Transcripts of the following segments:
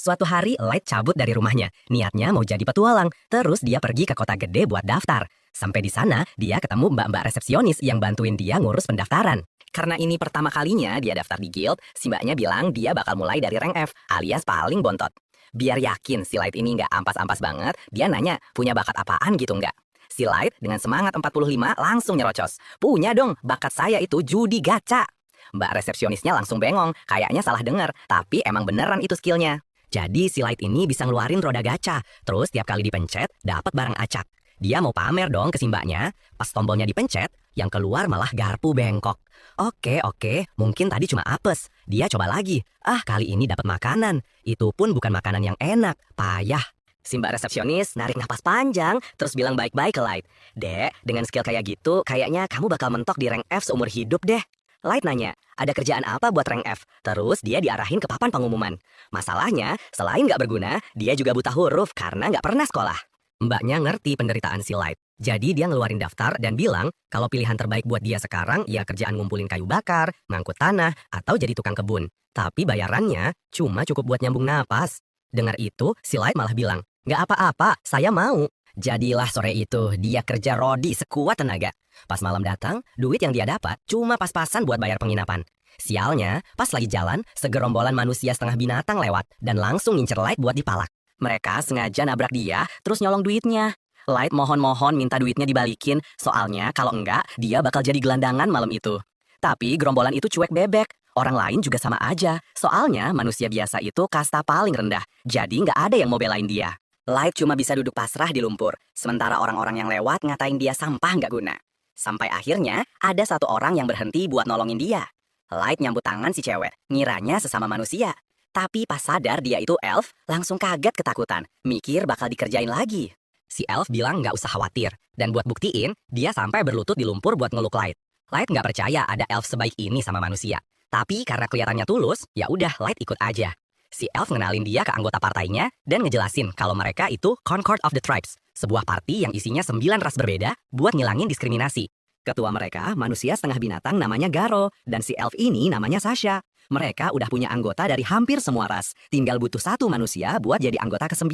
Suatu hari Light cabut dari rumahnya, niatnya mau jadi petualang. Terus dia pergi ke kota gede buat daftar. Sampai di sana, dia ketemu mbak-mbak resepsionis yang bantuin dia ngurus pendaftaran. Karena ini pertama kalinya dia daftar di guild, si mbaknya bilang dia bakal mulai dari rank F, alias paling bontot. Biar yakin si Light ini nggak ampas-ampas banget, dia nanya, punya bakat apaan gitu nggak? Si Light dengan semangat 45 langsung nyerocos. Punya dong, bakat saya itu judi gacha. Mbak resepsionisnya langsung bengong, kayaknya salah dengar, tapi emang beneran itu skillnya. Jadi si Light ini bisa ngeluarin roda gacha, terus tiap kali dipencet, dapat barang acak. Dia mau pamer dong ke si mbaknya, pas tombolnya dipencet, yang keluar malah garpu bengkok. Oke, mungkin tadi cuma apes. Dia coba lagi, kali ini dapat makanan. Itu pun bukan makanan yang enak, payah. Si mbak resepsionis narik napas panjang, terus bilang baik-baik ke Light. Dek, dengan skill kayak gitu, kayaknya kamu bakal mentok di rank F seumur hidup deh. Light nanya, ada kerjaan apa buat rank F? Terus dia diarahin ke papan pengumuman. Masalahnya, selain nggak berguna, dia juga buta huruf karena nggak pernah sekolah. Mbaknya ngerti penderitaan si Light. Jadi dia ngeluarin daftar dan bilang kalau pilihan terbaik buat dia sekarang ya kerjaan ngumpulin kayu bakar, ngangkut tanah, atau jadi tukang kebun. Tapi bayarannya cuma cukup buat nyambung napas. Dengar itu, si Light malah bilang, nggak apa-apa, saya mau. Jadilah sore itu, dia kerja rodi sekuat tenaga. Pas malam datang, duit yang dia dapat cuma pas-pasan buat bayar penginapan. Sialnya, pas lagi jalan, segerombolan manusia setengah binatang lewat dan langsung ngincer Light buat dipalak. Mereka sengaja nabrak dia, terus nyolong duitnya. Light mohon-mohon minta duitnya dibalikin, soalnya kalau enggak, dia bakal jadi gelandangan malam itu. Tapi gerombolan itu cuek bebek. Orang lain juga sama aja, soalnya manusia biasa itu kasta paling rendah, jadi nggak ada yang mau belain dia. Light cuma bisa duduk pasrah di lumpur, sementara orang-orang yang lewat ngatain dia sampah nggak guna. Sampai akhirnya, ada satu orang yang berhenti buat nolongin dia. Light nyambut tangan si cewek, ngiranya sesama manusia. Tapi pas sadar dia itu elf, langsung kaget ketakutan, mikir bakal dikerjain lagi. Si elf bilang nggak usah khawatir, dan buat buktiin, dia sampai berlutut di lumpur buat ngeluk Light. Light nggak percaya ada elf sebaik ini sama manusia. Tapi karena kelihatannya tulus, ya udah Light ikut aja. Si elf ngenalin dia ke anggota partainya dan ngejelasin kalau mereka itu Concord of the Tribes, sebuah parti yang isinya 9 ras berbeda buat ngilangin diskriminasi. Ketua mereka manusia setengah binatang namanya Garo, dan si elf ini namanya Sasha. Mereka udah punya anggota dari hampir semua ras, tinggal butuh satu manusia buat jadi anggota ke-9.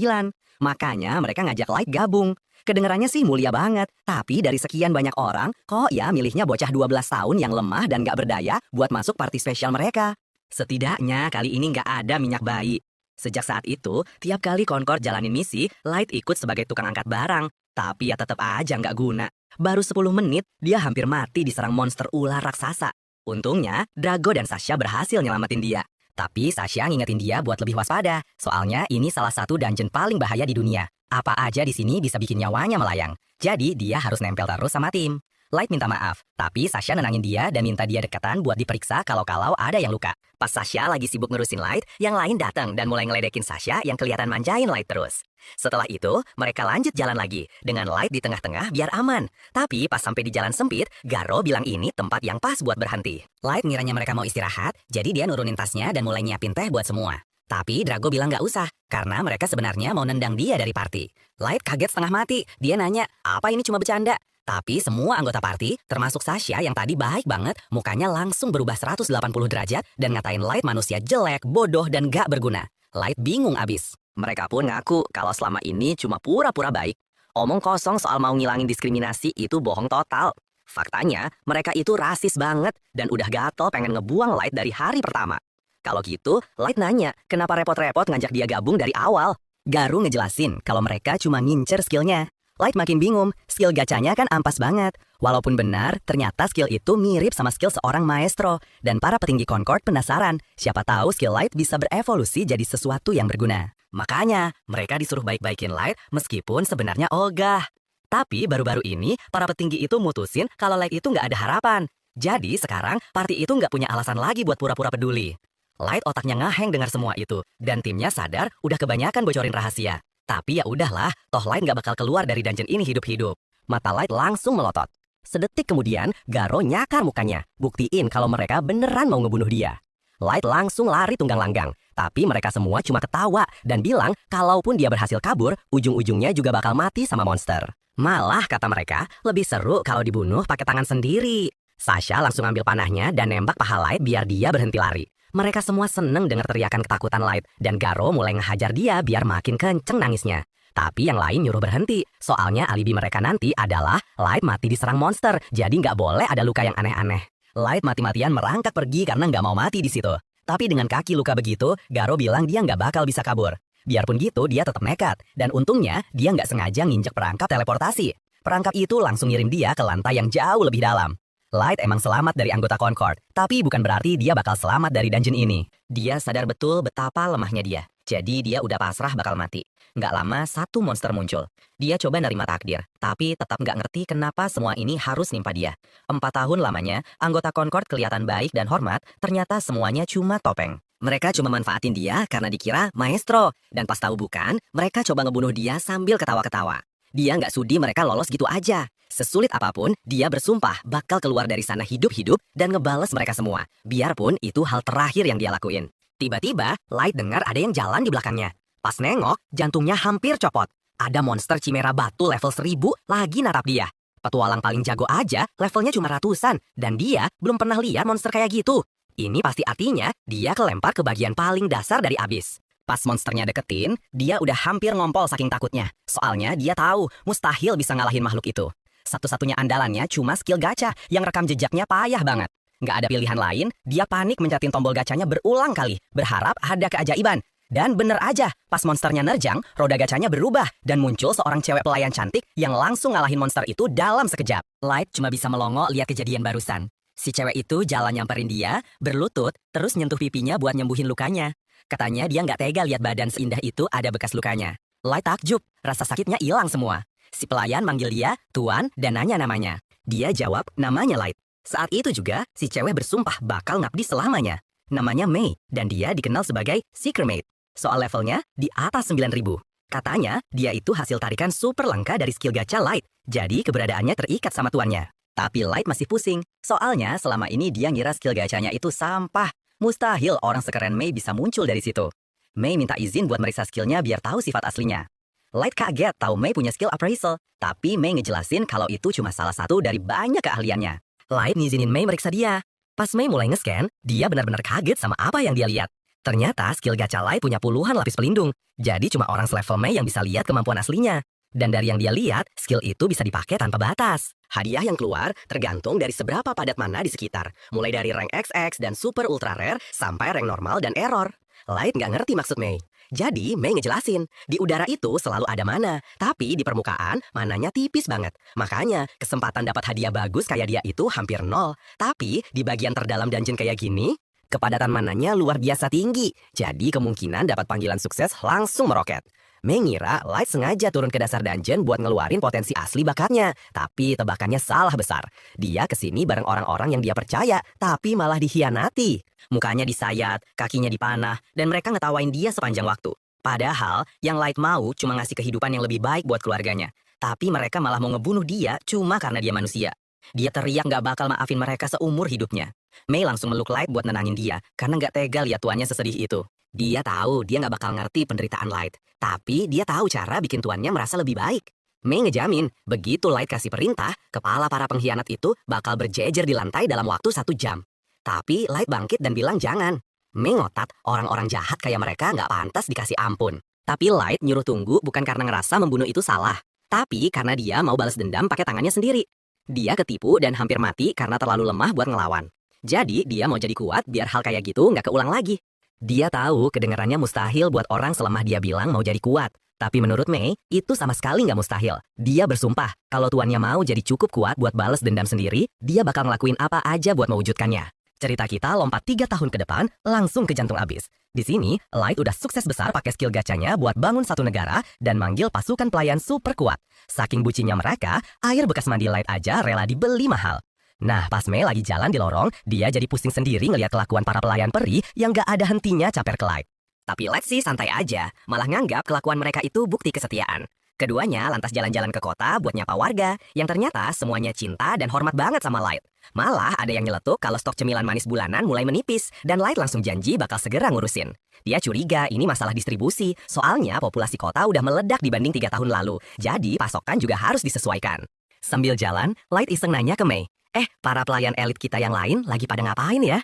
Makanya mereka ngajak Light gabung. Kedengarannya sih mulia banget, tapi dari sekian banyak orang, kok ya milihnya bocah 12 tahun yang lemah dan gak berdaya buat masuk parti spesial mereka. Setidaknya kali ini nggak ada minyak bayi. Sejak saat itu, tiap kali Concord jalanin misi, Light ikut sebagai tukang angkat barang. Tapi ya tetap aja nggak guna. Baru 10 menit, dia hampir mati diserang monster ular raksasa. Untungnya, Drago dan Sasha berhasil nyelamatin dia. Tapi Sasha ngingetin dia buat lebih waspada. Soalnya ini salah satu dungeon paling bahaya di dunia. Apa aja di sini bisa bikin nyawanya melayang. Jadi dia harus nempel terus sama tim. Light minta maaf, tapi Sasha nenangin dia dan minta dia dekatan buat diperiksa kalau-kalau ada yang luka. Pas Sasha lagi sibuk ngurusin Light, yang lain datang dan mulai ngeledekin Sasha yang kelihatan manjain Light terus. Setelah itu, mereka lanjut jalan lagi, dengan Light di tengah-tengah biar aman. Tapi pas sampai di jalan sempit, Garo bilang ini tempat yang pas buat berhenti. Light ngiranya mereka mau istirahat, jadi dia nurunin tasnya dan mulai nyiapin teh buat semua. Tapi Drago bilang nggak usah, karena mereka sebenarnya mau nendang dia dari party. Light kaget setengah mati, dia nanya, apa ini cuma bercanda? Tapi semua anggota party, termasuk Sasha yang tadi baik banget, mukanya langsung berubah 180 derajat dan ngatain Light manusia jelek, bodoh, dan gak berguna. Light bingung abis. Mereka pun ngaku kalau selama ini cuma pura-pura baik. Omong kosong soal mau ngilangin diskriminasi itu bohong total. Faktanya, mereka itu rasis banget dan udah gatel pengen ngebuang Light dari hari pertama. Kalau gitu, Light nanya, kenapa repot-repot ngajak dia gabung dari awal? Garu ngejelasin kalau mereka cuma ngincer skillnya. Light makin bingung, skill gacanya kan ampas banget. Walaupun benar, ternyata skill itu mirip sama skill seorang maestro. Dan para petinggi Concord penasaran, siapa tahu skill Light bisa berevolusi jadi sesuatu yang berguna. Makanya, mereka disuruh baik-baikin Light meskipun sebenarnya ogah. Tapi baru-baru ini, para petinggi itu mutusin kalau Light itu nggak ada harapan. Jadi sekarang, party itu nggak punya alasan lagi buat pura-pura peduli. Light otaknya ngaheng dengar semua itu, dan timnya sadar udah kebanyakan bocorin rahasia. Tapi ya udahlah, toh Light nggak bakal keluar dari dungeon ini hidup-hidup. Mata Light langsung melotot. Sedetik kemudian, Garo nyakar mukanya, buktiin kalau mereka beneran mau ngebunuh dia. Light langsung lari tunggang langgang, tapi mereka semua cuma ketawa dan bilang kalaupun dia berhasil kabur, ujung-ujungnya juga bakal mati sama monster. Malah kata mereka, lebih seru kalau dibunuh pakai tangan sendiri. Sasha langsung ambil panahnya dan nembak paha Light biar dia berhenti lari. Mereka semua seneng dengar teriakan ketakutan Light, dan Garo mulai ngehajar dia biar makin kenceng nangisnya. Tapi yang lain nyuruh berhenti, soalnya alibi mereka nanti adalah Light mati diserang monster, jadi nggak boleh ada luka yang aneh-aneh. Light mati-matian merangkak pergi karena nggak mau mati di situ. Tapi dengan kaki luka begitu, Garo bilang dia nggak bakal bisa kabur. Biarpun gitu, dia tetap nekat. Dan untungnya, dia nggak sengaja nginjek perangkap teleportasi. Perangkap itu langsung ngirim dia ke lantai yang jauh lebih dalam. Light emang selamat dari anggota Concord, tapi bukan berarti dia bakal selamat dari dungeon ini. Dia sadar betul betapa lemahnya dia. Jadi dia udah pasrah bakal mati. Nggak lama, satu monster muncul. Dia coba nerima takdir, tapi tetap nggak ngerti kenapa semua ini harus nimpa dia. 4 tahun lamanya, anggota Concord kelihatan baik dan hormat, ternyata semuanya cuma topeng. Mereka cuma manfaatin dia karena dikira maestro. Dan pas tahu bukan, mereka coba ngebunuh dia sambil ketawa-ketawa. Dia nggak sudi mereka lolos gitu aja. Sesulit apapun, dia bersumpah bakal keluar dari sana hidup-hidup dan ngebales mereka semua. Biarpun itu hal terakhir yang dia lakuin. Tiba-tiba, Light dengar ada yang jalan di belakangnya. Pas nengok, jantungnya hampir copot. Ada monster Chimera batu level 1000 lagi natap dia. Petualang paling jago aja levelnya cuma ratusan. Dan dia belum pernah lihat monster kayak gitu. Ini pasti artinya dia kelempar ke bagian paling dasar dari abis. Pas monsternya deketin, dia udah hampir ngompol saking takutnya. Soalnya dia tahu mustahil bisa ngalahin makhluk itu. Satu-satunya andalannya cuma skill gacha yang rekam jejaknya payah banget. Nggak ada pilihan lain, dia panik mencatin tombol gacanya berulang kali, berharap ada keajaiban. Dan bener aja, pas monsternya nerjang, roda gacanya berubah dan muncul seorang cewek pelayan cantik yang langsung ngalahin monster itu dalam sekejap. Light cuma bisa melongo lihat kejadian barusan. Si cewek itu jalan nyamperin dia, berlutut, terus nyentuh pipinya buat nyembuhin lukanya. Katanya dia nggak tega lihat badan seindah itu ada bekas lukanya. Light takjub, rasa sakitnya hilang semua. Si pelayan manggil dia, Tuan, dan nanya namanya. Dia jawab, namanya Light. Saat itu juga, si cewek bersumpah bakal ngabdi selamanya. Namanya Mei, dan dia dikenal sebagai Seeker Maid. Soal levelnya, di atas 9000. Katanya, dia itu hasil tarikan super langka dari skill gacha Light. Jadi keberadaannya terikat sama tuannya. Tapi Light masih pusing. Soalnya selama ini dia ngira skill gachanya itu sampah. Mustahil orang sekeren Mei bisa muncul dari situ. Mei minta izin buat meriksa skillnya biar tahu sifat aslinya. Light kaget tahu Mei punya skill appraisal. Tapi Mei ngejelasin kalau itu cuma salah satu dari banyak keahliannya. Light ngizinin Mei meriksa dia. Pas Mei mulai nge-scan, dia benar-benar kaget sama apa yang dia lihat. Ternyata skill gacha Light punya puluhan lapis pelindung. Jadi cuma orang selevel Mei yang bisa lihat kemampuan aslinya. Dan dari yang dia lihat, skill itu bisa dipakai tanpa batas. Hadiah yang keluar tergantung dari seberapa padat mana di sekitar. Mulai dari rank XX dan super ultra rare sampai rank normal dan error. Light nggak ngerti maksud Mei. Jadi Mei ngejelasin, di udara itu selalu ada mana. Tapi di permukaan, mananya tipis banget. Makanya kesempatan dapat hadiah bagus kayak dia itu hampir nol. Tapi di bagian terdalam dungeon kayak gini, kepadatan mananya luar biasa tinggi. Jadi kemungkinan dapat panggilan sukses langsung meroket. Mei ngira Light sengaja turun ke dasar dungeon buat ngeluarin potensi asli bakatnya. Tapi tebakannya salah besar. Dia kesini bareng orang-orang yang dia percaya, tapi malah dikhianati. Mukanya disayat, kakinya dipanah, dan mereka ngetawain dia sepanjang waktu. Padahal, yang Light mau cuma ngasih kehidupan yang lebih baik buat keluarganya. Tapi mereka malah mau ngebunuh dia cuma karena dia manusia. Dia teriak gak bakal maafin mereka seumur hidupnya. Mei langsung meluk Light buat nenangin dia, karena gak tega lihat tuannya sesedih itu. Dia tahu dia gak bakal ngerti penderitaan Light. Tapi dia tahu cara bikin tuannya merasa lebih baik. Mei ngejamin, begitu Light kasih perintah, kepala para pengkhianat itu bakal berjejer di lantai dalam waktu 1 jam. Tapi Light bangkit dan bilang jangan. Mei ngotat, orang-orang jahat kayak mereka gak pantas dikasih ampun. Tapi Light nyuruh tunggu bukan karena ngerasa membunuh itu salah. Tapi karena dia mau balas dendam pakai tangannya sendiri. Dia ketipu dan hampir mati karena terlalu lemah buat ngelawan. Jadi dia mau jadi kuat biar hal kayak gitu gak keulang lagi. Dia tahu kedengarannya mustahil buat orang selemah dia bilang mau jadi kuat. Tapi menurut Mei, itu sama sekali nggak mustahil. Dia bersumpah, kalau tuannya mau jadi cukup kuat buat balas dendam sendiri, dia bakal ngelakuin apa aja buat mewujudkannya. Cerita kita lompat 3 tahun ke depan, langsung ke jantung abis. Di sini, Light udah sukses besar pakai skill gachanya buat bangun satu negara dan manggil pasukan pelayan super kuat. Saking bucinnya mereka, air bekas mandi Light aja rela dibeli mahal. Nah, pas Mei lagi jalan di lorong, dia jadi pusing sendiri ngeliat kelakuan para pelayan peri yang gak ada hentinya caper ke Light. Tapi Light sih santai aja, malah nganggap kelakuan mereka itu bukti kesetiaan. Keduanya lantas jalan-jalan ke kota buat nyapa warga, yang ternyata semuanya cinta dan hormat banget sama Light. Malah ada yang nyeletuk kalau stok cemilan manis bulanan mulai menipis, dan Light langsung janji bakal segera ngurusin. Dia curiga ini masalah distribusi, soalnya populasi kota udah meledak dibanding 3 tahun lalu, jadi pasokan juga harus disesuaikan. Sambil jalan, Light iseng nanya ke Mei, para pelayan elit kita yang lain lagi pada ngapain ya?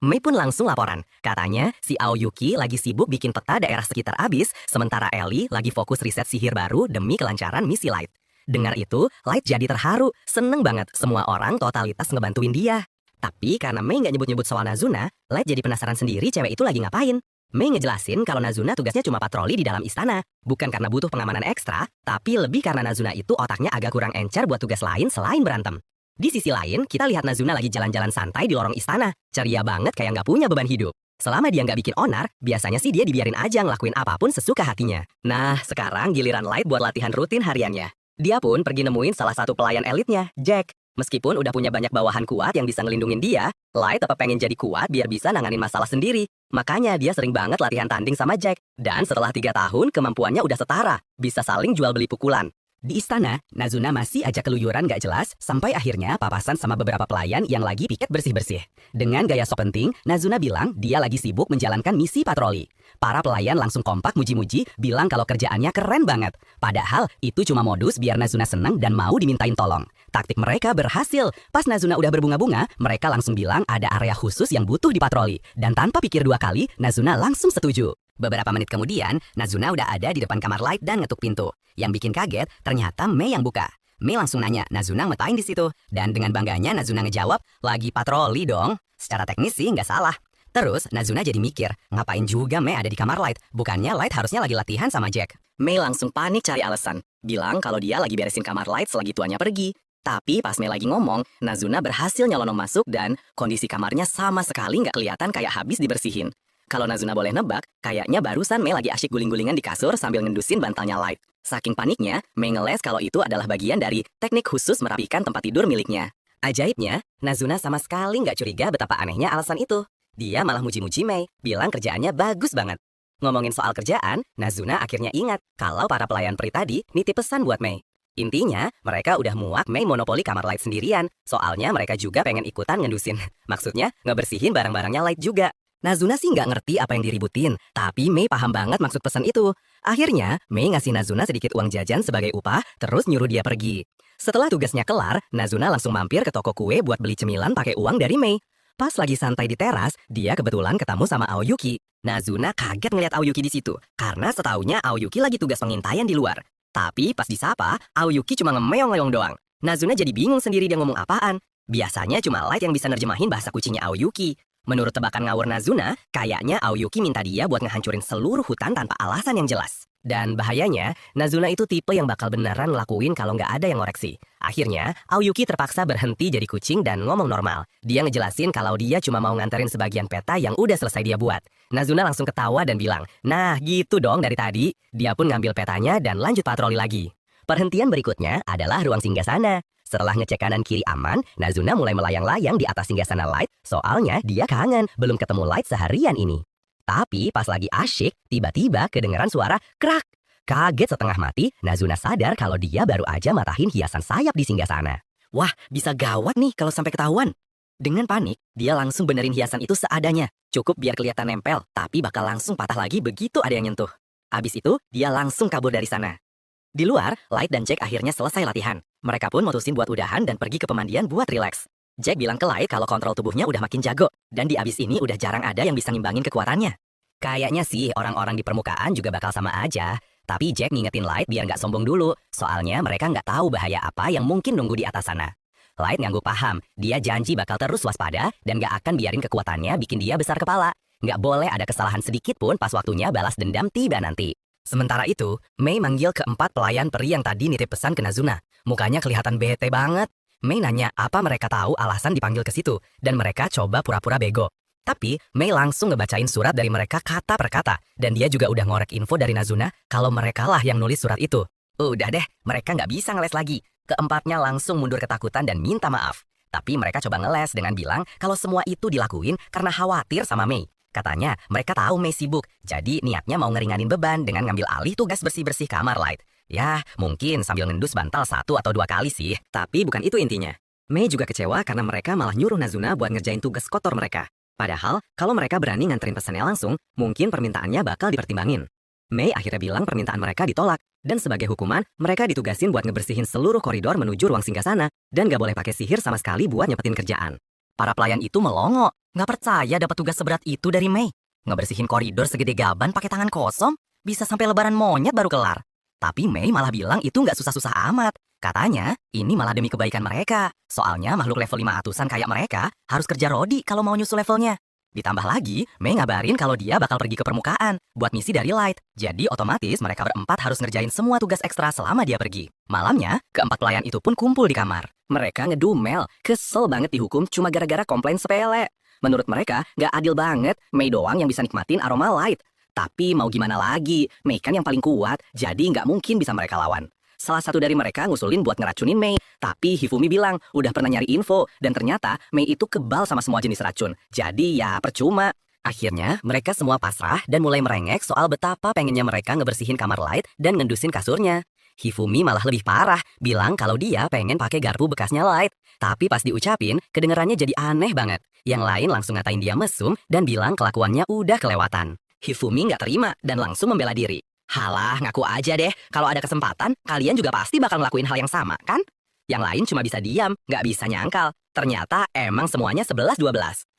Mei pun langsung laporan. Katanya si Aoyuki lagi sibuk bikin peta daerah sekitar abis, sementara Ellie lagi fokus riset sihir baru demi kelancaran misi Light. Dengar itu, Light jadi terharu, seneng banget semua orang totalitas ngebantuin dia. Tapi karena Mei nggak nyebut-nyebut soal Nazuna, Light jadi penasaran sendiri cewek itu lagi ngapain. Mei ngejelasin kalau Nazuna tugasnya cuma patroli di dalam istana. Bukan karena butuh pengamanan ekstra, tapi lebih karena Nazuna itu otaknya agak kurang encer buat tugas lain selain berantem. Di sisi lain, kita lihat Nazuna lagi jalan-jalan santai di lorong istana. Ceria banget kayak nggak punya beban hidup. Selama dia nggak bikin onar, biasanya sih dia dibiarin aja ngelakuin apapun sesuka hatinya. Nah, sekarang giliran Light buat latihan rutin hariannya. Dia pun pergi nemuin salah satu pelayan elitnya, Jack. Meskipun udah punya banyak bawahan kuat yang bisa ngelindungin dia, Light tetap pengen jadi kuat biar bisa nanganin masalah sendiri. Makanya dia sering banget latihan tanding sama Jack. Dan setelah 3 tahun, kemampuannya udah setara. Bisa saling jual beli pukulan. Di istana, Nazuna masih aja keluyuran gak jelas, sampai akhirnya papasan sama beberapa pelayan yang lagi piket bersih-bersih. Dengan gaya sok penting, Nazuna bilang dia lagi sibuk menjalankan misi patroli. Para pelayan langsung kompak muji-muji, bilang kalau kerjaannya keren banget. Padahal, itu cuma modus biar Nazuna senang dan mau dimintain tolong. Taktik mereka berhasil. Pas Nazuna udah berbunga-bunga, mereka langsung bilang ada area khusus yang butuh dipatroli. Dan tanpa pikir 2 kali, Nazuna langsung setuju. Beberapa menit kemudian, Nazuna udah ada di depan kamar Light dan ngetuk pintu. Yang bikin kaget, ternyata Mei yang buka. Mei langsung nanya, Nazuna ngapain di situ? Dan dengan bangganya Nazuna ngejawab, lagi patroli dong. Secara teknis sih nggak salah. Terus Nazuna jadi mikir, ngapain juga Mei ada di kamar Light? Bukannya Light harusnya lagi latihan sama Jack. Mei langsung panik cari alasan. Bilang kalau dia lagi beresin kamar Light selagi tuannya pergi. Tapi pas Mei lagi ngomong, Nazuna berhasil nyelonong masuk dan kondisi kamarnya sama sekali nggak kelihatan kayak habis dibersihin. Kalau Nazuna boleh nebak, kayaknya barusan Mei lagi asyik guling-gulingan di kasur sambil ngendusin bantalnya Light. Saking paniknya, Mei ngeles kalau itu adalah bagian dari teknik khusus merapikan tempat tidur miliknya. Ajaibnya, Nazuna sama sekali nggak curiga betapa anehnya alasan itu. Dia malah muji-muji Mei, bilang kerjaannya bagus banget. Ngomongin soal kerjaan, Nazuna akhirnya ingat kalau para pelayan peri tadi nitip pesan buat Mei. Intinya, mereka udah muak Mei monopoli kamar Light sendirian. Soalnya mereka juga pengen ikutan ngendusin. Maksudnya, ngebersihin barang-barangnya Light juga. Nazuna sih nggak ngerti apa yang diributin, tapi Mei paham banget maksud pesan itu. Akhirnya, Mei ngasih Nazuna sedikit uang jajan sebagai upah, terus nyuruh dia pergi. Setelah tugasnya kelar, Nazuna langsung mampir ke toko kue buat beli cemilan pakai uang dari Mei. Pas lagi santai di teras, dia kebetulan ketemu sama Aoyuki. Nazuna kaget ngeliat Aoyuki di situ, karena setaunya Aoyuki lagi tugas pengintaian di luar. Tapi pas disapa, Aoyuki cuma ngemeong-leong doang. Nazuna jadi bingung sendiri dia ngomong apaan. Biasanya cuma Light yang bisa nerjemahin bahasa kucingnya Aoyuki. Menurut tebakan ngawur Nazuna, kayaknya Aoyuki minta dia buat ngehancurin seluruh hutan tanpa alasan yang jelas. Dan bahayanya, Nazuna itu tipe yang bakal beneran ngelakuin kalau nggak ada yang ngoreksi. Akhirnya, Aoyuki terpaksa berhenti jadi kucing dan ngomong normal. Dia ngejelasin kalau dia cuma mau nganterin sebagian peta yang udah selesai dia buat. Nazuna langsung ketawa dan bilang, nah gitu dong dari tadi. Dia pun ngambil petanya dan lanjut patroli lagi. Perhentian berikutnya adalah ruang singgasana. Setelah ngecek kanan kiri aman, Nazuna mulai melayang-layang di atas singgasana Light, soalnya dia kangen belum ketemu Light seharian ini. Tapi pas lagi asyik, tiba-tiba kedengeran suara krak. Kaget setengah mati, Nazuna sadar kalau dia baru aja matahin hiasan sayap di singgasana. Wah, bisa gawat nih kalau sampai ketahuan. Dengan panik, dia langsung benerin hiasan itu seadanya. Cukup biar kelihatan nempel, tapi bakal langsung patah lagi begitu ada yang nyentuh. Abis itu, dia langsung kabur dari sana. Di luar, Light dan Jack akhirnya selesai latihan. Mereka pun mutusin buat udahan dan pergi ke pemandian buat rileks. Jack bilang ke Light kalau kontrol tubuhnya udah makin jago, dan di abis ini udah jarang ada yang bisa ngimbangin kekuatannya. Kayaknya sih orang-orang di permukaan juga bakal sama aja. Tapi Jack ngingetin Light biar nggak sombong dulu, soalnya mereka nggak tahu bahaya apa yang mungkin nunggu di atas sana. Light ngangguk paham, dia janji bakal terus waspada dan nggak akan biarin kekuatannya bikin dia besar kepala. Nggak boleh ada kesalahan sedikit pun pas waktunya balas dendam tiba nanti. Sementara itu, Mei manggil keempat pelayan peri yang tadi nitip pesan ke Nazuna. Mukanya kelihatan bete banget. Mei nanya apa mereka tahu alasan dipanggil ke situ, dan mereka coba pura-pura bego. Tapi, Mei langsung ngebacain surat dari mereka kata per kata, dan dia juga udah ngorek info dari Nazuna kalau mereka lah yang nulis surat itu. Udah deh, mereka nggak bisa ngeles lagi. Keempatnya langsung mundur ketakutan dan minta maaf. Tapi mereka coba ngeles dengan bilang kalau semua itu dilakuin karena khawatir sama Mei. Katanya, mereka tahu Mei sibuk, jadi niatnya mau ngeringanin beban dengan ngambil alih tugas bersih-bersih kamar Light. Ya, mungkin sambil ngendus bantal 1 atau 2 kali sih, tapi bukan itu intinya. Mei juga kecewa karena mereka malah nyuruh Nazuna buat ngerjain tugas kotor mereka. Padahal, kalau mereka berani nganterin pesannya langsung, mungkin permintaannya bakal dipertimbangin. Mei akhirnya bilang permintaan mereka ditolak, dan sebagai hukuman, mereka ditugasin buat ngebersihin seluruh koridor menuju ruang singgasana, dan gak boleh pakai sihir sama sekali buat nyepetin kerjaan. Para pelayan itu melongo, nggak percaya dapat tugas seberat itu dari Mei. Ngebersihin koridor segede gaban pakai tangan kosong, bisa sampai lebaran monyet baru kelar. Tapi Mei malah bilang itu nggak susah-susah amat. Katanya, ini malah demi kebaikan mereka. Soalnya makhluk level 500-an kayak mereka harus kerja rodi kalau mau nyusul levelnya. Ditambah lagi, Mei ngabarin kalau dia bakal pergi ke permukaan buat misi dari Light. Jadi otomatis mereka berempat harus ngerjain semua tugas ekstra selama dia pergi. Malamnya, keempat pelayan itu pun kumpul di kamar. Mereka ngedumel, kesel banget dihukum cuma gara-gara komplain sepele. Menurut mereka, nggak adil banget, Mei doang yang bisa nikmatin aroma Light. Tapi mau gimana lagi, Mei kan yang paling kuat, jadi nggak mungkin bisa mereka lawan. Salah satu dari mereka ngusulin buat ngeracunin Mei. Tapi Hifumi bilang udah pernah nyari info. Dan ternyata Mei itu kebal sama semua jenis racun. Jadi ya percuma. Akhirnya mereka semua pasrah dan mulai merengek soal betapa pengennya mereka ngebersihin kamar Light dan ngendusin kasurnya. Hifumi malah lebih parah, bilang kalau dia pengen pakai garpu bekasnya Light. Tapi pas diucapin, kedengarannya jadi aneh banget. Yang lain langsung ngatain dia mesum dan bilang kelakuannya udah kelewatan. Hifumi nggak terima dan langsung membela diri. Halah, ngaku aja deh. Kalau ada kesempatan, kalian juga pasti bakal ngelakuin hal yang sama, kan? Yang lain cuma bisa diam, nggak bisa nyangkal. Ternyata emang semuanya 11-12.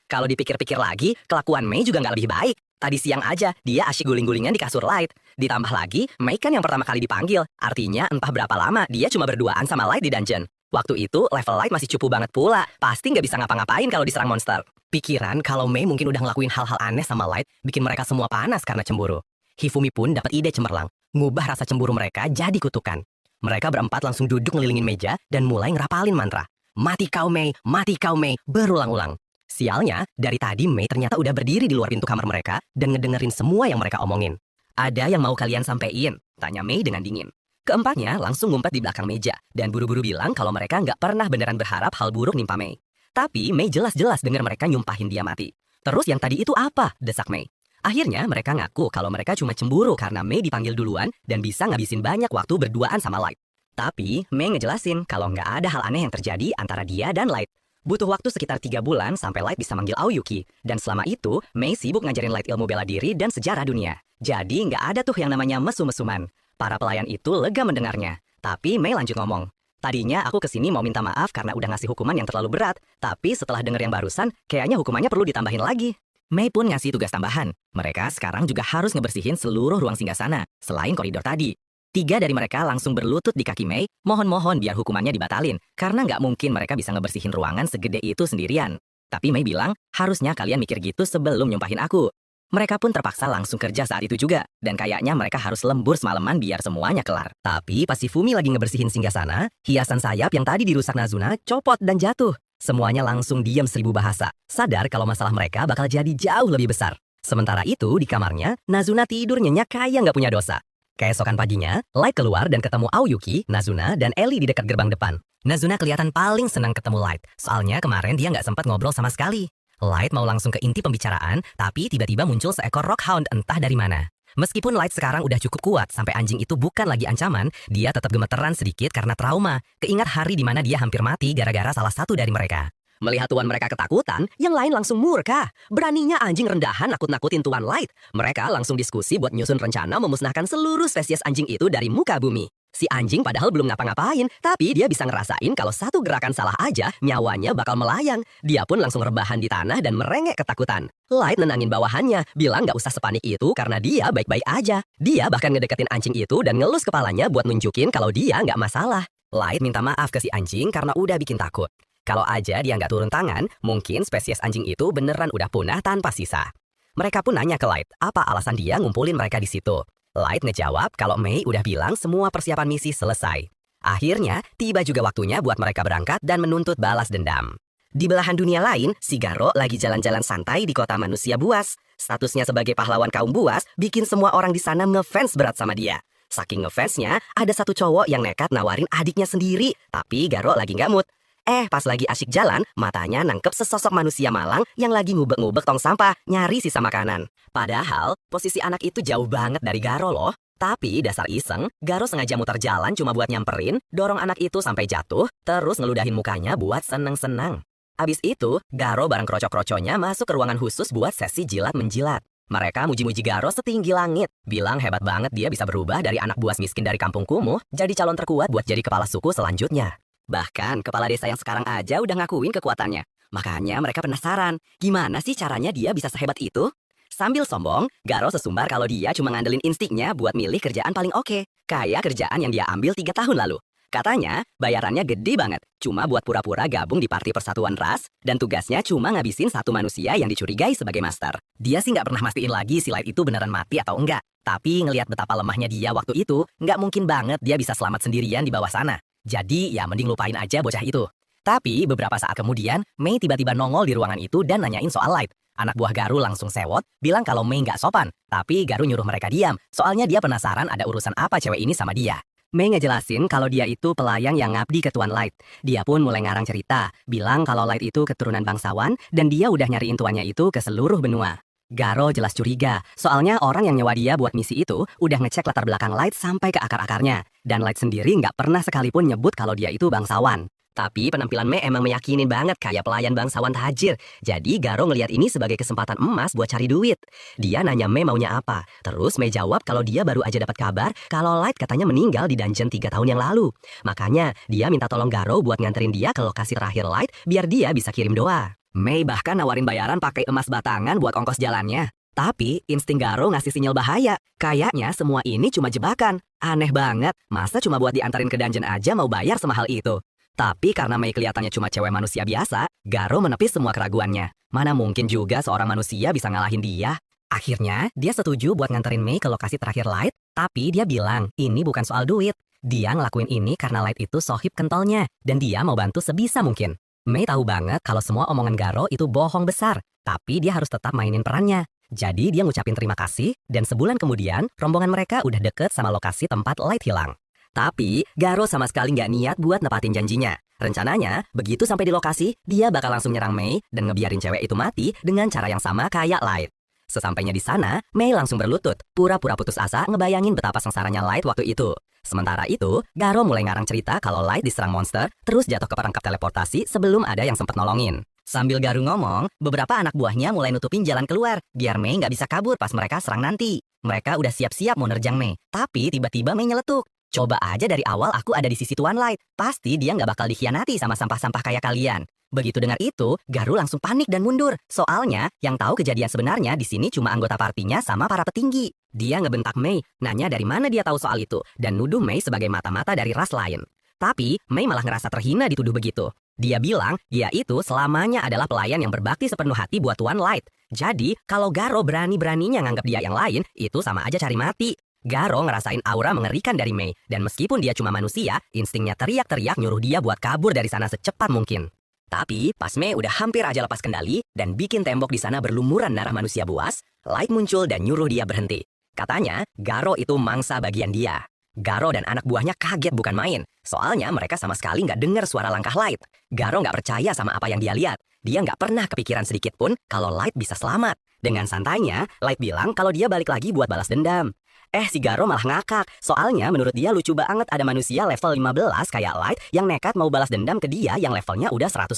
Kalau dipikir-pikir lagi, kelakuan Mei juga nggak lebih baik. Tadi siang aja, dia asyik guling-gulingan di kasur Light. Ditambah lagi, Mei kan yang pertama kali dipanggil. Artinya entah berapa lama dia cuma berduaan sama Light di dungeon. Waktu itu, level Light masih cupu banget pula. Pasti nggak bisa ngapa-ngapain kalau diserang monster. Pikiran kalau Mei mungkin udah ngelakuin hal-hal aneh sama Light, bikin mereka semua panas karena cemburu. Hifumi pun dapat ide cemerlang, ngubah rasa cemburu mereka jadi kutukan. Mereka berempat langsung duduk ngelilingin meja dan mulai ngerapalin mantra. Mati kau Mei, berulang-ulang. Sialnya, dari tadi Mei ternyata udah berdiri di luar pintu kamar mereka dan ngedengerin semua yang mereka omongin. Ada yang mau kalian sampein? Tanya Mei dengan dingin. Keempatnya langsung ngumpet di belakang meja dan buru-buru bilang kalau mereka nggak pernah beneran berharap hal buruk nimpa Mei. Tapi Mei jelas-jelas dengar mereka nyumpahin dia mati. Terus yang tadi itu apa? Desak Mei. Akhirnya mereka ngaku kalau mereka cuma cemburu karena Mei dipanggil duluan dan bisa ngabisin banyak waktu berduaan sama Light. Tapi Mei ngejelasin kalau nggak ada hal aneh yang terjadi antara dia dan Light. Butuh waktu sekitar 3 bulan sampai Light bisa manggil Aoyuki. Dan selama itu, Mei sibuk ngajarin Light ilmu bela diri dan sejarah dunia. Jadi nggak ada tuh yang namanya mesum-mesuman. Para pelayan itu lega mendengarnya. Tapi Mei lanjut ngomong. Tadinya aku kesini mau minta maaf karena udah ngasih hukuman yang terlalu berat. Tapi setelah denger yang barusan, kayaknya hukumannya perlu ditambahin lagi. Mei pun ngasih tugas tambahan. Mereka sekarang juga harus ngebersihin seluruh ruang singgasana, selain koridor tadi. 3 dari mereka langsung berlutut di kaki Mei, mohon-mohon biar hukumannya dibatalin, karena nggak mungkin mereka bisa ngebersihin ruangan segede itu sendirian. Tapi Mei bilang, harusnya kalian mikir gitu sebelum nyumpahin aku. Mereka pun terpaksa langsung kerja saat itu juga, dan kayaknya mereka harus lembur semalaman biar semuanya kelar. Tapi pas si Fumi lagi ngebersihin singgasana, hiasan sayap yang tadi dirusak Nazuna copot dan jatuh. Semuanya langsung diam 1000 bahasa, sadar kalau masalah mereka bakal jadi jauh lebih besar. Sementara itu, di kamarnya, Nazuna tidur nyenyak kayak nggak punya dosa. Keesokan paginya, Light keluar dan ketemu Aoyuki, Nazuna, dan Ellie di dekat gerbang depan. Nazuna kelihatan paling senang ketemu Light, soalnya kemarin dia nggak sempat ngobrol sama sekali. Light mau langsung ke inti pembicaraan, tapi tiba-tiba muncul seekor rockhound entah dari mana. Meskipun Light sekarang udah cukup kuat sampai anjing itu bukan lagi ancaman, dia tetap gemeteran sedikit karena trauma. Keingat hari di mana dia hampir mati gara-gara salah satu dari mereka. Melihat tuan mereka ketakutan, yang lain langsung murka. Beraninya anjing rendahan nakut-nakutin tuan Light. Mereka langsung diskusi buat nyusun rencana memusnahkan seluruh spesies anjing itu dari muka bumi. Si anjing padahal belum ngapa-ngapain, tapi dia bisa ngerasain kalau satu gerakan salah aja, nyawanya bakal melayang. Dia pun langsung rebahan di tanah dan merengek ketakutan. Light nenangin bawahannya, bilang gak usah sepanik itu karena dia baik-baik aja. Dia bahkan ngedeketin anjing itu dan ngelus kepalanya buat nunjukin kalau dia gak masalah. Light minta maaf ke si anjing karena udah bikin takut. Kalau aja dia nggak turun tangan, mungkin spesies anjing itu beneran udah punah tanpa sisa. Mereka pun nanya ke Light, apa alasan dia ngumpulin mereka di situ. Light ngejawab kalau Mei udah bilang semua persiapan misi selesai. Akhirnya, tiba juga waktunya buat mereka berangkat dan menuntut balas dendam. Di belahan dunia lain, si Garo lagi jalan-jalan santai di kota manusia buas. Statusnya sebagai pahlawan kaum buas bikin semua orang di sana ngefans berat sama dia. Saking ngefansnya, ada satu cowok yang nekat nawarin adiknya sendiri, tapi Garo lagi nggak mood. Pas lagi asyik jalan, matanya nangkep sesosok manusia malang yang lagi ngubek-ngubek tong sampah, nyari sisa makanan. Padahal, posisi anak itu jauh banget dari Garo loh. Tapi dasar iseng, Garo sengaja muter jalan cuma buat nyamperin, dorong anak itu sampai jatuh, terus ngeludahin mukanya buat seneng-seneng. Abis itu, Garo bareng kroco-kroconya masuk ke ruangan khusus buat sesi jilat-menjilat. Mereka muji-muji Garo setinggi langit, bilang hebat banget dia bisa berubah dari anak buas miskin dari kampung kumuh, jadi calon terkuat buat jadi kepala suku selanjutnya. Bahkan, kepala desa yang sekarang aja udah ngakuin kekuatannya. Makanya mereka penasaran, gimana sih caranya dia bisa sehebat itu? Sambil sombong, Garo sesumbar kalau dia cuma ngandelin instingnya buat milih kerjaan paling oke. Kayak kerjaan yang dia ambil 3 tahun lalu. Katanya, bayarannya gede banget. Cuma buat pura-pura gabung di parti persatuan ras, dan tugasnya cuma ngabisin satu manusia yang dicurigai sebagai master. Dia sih nggak pernah mastiin lagi si Light itu beneran mati atau enggak. Tapi ngelihat betapa lemahnya dia waktu itu, nggak mungkin banget dia bisa selamat sendirian di bawah sana. Jadi ya mending lupain aja bocah itu. Tapi beberapa saat kemudian, Mei tiba-tiba nongol di ruangan itu dan nanyain soal Light. Anak buah Garu langsung sewot, bilang kalau Mei nggak sopan. Tapi Garu nyuruh mereka diam, soalnya dia penasaran ada urusan apa cewek ini sama dia. Mei ngejelasin kalau dia itu pelayan yang ngabdi ke Tuan Light. Dia pun mulai ngarang cerita, bilang kalau Light itu keturunan bangsawan dan dia udah nyariin tuannya itu ke seluruh benua. Garo jelas curiga, soalnya orang yang nyewa dia buat misi itu udah ngecek latar belakang Light sampai ke akar-akarnya. Dan Light sendiri nggak pernah sekalipun nyebut kalau dia itu bangsawan. Tapi penampilan Mei emang meyakinin banget kayak pelayan bangsawan tajir. Jadi Garo ngelihat ini sebagai kesempatan emas buat cari duit. Dia nanya Mei maunya apa. Terus Mei jawab kalau dia baru aja dapat kabar kalau Light katanya meninggal di dungeon 3 tahun yang lalu. Makanya dia minta tolong Garo buat nganterin dia ke lokasi terakhir Light biar dia bisa kirim doa. Mei bahkan nawarin bayaran pakai emas batangan buat ongkos jalannya. Tapi insting Garo ngasih sinyal bahaya. Kayaknya semua ini cuma jebakan. Aneh banget, masa cuma buat diantarin ke dungeon aja mau bayar semahal itu? Tapi karena Mei kelihatannya cuma cewek manusia biasa, Garo menepis semua keraguannya. Mana mungkin juga seorang manusia bisa ngalahin dia. Akhirnya, dia setuju buat nganterin Mei ke lokasi terakhir Light, tapi dia bilang ini bukan soal duit. Dia ngelakuin ini karena Light itu sohib kentolnya, dan dia mau bantu sebisa mungkin. Mei tahu banget kalau semua omongan Garo itu bohong besar, tapi dia harus tetap mainin perannya. Jadi dia ngucapin terima kasih, dan sebulan kemudian, rombongan mereka udah deket sama lokasi tempat Light hilang. Tapi, Garo sama sekali nggak niat buat nepatin janjinya. Rencananya, begitu sampai di lokasi, dia bakal langsung nyerang Mei dan ngebiarin cewek itu mati dengan cara yang sama kayak Light. Sesampainya di sana, Mei langsung berlutut, pura-pura putus asa ngebayangin betapa sengsaranya Light waktu itu. Sementara itu, Garo mulai ngarang cerita kalau Light diserang monster, terus jatuh ke perangkap teleportasi sebelum ada yang sempat nolongin. Sambil Garo ngomong, beberapa anak buahnya mulai nutupin jalan keluar, biar Mei nggak bisa kabur pas mereka serang nanti. Mereka udah siap-siap mau nerjang Mei, tapi tiba-tiba Mei nyeletuk. Coba aja dari awal aku ada di sisi Tuan Light. Pasti dia nggak bakal dikhianati sama sampah-sampah kayak kalian. Begitu dengar itu, Garu langsung panik dan mundur. Soalnya, yang tahu kejadian sebenarnya di sini cuma anggota partinya sama para petinggi. Dia ngebentak Mei, nanya dari mana dia tahu soal itu, dan nuduh Mei sebagai mata-mata dari ras lain. Tapi, Mei malah ngerasa terhina dituduh begitu. Dia bilang, dia itu selamanya adalah pelayan yang berbakti sepenuh hati buat Tuan Light. Jadi, kalau Garo berani-beraninya nganggap dia yang lain, itu sama aja cari mati. Garo ngerasain aura mengerikan dari Mei, dan meskipun dia cuma manusia, instingnya teriak-teriak nyuruh dia buat kabur dari sana secepat mungkin. Tapi pas Mei udah hampir aja lepas kendali dan bikin tembok di sana berlumuran darah manusia buas, Light muncul dan nyuruh dia berhenti. Katanya, Garo itu mangsa bagian dia. Garo dan anak buahnya kaget bukan main, soalnya mereka sama sekali nggak dengar suara langkah Light. Garo nggak percaya sama apa yang dia lihat. Dia nggak pernah kepikiran sedikit pun kalau Light bisa selamat. Dengan santainya, Light bilang kalau dia balik lagi buat balas dendam. Si Garo malah ngakak, soalnya menurut dia lucu banget ada manusia level 15 kayak Light yang nekat mau balas dendam ke dia yang levelnya udah 150.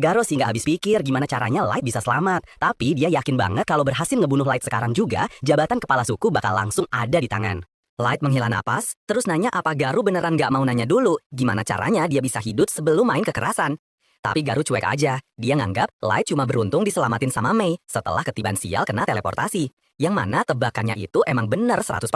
Garo sih nggak habis pikir gimana caranya Light bisa selamat, tapi dia yakin banget kalau berhasil ngebunuh Light sekarang juga, jabatan kepala suku bakal langsung ada di tangan. Light menghela napas, terus nanya apa Garo beneran nggak mau nanya dulu, gimana caranya dia bisa hidup sebelum main kekerasan. Tapi Garo cuek aja, dia nganggap Light cuma beruntung diselamatin sama Mei setelah ketiban sial kena teleportasi. Yang mana tebakannya itu emang bener 100%.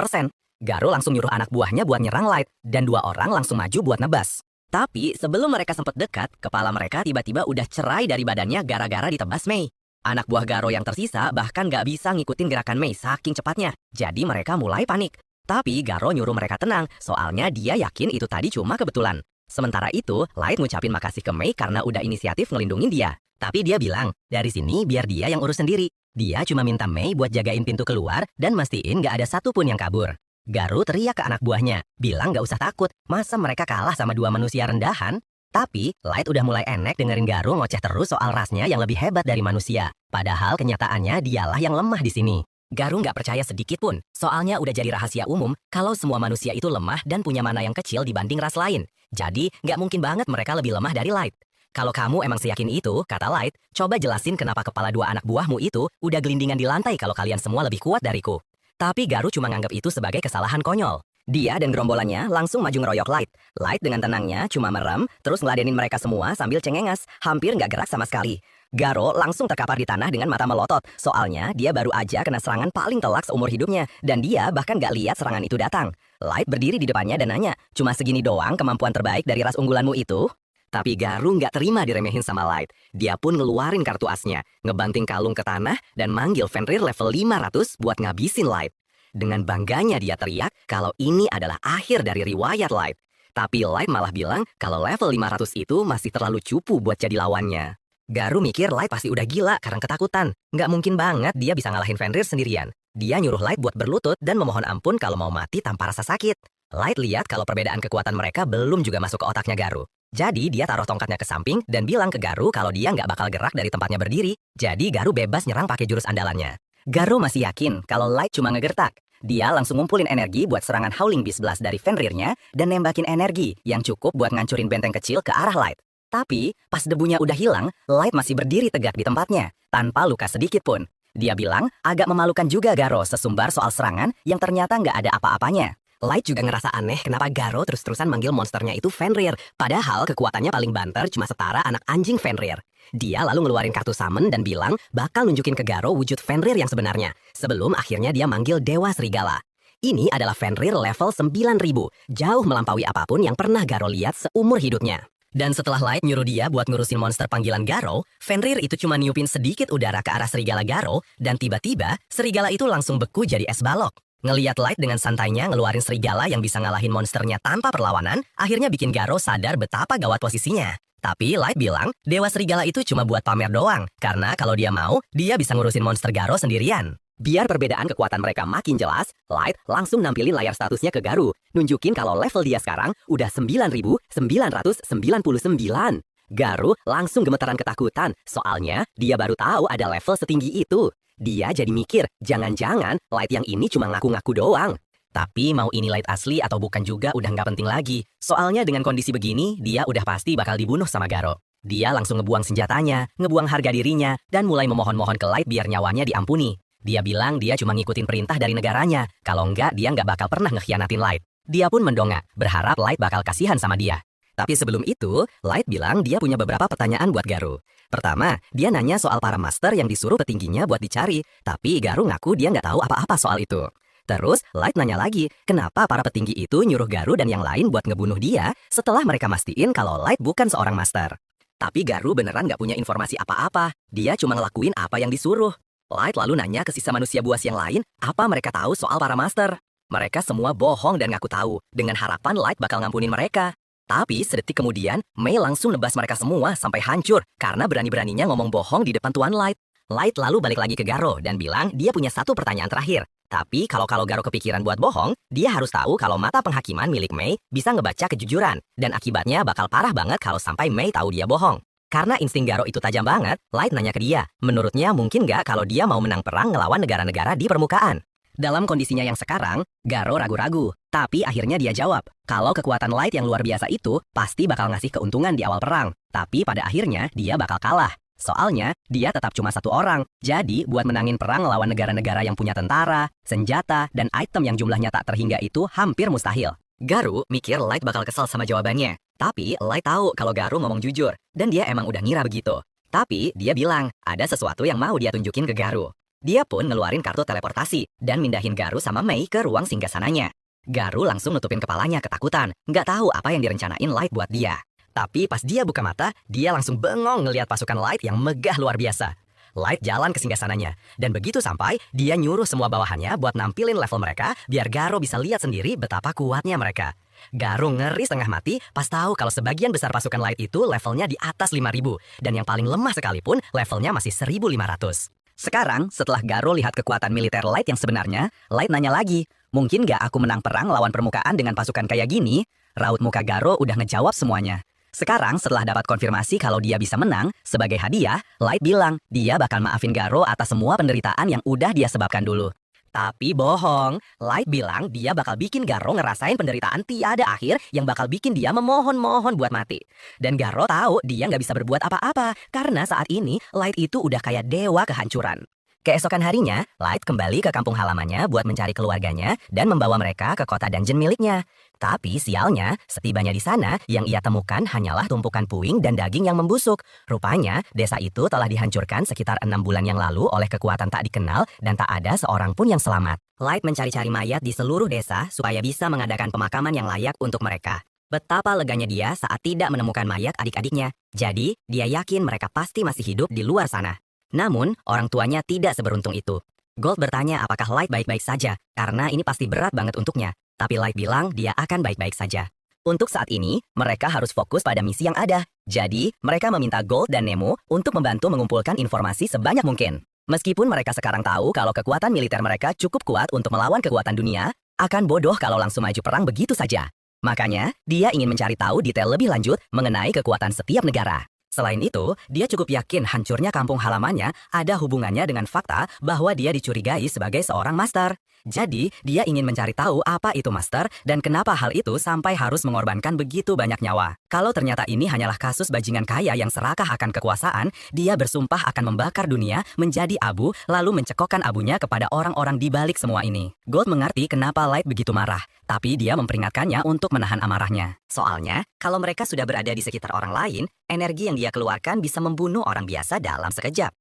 Garo langsung nyuruh anak buahnya buat nyerang Light, dan 2 orang langsung maju buat nebas. Tapi sebelum mereka sempat dekat, kepala mereka tiba-tiba udah cerai dari badannya gara-gara ditebas Mei. Anak buah Garo yang tersisa bahkan gak bisa ngikutin gerakan Mei saking cepatnya, jadi mereka mulai panik. Tapi Garo nyuruh mereka tenang, soalnya dia yakin itu tadi cuma kebetulan. Sementara itu, Light ngucapin makasih ke Mei karena udah inisiatif ngelindungin dia. Tapi dia bilang, dari sini biar dia yang urus sendiri. Dia cuma minta Mei buat jagain pintu keluar dan mastiin gak ada satupun yang kabur. Garo teriak ke anak buahnya, bilang gak usah takut, masa mereka kalah sama 2 manusia rendahan? Tapi, Light udah mulai enek dengerin Garo ngoceh terus soal rasnya yang lebih hebat dari manusia. Padahal kenyataannya dialah yang lemah di sini. Garo nggak percaya sedikit pun, soalnya udah jadi rahasia umum kalau semua manusia itu lemah dan punya mana yang kecil dibanding ras lain. Jadi, nggak mungkin banget mereka lebih lemah dari Light. Kalau kamu emang seyakin itu, kata Light, coba jelasin kenapa kepala 2 anak buahmu itu udah gelindingan di lantai kalau kalian semua lebih kuat dariku. Tapi Garo cuma nganggap itu sebagai kesalahan konyol. Dia dan gerombolannya langsung maju ngeroyok Light. Light dengan tenangnya cuma merem, terus ngeladenin mereka semua sambil cengenges, hampir nggak gerak sama sekali. Garo langsung terkapar di tanah dengan mata melotot, soalnya dia baru aja kena serangan paling telak seumur hidupnya, dan dia bahkan nggak lihat serangan itu datang. Light berdiri di depannya dan nanya, cuma segini doang kemampuan terbaik dari ras unggulanmu itu? Tapi Garu nggak terima diremehin sama Light. Dia pun ngeluarin kartu asnya, ngebanting kalung ke tanah, dan manggil Fenrir level 500 buat ngabisin Light. Dengan bangganya dia teriak kalau ini adalah akhir dari riwayat Light. Tapi Light malah bilang kalau level 500 itu masih terlalu cupu buat jadi lawannya. Garu mikir Light pasti udah gila karena ketakutan. Nggak mungkin banget dia bisa ngalahin Fenrir sendirian. Dia nyuruh Light buat berlutut dan memohon ampun kalau mau mati tanpa rasa sakit. Light lihat kalau perbedaan kekuatan mereka belum juga masuk ke otaknya Garu. Jadi dia taruh tongkatnya ke samping dan bilang ke Garu kalau dia nggak bakal gerak dari tempatnya berdiri. Jadi Garu bebas nyerang pakai jurus andalannya. Garu masih yakin kalau Light cuma ngegertak. Dia langsung ngumpulin energi buat serangan Howling Beast Blast dari Fenrirnya dan nembakin energi yang cukup buat ngancurin benteng kecil ke arah Light. Tapi pas debunya udah hilang, Light masih berdiri tegak di tempatnya, tanpa luka sedikit pun. Dia bilang agak memalukan juga Garo sesumbar soal serangan yang ternyata nggak ada apa-apanya. Light juga ngerasa aneh kenapa Garo terus-terusan manggil monsternya itu Fenrir, padahal kekuatannya paling banter cuma setara anak anjing Fenrir. Dia lalu ngeluarin kartu summon dan bilang bakal nunjukin ke Garo wujud Fenrir yang sebenarnya, sebelum akhirnya dia manggil Dewa Serigala. Ini adalah Fenrir level 9000, jauh melampaui apapun yang pernah Garo lihat seumur hidupnya. Dan setelah Light nyuruh dia buat ngurusin monster panggilan Garo, Fenrir itu cuma niupin sedikit udara ke arah serigala Garo, dan tiba-tiba serigala itu langsung beku jadi es balok. Ngeliat Light dengan santainya ngeluarin serigala yang bisa ngalahin monsternya tanpa perlawanan, akhirnya bikin Garo sadar betapa gawat posisinya. Tapi Light bilang, Dewa Serigala itu cuma buat pamer doang, karena kalau dia mau, dia bisa ngurusin monster Garo sendirian. Biar perbedaan kekuatan mereka makin jelas, Light langsung nampilin layar statusnya ke Garu, nunjukin kalau level dia sekarang udah 9.999. Garu langsung gemetaran ketakutan, soalnya dia baru tahu ada level setinggi itu. Dia jadi mikir, jangan-jangan Light yang ini cuma ngaku-ngaku doang. Tapi mau ini Light asli atau bukan juga udah nggak penting lagi. Soalnya dengan kondisi begini, dia udah pasti bakal dibunuh sama Garo. Dia langsung ngebuang senjatanya, ngebuang harga dirinya, dan mulai memohon-mohon ke Light biar nyawanya diampuni. Dia bilang dia cuma ngikutin perintah dari negaranya. Kalau enggak, dia nggak bakal pernah ngekhianatin Light. Dia pun mendongak, berharap Light bakal kasihan sama dia. Tapi sebelum itu, Light bilang dia punya beberapa pertanyaan buat Garu. Pertama, dia nanya soal para master yang disuruh petingginya buat dicari. Tapi Garu ngaku dia nggak tahu apa-apa soal itu. Terus, Light nanya lagi, kenapa para petinggi itu nyuruh Garu dan yang lain buat ngebunuh dia setelah mereka mastiin kalau Light bukan seorang master. Tapi Garu beneran nggak punya informasi apa-apa. Dia cuma ngelakuin apa yang disuruh. Light lalu nanya ke sisa manusia buas yang lain, apa mereka tahu soal para master. Mereka semua bohong dan ngaku tahu, dengan harapan Light bakal ngampunin mereka. Tapi sedetik kemudian, Mei langsung nebas mereka semua sampai hancur karena berani-beraninya ngomong bohong di depan Tuan Light. Light lalu balik lagi ke Garo dan bilang dia punya satu pertanyaan terakhir. Tapi kalau Garo kepikiran buat bohong, dia harus tahu kalau mata penghakiman milik Mei bisa ngebaca kejujuran. Dan akibatnya bakal parah banget kalau sampai Mei tahu dia bohong. Karena insting Garo itu tajam banget, Light nanya ke dia, menurutnya mungkin nggak kalau dia mau menang perang ngelawan negara-negara di permukaan. Dalam kondisinya yang sekarang, Garo ragu-ragu. Tapi akhirnya dia jawab, kalau kekuatan Light yang luar biasa itu pasti bakal ngasih keuntungan di awal perang. Tapi pada akhirnya dia bakal kalah. Soalnya, dia tetap cuma satu orang. Jadi, buat menangin perang lawan negara-negara yang punya tentara, senjata, dan item yang jumlahnya tak terhingga itu hampir mustahil. Garu mikir Light bakal kesal sama jawabannya. Tapi Light tahu kalau Garu ngomong jujur. Dan dia emang udah ngira begitu. Tapi dia bilang, ada sesuatu yang mau dia tunjukin ke Garu. Dia pun ngeluarin kartu teleportasi dan mindahin Garu sama Mei ke ruang singgasananya. Garu langsung nutupin kepalanya ketakutan, nggak tahu apa yang direncanain Light buat dia. Tapi pas dia buka mata, dia langsung bengong ngelihat pasukan Light yang megah luar biasa. Light jalan ke singgasananya, dan begitu sampai, dia nyuruh semua bawahannya buat nampilin level mereka biar Garo bisa lihat sendiri betapa kuatnya mereka. Garo ngeri setengah mati pas tahu kalau sebagian besar pasukan Light itu levelnya di atas 5000, dan yang paling lemah sekalipun levelnya masih 1500. Sekarang, setelah Garo lihat kekuatan militer Light yang sebenarnya, Light nanya lagi, mungkin nggak aku menang perang lawan permukaan dengan pasukan kayak gini? Raut muka Garo udah ngejawab semuanya. Sekarang, setelah dapat konfirmasi kalau dia bisa menang, sebagai hadiah, Light bilang dia bakal maafin Garo atas semua penderitaan yang udah dia sebabkan dulu. Tapi bohong, Light bilang dia bakal bikin Garo ngerasain penderitaan tiada akhir yang bakal bikin dia memohon-mohon buat mati. Dan Garo tahu dia nggak bisa berbuat apa-apa, karena saat ini Light itu udah kayak dewa kehancuran. Keesokan harinya, Light kembali ke kampung halamannya buat mencari keluarganya dan membawa mereka ke kota dungeon miliknya. Tapi sialnya, setibanya di sana, yang ia temukan hanyalah tumpukan puing dan daging yang membusuk. Rupanya, desa itu telah dihancurkan sekitar 6 bulan yang lalu oleh kekuatan tak dikenal dan tak ada seorang pun yang selamat. Light mencari-cari mayat di seluruh desa supaya bisa mengadakan pemakaman yang layak untuk mereka. Betapa leganya dia saat tidak menemukan mayat adik-adiknya. Jadi, dia yakin mereka pasti masih hidup di luar sana. Namun, orang tuanya tidak seberuntung itu. Gold bertanya apakah Light baik-baik saja, karena ini pasti berat banget untuknya. Tapi Light bilang dia akan baik-baik saja. Untuk saat ini, mereka harus fokus pada misi yang ada. Jadi, mereka meminta Gold dan Nemo untuk membantu mengumpulkan informasi sebanyak mungkin. Meskipun mereka sekarang tahu kalau kekuatan militer mereka cukup kuat untuk melawan kekuatan dunia, akan bodoh kalau langsung maju perang begitu saja. Makanya, dia ingin mencari tahu detail lebih lanjut mengenai kekuatan setiap negara. Selain itu, dia cukup yakin hancurnya kampung halamannya ada hubungannya dengan fakta bahwa dia dicurigai sebagai seorang master. Jadi, dia ingin mencari tahu apa itu master dan kenapa hal itu sampai harus mengorbankan begitu banyak nyawa. Kalau ternyata ini hanyalah kasus bajingan kaya yang serakah akan kekuasaan, dia bersumpah akan membakar dunia menjadi abu lalu mencekokkan abunya kepada orang-orang di balik semua ini. Gold mengerti kenapa Light begitu marah, tapi dia memperingatkannya untuk menahan amarahnya. Soalnya, kalau mereka sudah berada di sekitar orang lain, energi yang dia keluarkan bisa membunuh orang biasa dalam sekejap.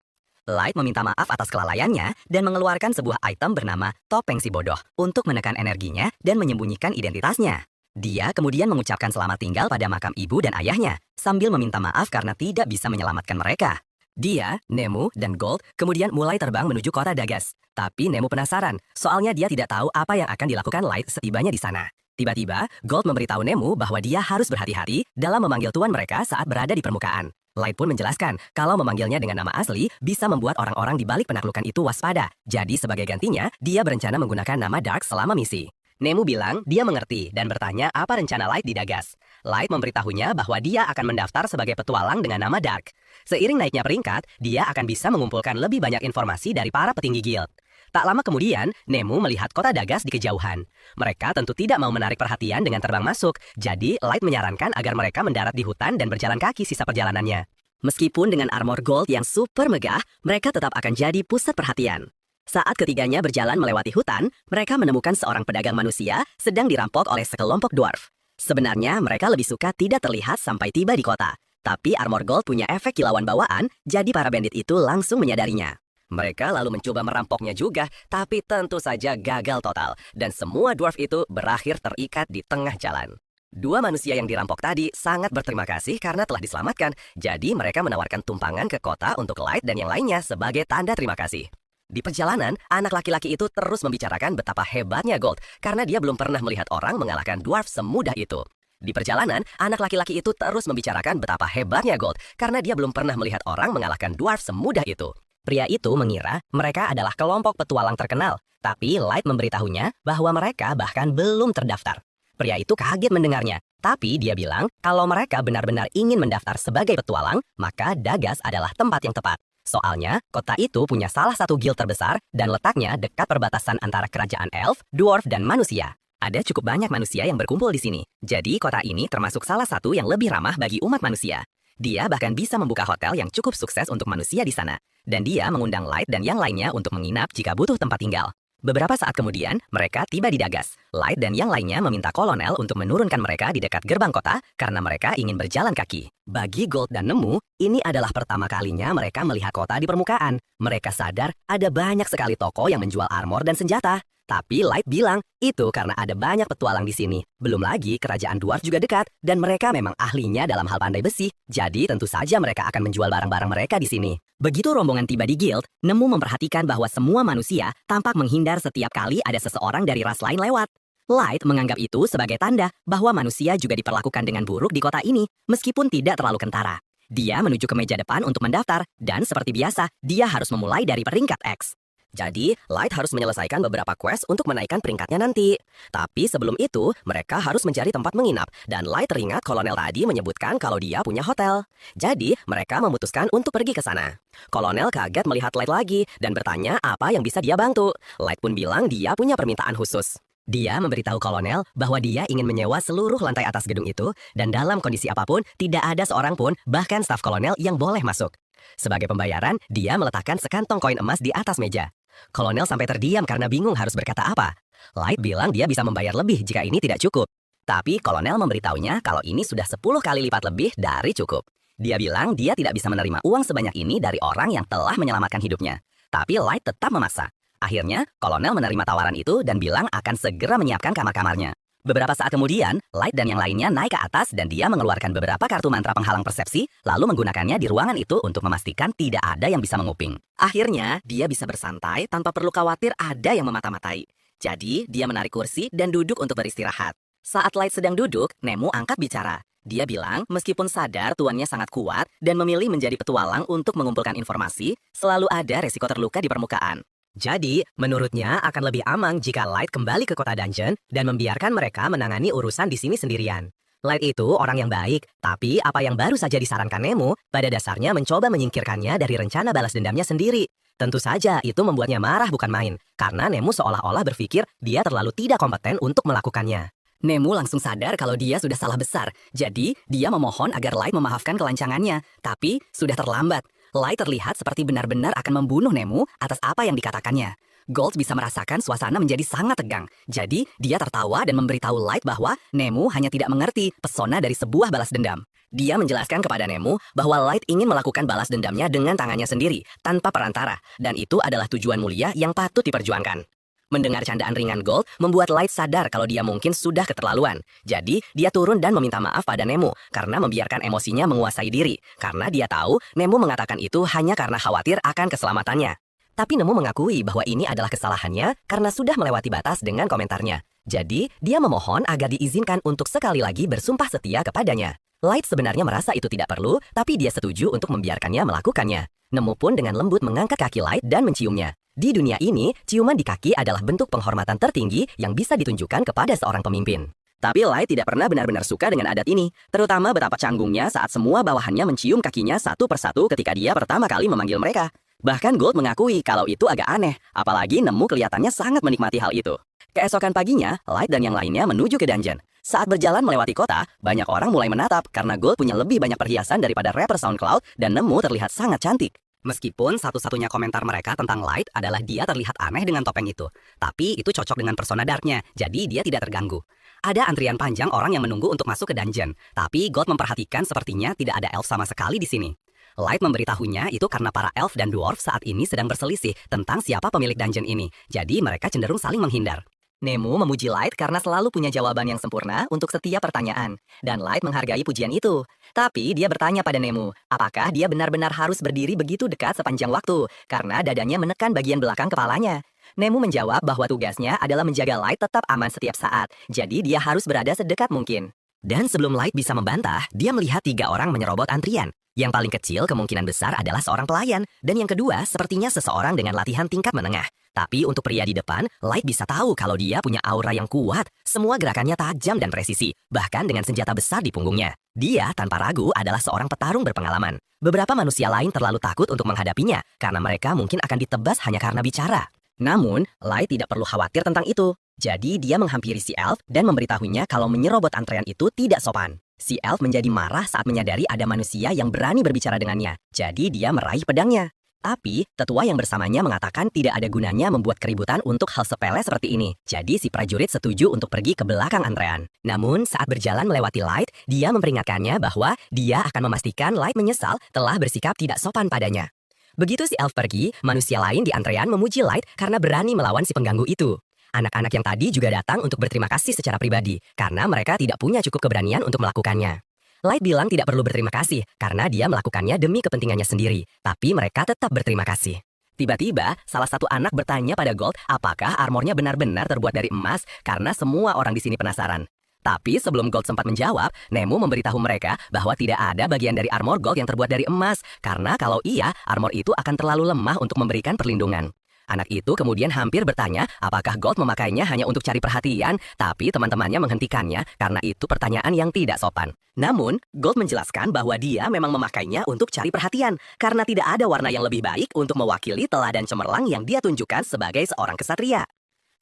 Light meminta maaf atas kelalaiannya dan mengeluarkan sebuah item bernama Topeng Si Bodoh untuk menekan energinya dan menyembunyikan identitasnya. Dia kemudian mengucapkan selamat tinggal pada makam ibu dan ayahnya, sambil meminta maaf karena tidak bisa menyelamatkan mereka. Dia, Nemo, dan Gold kemudian mulai terbang menuju kota Dagas. Tapi Nemo penasaran, soalnya dia tidak tahu apa yang akan dilakukan Light setibanya di sana. Tiba-tiba, Gold memberitahu Nemo bahwa dia harus berhati-hati dalam memanggil tuan mereka saat berada di permukaan. Light pun menjelaskan kalau memanggilnya dengan nama asli bisa membuat orang-orang di balik penaklukan itu waspada. Jadi sebagai gantinya, dia berencana menggunakan nama Dark selama misi. Nemo bilang dia mengerti dan bertanya apa rencana Light di Dagas. Light memberitahunya bahwa dia akan mendaftar sebagai petualang dengan nama Dark. Seiring naiknya peringkat, dia akan bisa mengumpulkan lebih banyak informasi dari para petinggi guild. Tak lama kemudian, Nemo melihat kota Dagas di kejauhan. Mereka tentu tidak mau menarik perhatian dengan terbang masuk, jadi Light menyarankan agar mereka mendarat di hutan dan berjalan kaki sisa perjalanannya. Meskipun dengan armor gold yang super megah, mereka tetap akan jadi pusat perhatian. Saat ketiganya berjalan melewati hutan, mereka menemukan seorang pedagang manusia sedang dirampok oleh sekelompok dwarf. Sebenarnya mereka lebih suka tidak terlihat sampai tiba di kota. Tapi armor gold punya efek kilauan bawaan, jadi para bandit itu langsung menyadarinya. Mereka lalu mencoba merampoknya juga, tapi tentu saja gagal total. Dan semua dwarf itu berakhir terikat di tengah jalan. Dua manusia yang dirampok tadi sangat berterima kasih karena telah diselamatkan. Jadi mereka menawarkan tumpangan ke kota untuk Light dan yang lainnya sebagai tanda terima kasih. Di perjalanan, anak laki-laki itu terus membicarakan betapa hebatnya Gold karena dia belum pernah melihat orang mengalahkan dwarf semudah itu. Di perjalanan, anak laki-laki itu terus membicarakan betapa hebatnya Gold karena dia belum pernah melihat orang mengalahkan dwarf semudah itu. Pria itu mengira mereka adalah kelompok petualang terkenal, tapi Light memberitahunya bahwa mereka bahkan belum terdaftar. Pria itu kaget mendengarnya, tapi dia bilang kalau mereka benar-benar ingin mendaftar sebagai petualang, maka Dagas adalah tempat yang tepat. Soalnya, kota itu punya salah satu guild terbesar dan letaknya dekat perbatasan antara kerajaan elf, dwarf, dan manusia. Ada cukup banyak manusia yang berkumpul di sini, jadi kota ini termasuk salah satu yang lebih ramah bagi umat manusia. Dia bahkan bisa membuka hotel yang cukup sukses untuk manusia di sana. Dan dia mengundang Light dan yang lainnya untuk menginap jika butuh tempat tinggal. Beberapa saat kemudian, mereka tiba di Dagas. Light dan yang lainnya meminta kolonel untuk menurunkan mereka di dekat gerbang kota karena mereka ingin berjalan kaki. Bagi Gold dan Nemo, ini adalah pertama kalinya mereka melihat kota di permukaan. Mereka sadar ada banyak sekali toko yang menjual armor dan senjata. Tapi Light bilang, itu karena ada banyak petualang di sini. Belum lagi kerajaan dwarf juga dekat, dan mereka memang ahlinya dalam hal pandai besi. Jadi tentu saja mereka akan menjual barang-barang mereka di sini. Begitu rombongan tiba di guild, Nemo memperhatikan bahwa semua manusia tampak menghindar setiap kali ada seseorang dari ras lain lewat. Light menganggap itu sebagai tanda bahwa manusia juga diperlakukan dengan buruk di kota ini, meskipun tidak terlalu kentara. Dia menuju ke meja depan untuk mendaftar, dan seperti biasa, dia harus memulai dari peringkat X. Jadi, Light harus menyelesaikan beberapa quest untuk menaikkan peringkatnya nanti. Tapi sebelum itu, mereka harus mencari tempat menginap. Dan Light teringat kolonel tadi menyebutkan kalau dia punya hotel. Jadi, mereka memutuskan untuk pergi ke sana. Kolonel kaget melihat Light lagi dan bertanya apa yang bisa dia bantu. Light pun bilang dia punya permintaan khusus. Dia memberitahu kolonel bahwa dia ingin menyewa seluruh lantai atas gedung itu dan dalam kondisi apapun tidak ada seorang pun, bahkan staf kolonel yang boleh masuk. Sebagai pembayaran, dia meletakkan sekantong koin emas di atas meja. Kolonel sampai terdiam karena bingung harus berkata apa. Light bilang dia bisa membayar lebih jika ini tidak cukup. Tapi kolonel memberitahunya kalau ini sudah 10 kali lipat lebih dari cukup. Dia bilang dia tidak bisa menerima uang sebanyak ini dari orang yang telah menyelamatkan hidupnya. Tapi Light tetap memaksa. Akhirnya, kolonel menerima tawaran itu dan bilang akan segera menyiapkan kamar-kamarnya. Beberapa saat kemudian, Light dan yang lainnya naik ke atas dan dia mengeluarkan beberapa kartu mantra penghalang persepsi, lalu menggunakannya di ruangan itu untuk memastikan tidak ada yang bisa menguping. Akhirnya, dia bisa bersantai tanpa perlu khawatir ada yang memata-matai. Jadi, dia menarik kursi dan duduk untuk beristirahat. Saat Light sedang duduk, Nemu angkat bicara. Dia bilang, meskipun sadar tuannya sangat kuat dan memilih menjadi petualang untuk mengumpulkan informasi, selalu ada resiko terluka di permukaan. Jadi, menurutnya akan lebih aman jika Light kembali ke kota dungeon dan membiarkan mereka menangani urusan di sini sendirian. Light itu orang yang baik, tapi apa yang baru saja disarankan Nemu, pada dasarnya mencoba menyingkirkannya dari rencana balas dendamnya sendiri. Tentu saja itu membuatnya marah bukan main, karena Nemu seolah-olah berpikir dia terlalu tidak kompeten untuk melakukannya. Nemu langsung sadar kalau dia sudah salah besar, jadi dia memohon agar Light memaafkan kelancangannya, tapi sudah terlambat. Light terlihat seperti benar-benar akan membunuh Nemu atas apa yang dikatakannya. Gold bisa merasakan suasana menjadi sangat tegang. Jadi, dia tertawa dan memberitahu Light bahwa Nemu hanya tidak mengerti pesona dari sebuah balas dendam. Dia menjelaskan kepada Nemu bahwa Light ingin melakukan balas dendamnya dengan tangannya sendiri, tanpa perantara. Dan itu adalah tujuan mulia yang patut diperjuangkan. Mendengar candaan ringan Gold membuat Light sadar kalau dia mungkin sudah keterlaluan. Jadi, dia turun dan meminta maaf pada Nemu karena membiarkan emosinya menguasai diri. Karena dia tahu Nemu mengatakan itu hanya karena khawatir akan keselamatannya. Tapi Nemu mengakui bahwa ini adalah kesalahannya karena sudah melewati batas dengan komentarnya. Jadi, dia memohon agar diizinkan untuk sekali lagi bersumpah setia kepadanya. Light sebenarnya merasa itu tidak perlu, tapi dia setuju untuk membiarkannya melakukannya. Nemu pun dengan lembut mengangkat kaki Light dan menciumnya. Di dunia ini, ciuman di kaki adalah bentuk penghormatan tertinggi yang bisa ditunjukkan kepada seorang pemimpin. Tapi Light tidak pernah benar-benar suka dengan adat ini, terutama betapa canggungnya saat semua bawahannya mencium kakinya satu persatu ketika dia pertama kali memanggil mereka. Bahkan Gold mengakui kalau itu agak aneh, apalagi Nemu kelihatannya sangat menikmati hal itu. Keesokan paginya, Light dan yang lainnya menuju ke dungeon. Saat berjalan melewati kota, banyak orang mulai menatap karena Gold punya lebih banyak perhiasan daripada rapper SoundCloud dan Nemu terlihat sangat cantik. Meskipun satu-satunya komentar mereka tentang Light adalah dia terlihat aneh dengan topeng itu. Tapi itu cocok dengan persona darknya, jadi dia tidak terganggu. Ada antrian panjang orang yang menunggu untuk masuk ke dungeon. Tapi God memperhatikan sepertinya tidak ada elf sama sekali di sini. Light memberitahunya itu karena para elf dan dwarf saat ini sedang berselisih tentang siapa pemilik dungeon ini. Jadi mereka cenderung saling menghindar. Nemu memuji Light karena selalu punya jawaban yang sempurna untuk setiap pertanyaan. Dan Light menghargai pujian itu. Tapi dia bertanya pada Nemu, apakah dia benar-benar harus berdiri begitu dekat sepanjang waktu? Karena dadanya menekan bagian belakang kepalanya. Nemu menjawab bahwa tugasnya adalah menjaga Light tetap aman setiap saat. Jadi dia harus berada sedekat mungkin. Dan sebelum Light bisa membantah, dia melihat 3 orang menyerobot antrian. Yang paling kecil kemungkinan besar adalah seorang pelayan. Dan yang kedua sepertinya seseorang dengan latihan tingkat menengah. Tapi untuk pria di depan, Light bisa tahu kalau dia punya aura yang kuat. Semua gerakannya tajam dan presisi, bahkan dengan senjata besar di punggungnya. Dia tanpa ragu adalah seorang petarung berpengalaman. Beberapa manusia lain terlalu takut untuk menghadapinya, karena mereka mungkin akan ditebas hanya karena bicara. Namun, Light tidak perlu khawatir tentang itu. Jadi dia menghampiri si elf dan memberitahunya kalau menyerobot antrean itu tidak sopan. Si elf menjadi marah saat menyadari ada manusia yang berani berbicara dengannya. Jadi dia meraih pedangnya. Tapi, tetua yang bersamanya mengatakan tidak ada gunanya membuat keributan untuk hal sepele seperti ini. Jadi si prajurit setuju untuk pergi ke belakang antrean. Namun, saat berjalan melewati Light, dia memperingatkannya bahwa dia akan memastikan Light menyesal telah bersikap tidak sopan padanya. Begitu si elf pergi, manusia lain di antrean memuji Light karena berani melawan si pengganggu itu. Anak-anak yang tadi juga datang untuk berterima kasih secara pribadi, karena mereka tidak punya cukup keberanian untuk melakukannya. Light bilang tidak perlu berterima kasih karena dia melakukannya demi kepentingannya sendiri. Tapi mereka tetap berterima kasih. Tiba-tiba, salah satu anak bertanya pada Gold apakah armornya benar-benar terbuat dari emas karena semua orang di sini penasaran. Tapi sebelum Gold sempat menjawab, Nemu memberitahu mereka bahwa tidak ada bagian dari armor Gold yang terbuat dari emas. Karena kalau iya, armor itu akan terlalu lemah untuk memberikan perlindungan. Anak itu kemudian hampir bertanya apakah Gold memakainya hanya untuk cari perhatian, tapi teman-temannya menghentikannya karena itu pertanyaan yang tidak sopan. Namun, Gold menjelaskan bahwa dia memang memakainya untuk cari perhatian, karena tidak ada warna yang lebih baik untuk mewakili teladan cemerlang yang dia tunjukkan sebagai seorang kesatria.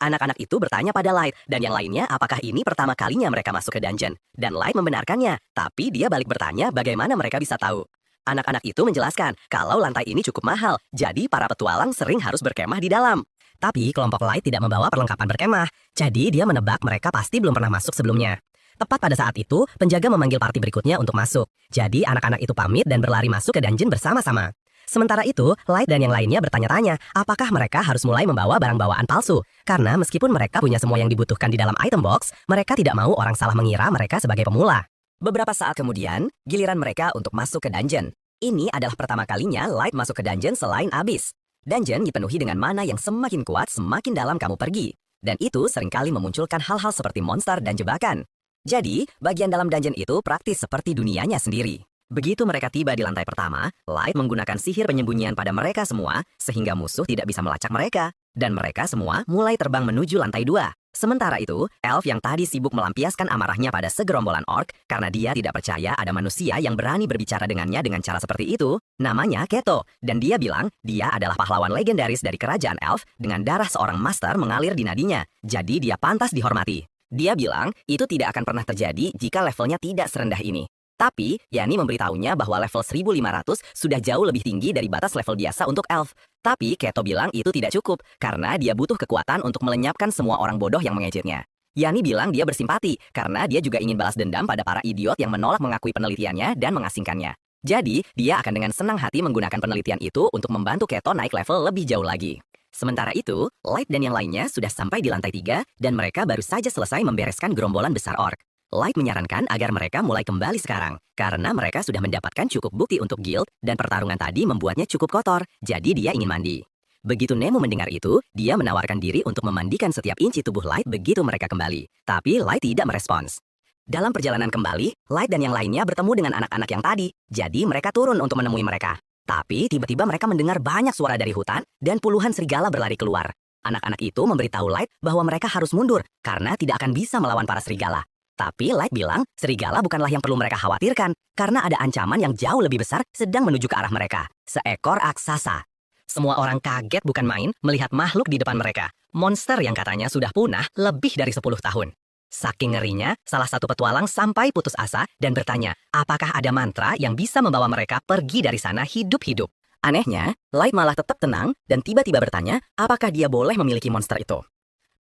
Anak-anak itu bertanya pada Light dan yang lainnya apakah ini pertama kalinya mereka masuk ke dungeon. Dan Light membenarkannya, tapi dia balik bertanya bagaimana mereka bisa tahu. Anak-anak itu menjelaskan kalau lantai ini cukup mahal, jadi para petualang sering harus berkemah di dalam. Tapi kelompok Light tidak membawa perlengkapan berkemah, jadi dia menebak mereka pasti belum pernah masuk sebelumnya. Tepat pada saat itu, penjaga memanggil party berikutnya untuk masuk. Jadi anak-anak itu pamit dan berlari masuk ke dungeon bersama-sama. Sementara itu, Light dan yang lainnya bertanya-tanya apakah mereka harus mulai membawa barang bawaan palsu. Karena meskipun mereka punya semua yang dibutuhkan di dalam item box, mereka tidak mau orang salah mengira mereka sebagai pemula. Beberapa saat kemudian, giliran mereka untuk masuk ke dungeon. Ini adalah pertama kalinya Light masuk ke dungeon selain Abyss. Dungeon dipenuhi dengan mana yang semakin kuat semakin dalam kamu pergi. Dan itu seringkali memunculkan hal-hal seperti monster dan jebakan. Jadi, bagian dalam dungeon itu praktis seperti dunianya sendiri. Begitu mereka tiba di lantai pertama, Light menggunakan sihir penyembunyian pada mereka semua, sehingga musuh tidak bisa melacak mereka. Dan mereka semua mulai terbang menuju lantai 2. Sementara itu, Elf yang tadi sibuk melampiaskan amarahnya pada segerombolan orc karena dia tidak percaya ada manusia yang berani berbicara dengannya dengan cara seperti itu, namanya Keto. Dan dia bilang dia adalah pahlawan legendaris dari kerajaan Elf dengan darah seorang master mengalir di nadinya. Jadi dia pantas dihormati. Dia bilang itu tidak akan pernah terjadi jika levelnya tidak serendah ini. Tapi, Yani memberitahunya bahwa level 1500 sudah jauh lebih tinggi dari batas level biasa untuk Elf. Tapi Keto bilang itu tidak cukup, karena dia butuh kekuatan untuk melenyapkan semua orang bodoh yang mengejeknya. Yani bilang dia bersimpati, karena dia juga ingin balas dendam pada para idiot yang menolak mengakui penelitiannya dan mengasingkannya. Jadi, dia akan dengan senang hati menggunakan penelitian itu untuk membantu Keto naik level lebih jauh lagi. Sementara itu, Light dan yang lainnya sudah sampai di lantai 3, dan mereka baru saja selesai membereskan gerombolan besar orc. Light menyarankan agar mereka mulai kembali sekarang, karena mereka sudah mendapatkan cukup bukti untuk guild, dan pertarungan tadi membuatnya cukup kotor, jadi dia ingin mandi. Begitu Nemo mendengar itu, dia menawarkan diri untuk memandikan setiap inci tubuh Light begitu mereka kembali. Tapi Light tidak merespons. Dalam perjalanan kembali, Light dan yang lainnya bertemu dengan anak-anak yang tadi, jadi mereka turun untuk menemui mereka. Tapi tiba-tiba mereka mendengar banyak suara dari hutan, dan puluhan serigala berlari keluar. Anak-anak itu memberitahu Light bahwa mereka harus mundur, karena tidak akan bisa melawan para serigala. Tapi Light bilang, serigala bukanlah yang perlu mereka khawatirkan, karena ada ancaman yang jauh lebih besar sedang menuju ke arah mereka. Seekor aksasa. Semua orang kaget bukan main melihat makhluk di depan mereka. Monster yang katanya sudah punah lebih dari 10 tahun. Saking ngerinya, salah satu petualang sampai putus asa dan bertanya, apakah ada mantra yang bisa membawa mereka pergi dari sana hidup-hidup. Anehnya, Light malah tetap tenang dan tiba-tiba bertanya, apakah dia boleh memiliki monster itu.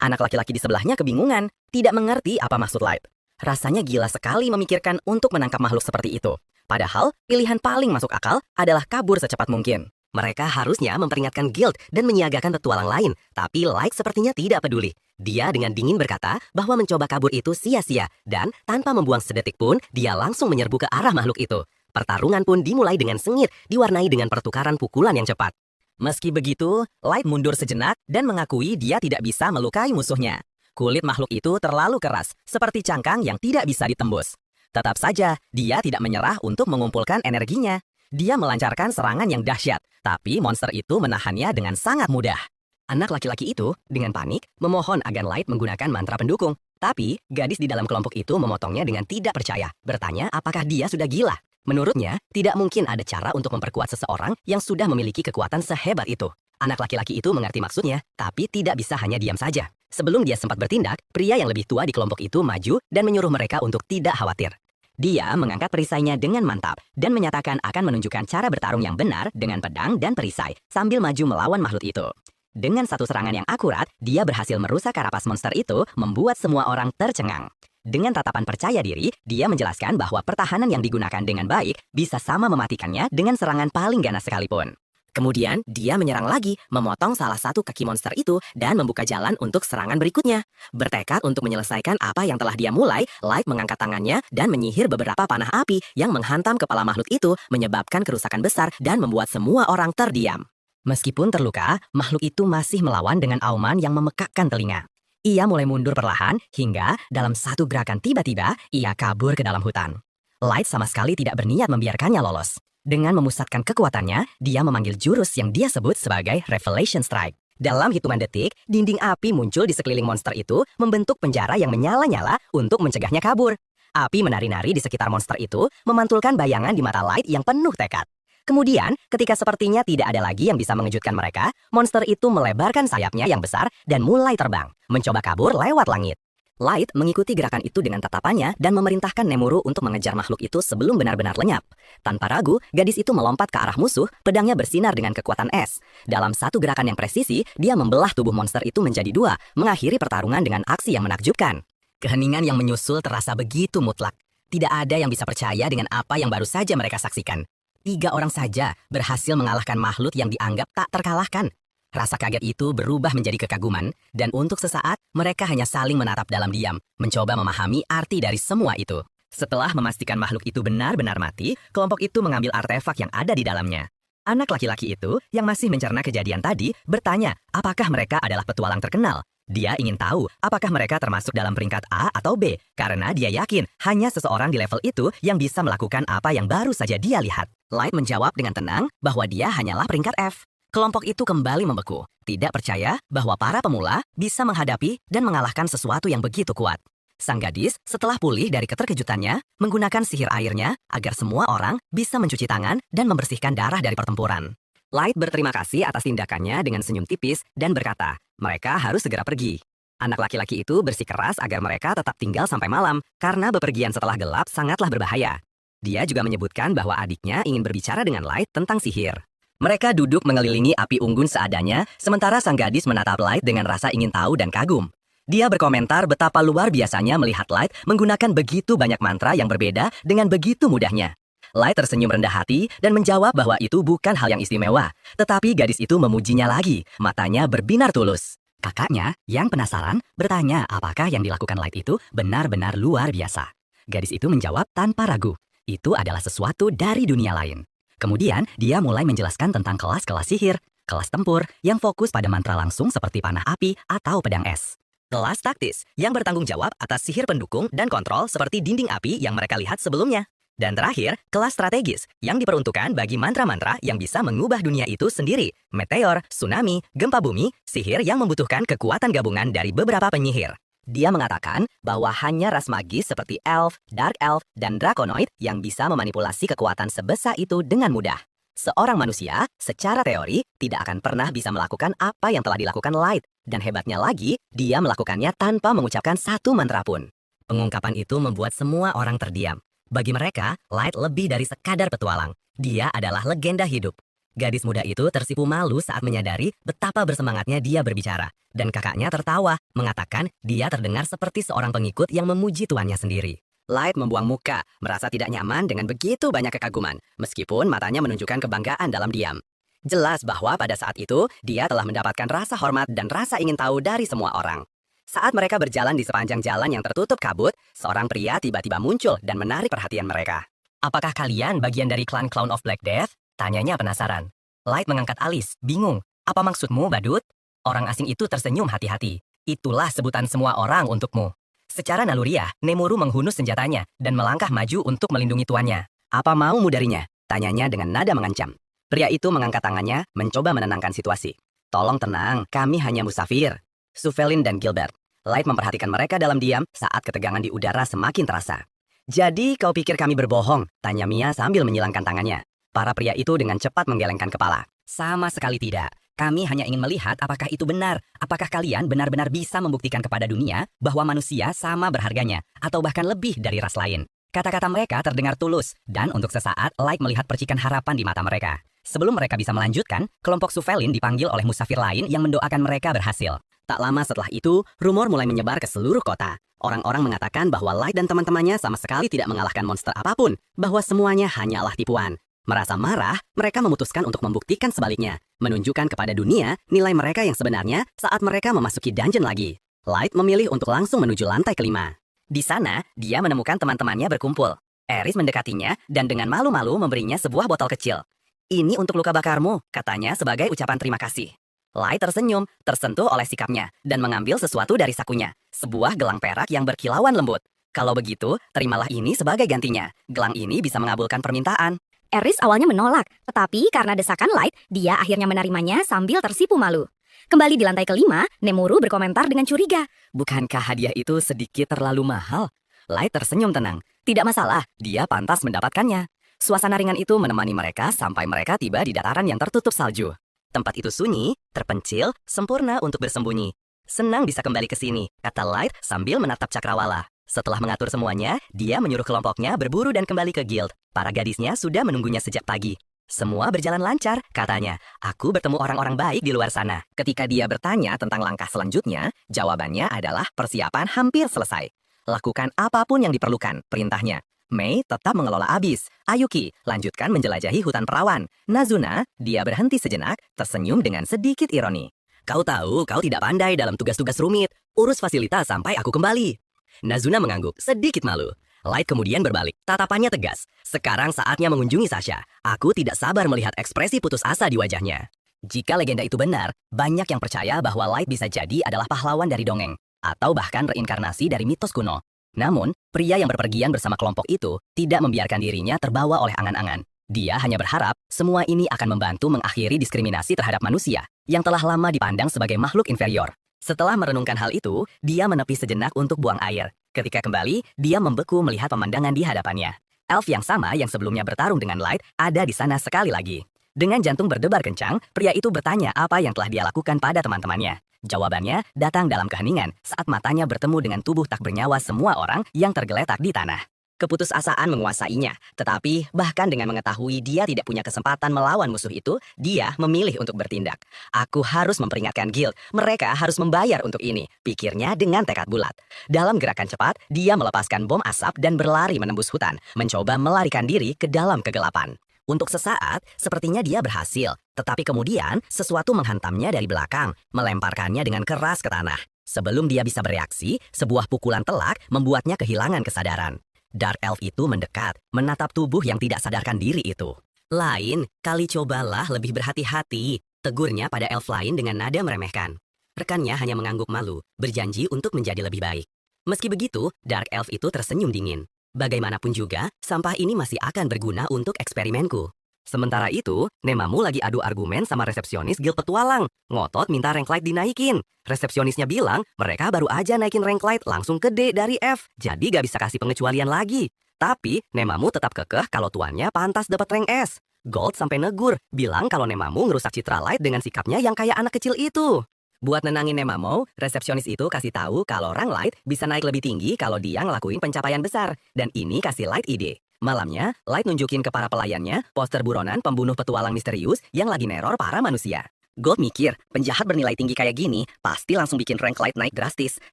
Anak laki-laki di sebelahnya kebingungan, tidak mengerti apa maksud Light. Rasanya gila sekali memikirkan untuk menangkap makhluk seperti itu. Padahal, pilihan paling masuk akal adalah kabur secepat mungkin. Mereka harusnya memperingatkan guild dan menyiagakan petualang lain, tapi Light sepertinya tidak peduli. Dia dengan dingin berkata bahwa mencoba kabur itu sia-sia, dan tanpa membuang sedetik pun, dia langsung menyerbu ke arah makhluk itu. Pertarungan pun dimulai dengan sengit, diwarnai dengan pertukaran pukulan yang cepat. Meski begitu, Light mundur sejenak dan mengakui dia tidak bisa melukai musuhnya. Kulit makhluk itu terlalu keras, seperti cangkang yang tidak bisa ditembus. Tetap saja, dia tidak menyerah untuk mengumpulkan energinya. Dia melancarkan serangan yang dahsyat, tapi monster itu menahannya dengan sangat mudah. Anak laki-laki itu, dengan panik, memohon agar Light menggunakan mantra pendukung. Tapi, gadis di dalam kelompok itu memotongnya dengan tidak percaya, bertanya apakah dia sudah gila. Menurutnya, tidak mungkin ada cara untuk memperkuat seseorang yang sudah memiliki kekuatan sehebat itu. Anak laki-laki itu mengerti maksudnya, tapi tidak bisa hanya diam saja. Sebelum dia sempat bertindak, pria yang lebih tua di kelompok itu maju dan menyuruh mereka untuk tidak khawatir. Dia mengangkat perisainya dengan mantap dan menyatakan akan menunjukkan cara bertarung yang benar dengan pedang dan perisai sambil maju melawan makhluk itu. Dengan satu serangan yang akurat, dia berhasil merusak karapas monster itu, membuat semua orang tercengang. Dengan tatapan percaya diri, dia menjelaskan bahwa pertahanan yang digunakan dengan baik bisa sama mematikannya dengan serangan paling ganas sekalipun. Kemudian, dia menyerang lagi, memotong salah satu kaki monster itu dan membuka jalan untuk serangan berikutnya. Bertekad untuk menyelesaikan apa yang telah dia mulai, Light mengangkat tangannya dan menyihir beberapa panah api yang menghantam kepala makhluk itu, menyebabkan kerusakan besar dan membuat semua orang terdiam. Meskipun terluka, makhluk itu masih melawan dengan auman yang memekakkan telinga. Ia mulai mundur perlahan hingga dalam satu gerakan tiba-tiba ia kabur ke dalam hutan. Light sama sekali tidak berniat membiarkannya lolos. Dengan memusatkan kekuatannya, dia memanggil jurus yang dia sebut sebagai Revelation Strike. Dalam hitungan detik, dinding api muncul di sekeliling monster itu, membentuk penjara yang menyala-nyala untuk mencegahnya kabur. Api menari-nari di sekitar monster itu, memantulkan bayangan di mata Light yang penuh tekad. Kemudian, ketika sepertinya tidak ada lagi yang bisa mengejutkan mereka, monster itu melebarkan sayapnya yang besar dan mulai terbang, mencoba kabur lewat langit. Light mengikuti gerakan itu dengan tatapannya dan memerintahkan Nemuru untuk mengejar makhluk itu sebelum benar-benar lenyap. Tanpa ragu, gadis itu melompat ke arah musuh, pedangnya bersinar dengan kekuatan es. Dalam satu gerakan yang presisi, dia membelah tubuh monster itu menjadi dua, mengakhiri pertarungan dengan aksi yang menakjubkan. Keheningan yang menyusul terasa begitu mutlak. Tidak ada yang bisa percaya dengan apa yang baru saja mereka saksikan. 3 orang saja berhasil mengalahkan makhluk yang dianggap tak terkalahkan. Rasa kaget itu berubah menjadi kekaguman, dan untuk sesaat mereka hanya saling menatap dalam diam, mencoba memahami arti dari semua itu. Setelah memastikan makhluk itu benar-benar mati, kelompok itu mengambil artefak yang ada di dalamnya. Anak laki-laki itu, yang masih mencerna kejadian tadi, bertanya apakah mereka adalah petualang terkenal. Dia ingin tahu apakah mereka termasuk dalam peringkat A atau B, karena dia yakin hanya seseorang di level itu yang bisa melakukan apa yang baru saja dia lihat. Light menjawab dengan tenang bahwa dia hanyalah peringkat F. Kelompok itu kembali membeku, tidak percaya bahwa para pemula bisa menghadapi dan mengalahkan sesuatu yang begitu kuat. Sang gadis, setelah pulih dari keterkejutannya, menggunakan sihir airnya agar semua orang bisa mencuci tangan dan membersihkan darah dari pertempuran. Light berterima kasih atas tindakannya dengan senyum tipis dan berkata, mereka harus segera pergi. Anak laki-laki itu bersikeras agar mereka tetap tinggal sampai malam, karena bepergian setelah gelap sangatlah berbahaya. Dia juga menyebutkan bahwa adiknya ingin berbicara dengan Light tentang sihir. Mereka duduk mengelilingi api unggun seadanya, sementara sang gadis menatap Light dengan rasa ingin tahu dan kagum. Dia berkomentar betapa luar biasanya melihat Light menggunakan begitu banyak mantra yang berbeda dengan begitu mudahnya. Light tersenyum rendah hati dan menjawab bahwa itu bukan hal yang istimewa, tetapi gadis itu memujinya lagi, matanya berbinar tulus. Kakaknya, yang penasaran, bertanya apakah yang dilakukan Light itu benar-benar luar biasa. Gadis itu menjawab tanpa ragu, itu adalah sesuatu dari dunia lain. Kemudian, dia mulai menjelaskan tentang kelas-kelas sihir, kelas tempur yang fokus pada mantra langsung seperti panah api atau pedang es. Kelas taktis yang bertanggung jawab atas sihir pendukung dan kontrol seperti dinding api yang mereka lihat sebelumnya. Dan terakhir, kelas strategis yang diperuntukkan bagi mantra-mantra yang bisa mengubah dunia itu sendiri. Meteor, tsunami, gempa bumi, sihir yang membutuhkan kekuatan gabungan dari beberapa penyihir. Dia mengatakan bahwa hanya ras magis seperti Elf, Dark Elf, dan Draconoid yang bisa memanipulasi kekuatan sebesar itu dengan mudah. Seorang manusia, secara teori, tidak akan pernah bisa melakukan apa yang telah dilakukan Light. Dan hebatnya lagi, dia melakukannya tanpa mengucapkan satu mantra pun. Pengungkapan itu membuat semua orang terdiam. Bagi mereka, Light lebih dari sekadar petualang. Dia adalah legenda hidup. Gadis muda itu tersipu malu saat menyadari betapa bersemangatnya dia berbicara. Dan kakaknya tertawa, mengatakan dia terdengar seperti seorang pengikut yang memuji tuannya sendiri. Light membuang muka, merasa tidak nyaman dengan begitu banyak kekaguman, meskipun matanya menunjukkan kebanggaan dalam diam. Jelas bahwa pada saat itu, dia telah mendapatkan rasa hormat dan rasa ingin tahu dari semua orang. Saat mereka berjalan di sepanjang jalan yang tertutup kabut, seorang pria tiba-tiba muncul dan menarik perhatian mereka. Apakah kalian bagian dari klan Clown of Black Death? Tanyanya penasaran. Light mengangkat alis, bingung. Apa maksudmu, badut? Orang asing itu tersenyum hati-hati. Itulah sebutan semua orang untukmu. Secara naluriah, Nemuru menghunus senjatanya dan melangkah maju untuk melindungi tuannya. Apa maumu darinya? Tanyanya dengan nada mengancam. Pria itu mengangkat tangannya, mencoba menenangkan situasi. Tolong tenang, kami hanya musafir. Suvelin dan Gilbert. Light memperhatikan mereka dalam diam saat ketegangan di udara semakin terasa. Jadi kau pikir kami berbohong? Tanya Mia sambil menyilangkan tangannya. Para pria itu dengan cepat menggelengkan kepala. Sama sekali tidak. Kami hanya ingin melihat apakah itu benar. Apakah kalian benar-benar bisa membuktikan kepada dunia bahwa manusia sama berharganya, atau bahkan lebih dari ras lain. Kata-kata mereka terdengar tulus, dan untuk sesaat Light melihat percikan harapan di mata mereka. Sebelum mereka bisa melanjutkan, kelompok Suvelin dipanggil oleh musafir lain yang mendoakan mereka berhasil. Tak lama setelah itu, rumor mulai menyebar ke seluruh kota. Orang-orang mengatakan bahwa Light dan teman-temannya sama sekali tidak mengalahkan monster apapun, bahwa semuanya hanyalah tipuan. Merasa marah, mereka memutuskan untuk membuktikan sebaliknya, menunjukkan kepada dunia nilai mereka yang sebenarnya saat mereka memasuki dungeon lagi. Light memilih untuk langsung menuju lantai kelima. Di sana, dia menemukan teman-temannya berkumpul. Eris mendekatinya dan dengan malu-malu memberinya sebuah botol kecil. Ini untuk luka bakarmu, katanya sebagai ucapan terima kasih. Light tersenyum, tersentuh oleh sikapnya, dan mengambil sesuatu dari sakunya. Sebuah gelang perak yang berkilauan lembut. Kalau begitu, terimalah ini sebagai gantinya. Gelang ini bisa mengabulkan permintaan. Eris awalnya menolak, tetapi karena desakan Light, dia akhirnya menerimanya sambil tersipu malu. Kembali di lantai kelima, Nemuru berkomentar dengan curiga. Bukankah hadiah itu sedikit terlalu mahal? Light tersenyum tenang. Tidak masalah, dia pantas mendapatkannya. Suasana ringan itu menemani mereka sampai mereka tiba di dataran yang tertutup salju. Tempat itu sunyi, terpencil, sempurna untuk bersembunyi. Senang bisa kembali ke sini, kata Light sambil menatap Cakrawala. Setelah mengatur semuanya, dia menyuruh kelompoknya berburu dan kembali ke guild. Para gadisnya sudah menunggunya sejak pagi. Semua berjalan lancar, katanya. Aku bertemu orang-orang baik di luar sana. Ketika dia bertanya tentang langkah selanjutnya, jawabannya adalah persiapan hampir selesai. Lakukan apapun yang diperlukan, perintahnya. Mei tetap mengelola abis. Ayuki lanjutkan menjelajahi hutan perawan. Nazuna, dia berhenti sejenak, tersenyum dengan sedikit ironi. Kau tahu, kau tidak pandai dalam tugas-tugas rumit. Urus fasilitas sampai aku kembali. Nazuna mengangguk, sedikit malu. Light kemudian berbalik, tatapannya tegas. Sekarang saatnya mengunjungi Sasha. Aku tidak sabar melihat ekspresi putus asa di wajahnya. Jika legenda itu benar, banyak yang percaya bahwa Light bisa jadi adalah pahlawan dari dongeng, atau bahkan reinkarnasi dari mitos kuno. Namun, pria yang berpergian bersama kelompok itu tidak membiarkan dirinya terbawa oleh angan-angan. Dia hanya berharap semua ini akan membantu mengakhiri diskriminasi terhadap manusia yang telah lama dipandang sebagai makhluk inferior. Setelah merenungkan hal itu, dia menepi sejenak untuk buang air. Ketika kembali, dia membeku melihat pemandangan di hadapannya. Elf yang sama yang sebelumnya bertarung dengan Light ada di sana sekali lagi. Dengan jantung berdebar kencang, pria itu bertanya apa yang telah dia lakukan pada teman-temannya. Jawabannya datang dalam keheningan saat matanya bertemu dengan tubuh tak bernyawa semua orang yang tergeletak di tanah. Keputusasaan menguasainya, tetapi bahkan dengan mengetahui dia tidak punya kesempatan melawan musuh itu, dia memilih untuk bertindak. Aku harus memperingatkan guild, mereka harus membayar untuk ini, pikirnya dengan tekad bulat. Dalam gerakan cepat, dia melepaskan bom asap dan berlari menembus hutan, mencoba melarikan diri ke dalam kegelapan. Untuk sesaat, sepertinya dia berhasil, tetapi kemudian sesuatu menghantamnya dari belakang, melemparkannya dengan keras ke tanah. Sebelum dia bisa bereaksi, sebuah pukulan telak membuatnya kehilangan kesadaran. Dark Elf itu mendekat, menatap tubuh yang tidak sadarkan diri itu. Lain kali cobalah lebih berhati-hati, tegurnya pada elf lain dengan nada meremehkan. Rekannya hanya mengangguk malu, berjanji untuk menjadi lebih baik. Meski begitu, Dark Elf itu tersenyum dingin. Bagaimanapun juga, sampah ini masih akan berguna untuk eksperimenku. Sementara itu, Nemamu lagi adu argumen sama resepsionis guild petualang. Ngotot minta rank light dinaikin. Resepsionisnya bilang, mereka baru aja naikin rank light langsung ke D dari F. Jadi gak bisa kasih pengecualian lagi. Tapi, Nemamu tetap kekeh kalau tuannya pantas dapat rank S. Gold sampai negur, bilang kalau Nemamu ngerusak citra Light dengan sikapnya yang kayak anak kecil itu. Buat nenangin Nemamu, resepsionis itu kasih tahu kalau rank Light bisa naik lebih tinggi kalau dia ngelakuin pencapaian besar. Dan ini kasih Light ide. Malamnya, Light nunjukin ke para pelayannya poster buronan pembunuh petualang misterius yang lagi neror para manusia. Gold mikir, penjahat bernilai tinggi kayak gini pasti langsung bikin rank Light naik drastis.